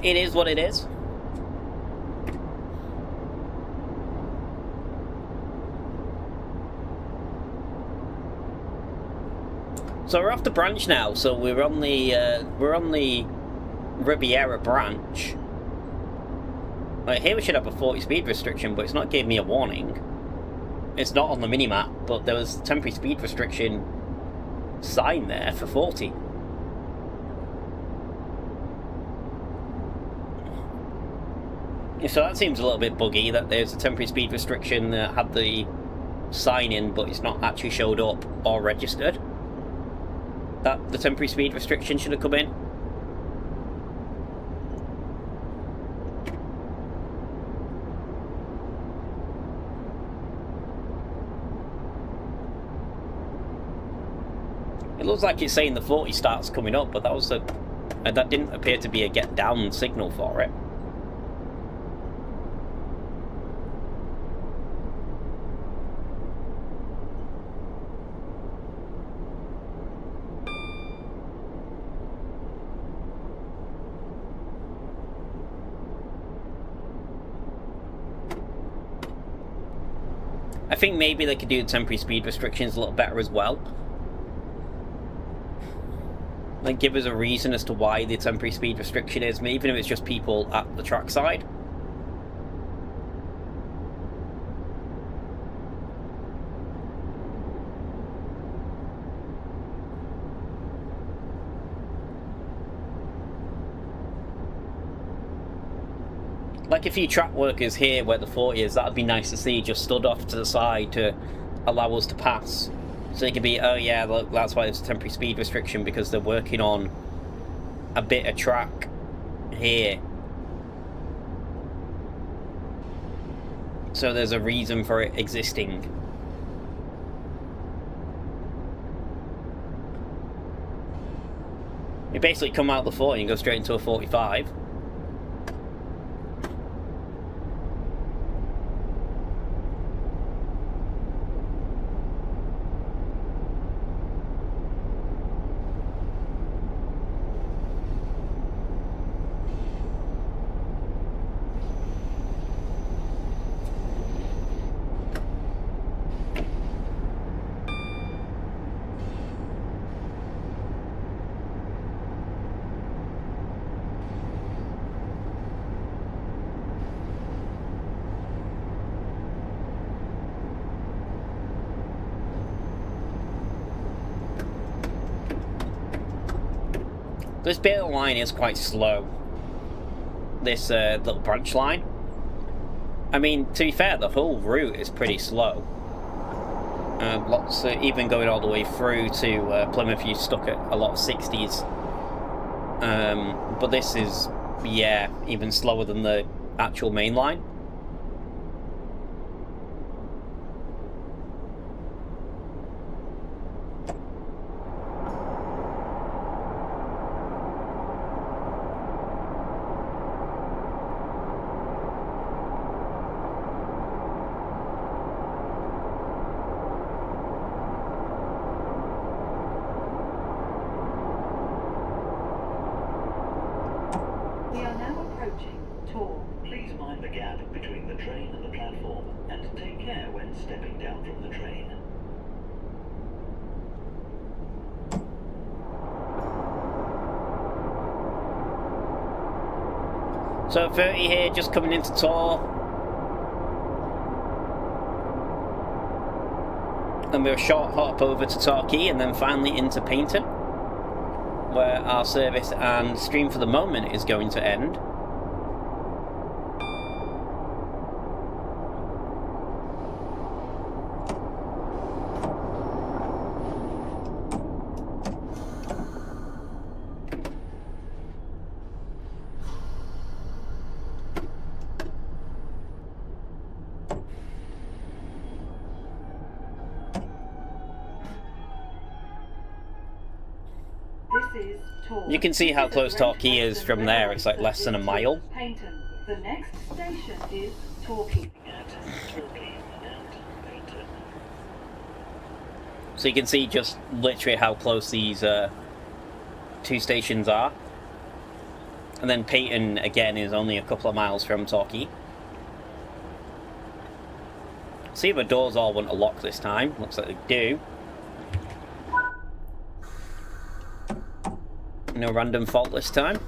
it is what it is. So we're off the branch now. So we're on the Riviera branch. Like, here we should have a 40 speed restriction, but it's not giving me a warning. It's not on the minimap, but there was a temporary speed restriction sign there for 40. So that seems a little bit buggy, that there's a temporary speed restriction that had the sign in, but it's not actually showed up or registered. That the temporary speed restriction should have come in. It looks like it's saying the 40 starts coming up, but that didn't appear to be a get down signal for it. I think maybe they could do the temporary speed restrictions a little better as well. Like, give us a reason as to why the temporary speed restriction is, even if it's just people at the track side. Like, a few track workers here where the 40 is, that'd be nice to see, just stood off to the side to allow us to pass. So it could be, oh yeah, look, that's why there's a temporary speed restriction, because they're working on a bit of track here. So there's a reason for it existing. You basically come out the 40 and go straight into a 45. This bit of the line is quite slow. This little branch line. I mean, to be fair, the whole route is pretty slow. Even going all the way through to Plymouth, you're stuck at a lot of 60s. But this is, yeah, even slower than the actual main line. Please mind the gap between the train and the platform, and take care when stepping down from the train. So 30 here, just coming into Tor. And we're a short hop over to Torquay and then finally into Paynton, where our service and stream for the moment is going to end. You can see how close Torquay is from there. It's like less than a mile. Paynton. The next station is Torquay. So you can see just literally how close these two stations are. And then Paynton again is only a couple of miles from Torquay. See if the doors all want to lock this time. Looks like they do. No random fault this time.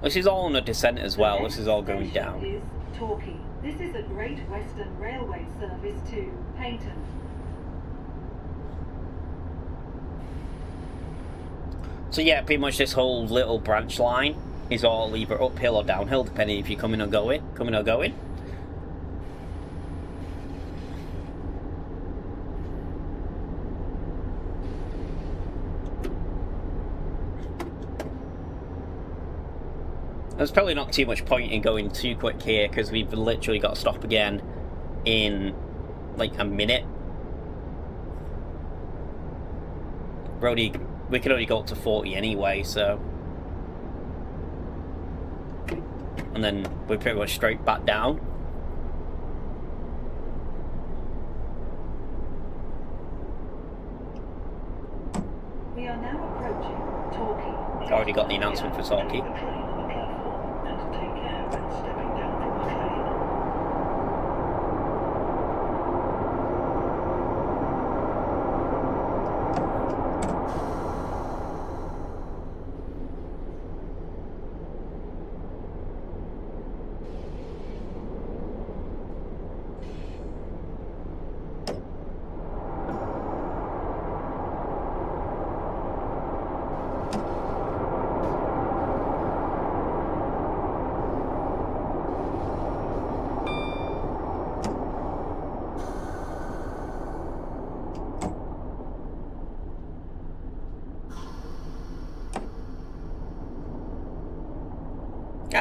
This is all on a descent as well. This is all going down. Is Torquay. This is a Great Western Railway service to Paynton. So yeah, pretty much this whole little branch line is all either uphill or downhill, depending if you're coming or going. There's probably not too much point in going too quick here because we've literally got to stop again in like a minute. We could only go up to 40 anyway, so. And then we're pretty much straight back down. We are now approaching Torquay. Already got the announcement for Torquay.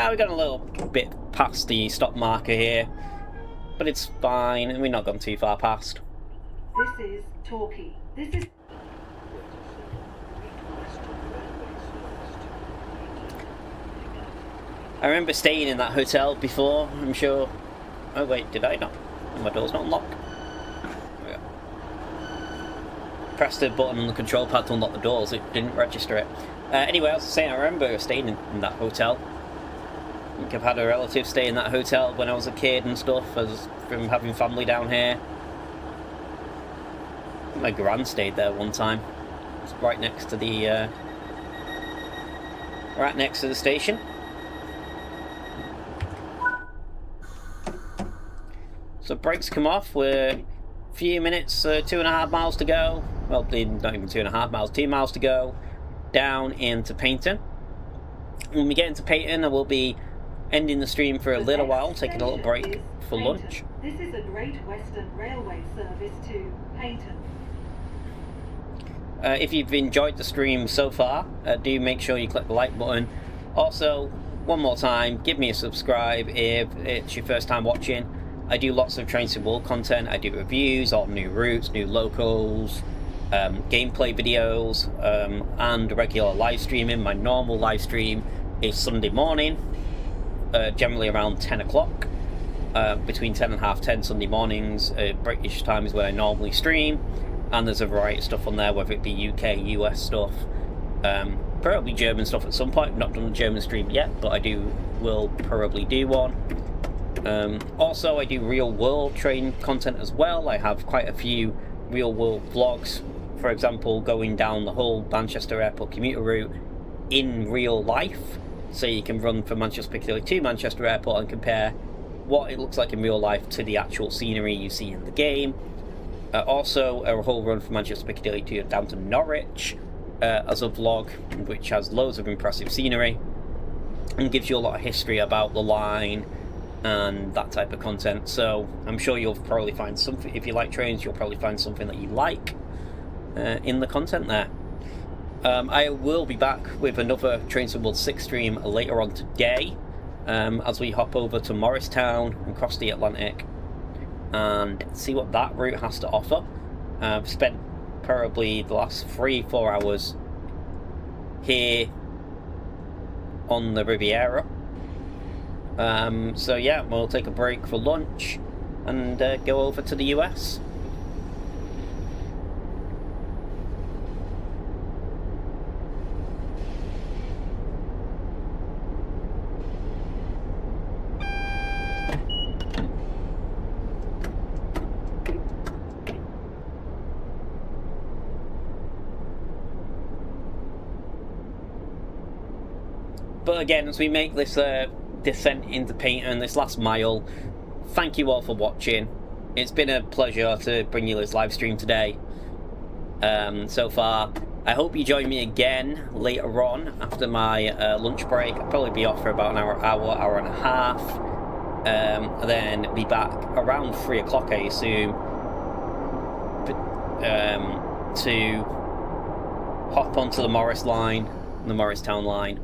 We got a little bit past the stop marker here, but it's fine, and we've not gone too far past. This is Torquay. This is... I remember staying in that hotel before, I'm sure. Oh wait, did I not? My door's not unlocked. There we go. Pressed the button on the control pad to unlock the doors, it didn't register it. Anyway, I was saying, I remember staying in that hotel. I think I've had a relative stay in that hotel when I was a kid and stuff, from having family down here. My gran stayed there one time. It's right next to the station. So brakes come off. We're a few minutes, 2.5 miles to go. Well, not even 2.5 miles, 2 miles to go down into Paignton. When we get into Paignton, I will be ending the stream for a little while, taking a little break for lunch. This is a Great Western Railway service to Paignton. If you've enjoyed the stream so far, do make sure you click the like button. Also, one more time, give me a subscribe if it's your first time watching. I do lots of Train Sim World content. I do reviews on new routes, new locals, gameplay videos, and regular live streaming. My normal live stream is Sunday morning, generally around 10 o'clock. Between 10 and half 10 Sunday mornings, British time is where I normally stream. And there's a variety of stuff on there, whether it be UK, US stuff, probably German stuff at some point. I've not done a German stream yet, but will probably do one. Also, I do real world train content as well. I have quite a few real world vlogs, for example, going down the whole Manchester Airport commuter route in real life. So you can run from Manchester Piccadilly to Manchester Airport and compare what it looks like in real life to the actual scenery you see in the game. Also, a whole run from Manchester Piccadilly down to Norwich as a vlog, which has loads of impressive scenery and gives you a lot of history about the line and that type of content. So I'm sure you'll probably find something, if you like trains, you'll probably find something that you like in the content there. I will be back with another Train Sim World 6 stream later on today, as we hop over to Morristown and cross the Atlantic and see what that route has to offer. I've spent probably the last 3-4 hours here on the Riviera. So yeah, we'll take a break for lunch and go over to the US. But again, as we make this descent into Paignton, this last mile, thank you all for watching. It's been a pleasure to bring you this live stream today so far. I hope you join me again later on after my lunch break. I'll probably be off for about an hour and a half, and then be back around 3 o'clock, I assume, to hop onto the Morris line, the Morristown line.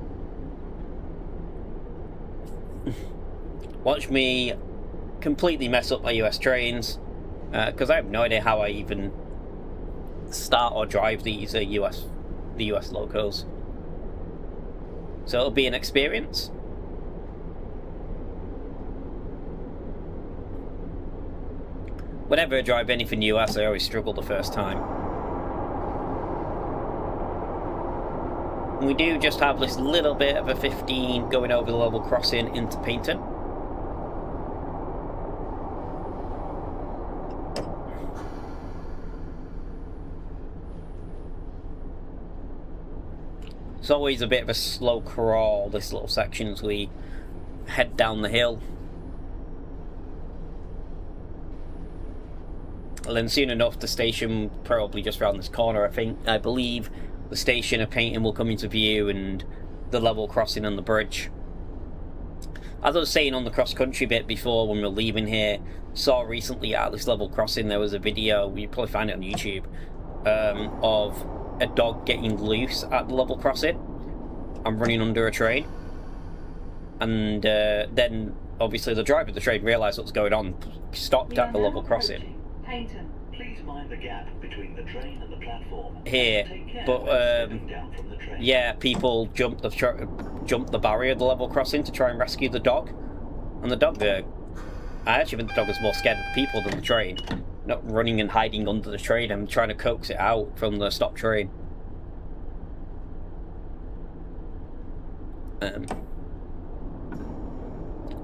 Watch me completely mess up my US trains, because I have no idea how I even start or drive these the US locos. So it'll be an experience. Whenever I drive anything US, I always struggle the first time. And we do just have this little bit of a 15 going over the level crossing into Paignton. It's always a bit of a slow crawl, this little section, as we head down the hill. And then soon enough, the station probably just around this corner, I believe the station of Paignton will come into view, and the level crossing on the bridge. As I was saying on the cross-country bit before, when we were leaving here, saw recently at this level crossing there was a video, you probably find it on YouTube, of a dog getting loose at the level crossing and running under a train, and then obviously the driver of the train realised what was going on, stopped at the level crossing. Paynton. Please mind the gap between the train and the platform. Here, Take care but when stepping down from the train. yeah, people jumped the barrier of the level crossing to try and rescue the dog, and the dog. I actually think the dog was more scared of the people than the train, not running and hiding under the train and trying to coax it out from the stopped train.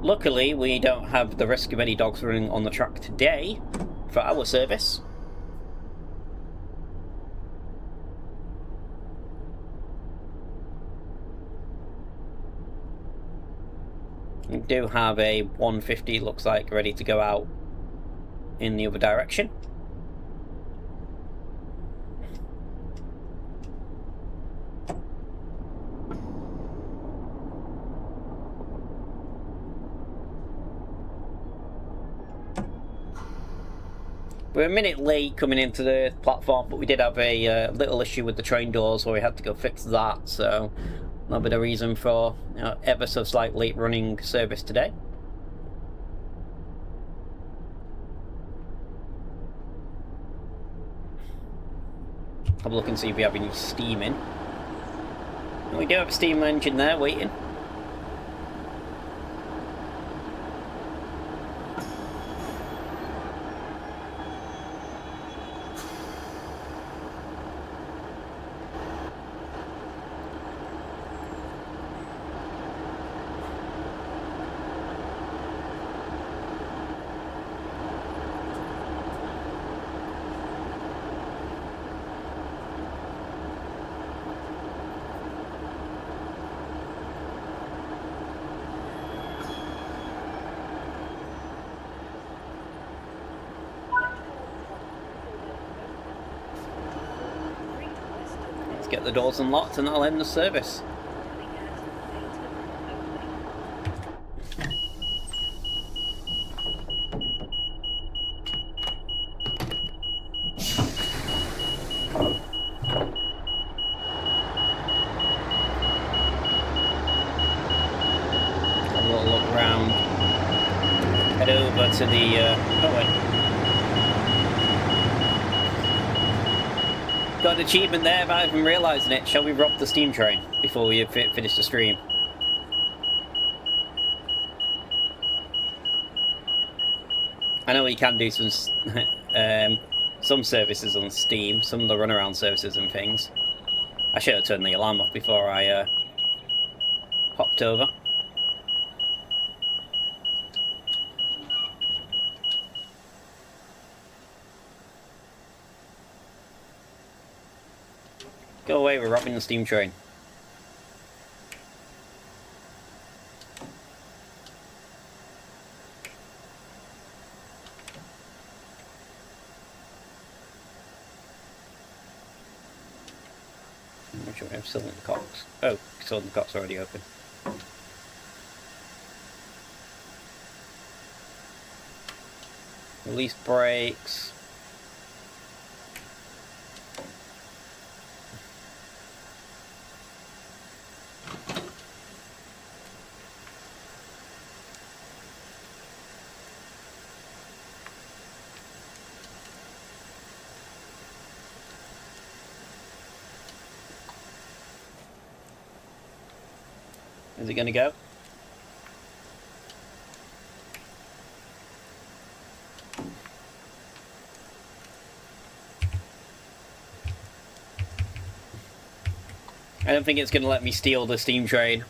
Luckily, we don't have the risk of any dogs running on the track today for our service. We do have a 150, looks like, ready to go out in the other direction. We're a minute late coming into the platform, but we did have a little issue with the train doors where we had to go fix that, so that'll be the reason for ever so slight late running service today. Have a look and see if we have any steam in. And we do have a steam engine there waiting. Get the doors unlocked and that'll end the service. Have a little look around. Head over to the oh wait. Got an achievement there without even realising it. Shall we rob the steam train before we finish the stream? I know you can do some services on Steam, some of the runaround services and things. I should have turned the alarm off before I hopped over. Go away, we're robbing the steam train. I'm sure I'm still in the cocks. Oh, still in the cocks already open. Release brakes. Is it going to go? I don't think it's going to let me steal the steam train.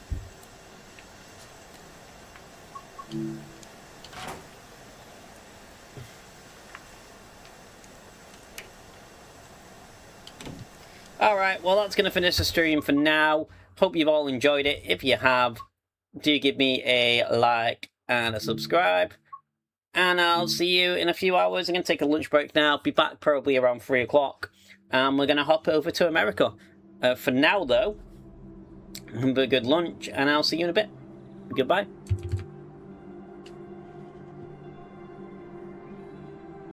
Alright, well that's going to finish the stream for now. Hope you've all enjoyed it. If you have, do give me a like and a subscribe. And I'll see you in a few hours. I'm going to take a lunch break now. Be back probably around 3 o'clock. And we're going to hop over to America. For now, though, have a good lunch. And I'll see you in a bit. Goodbye.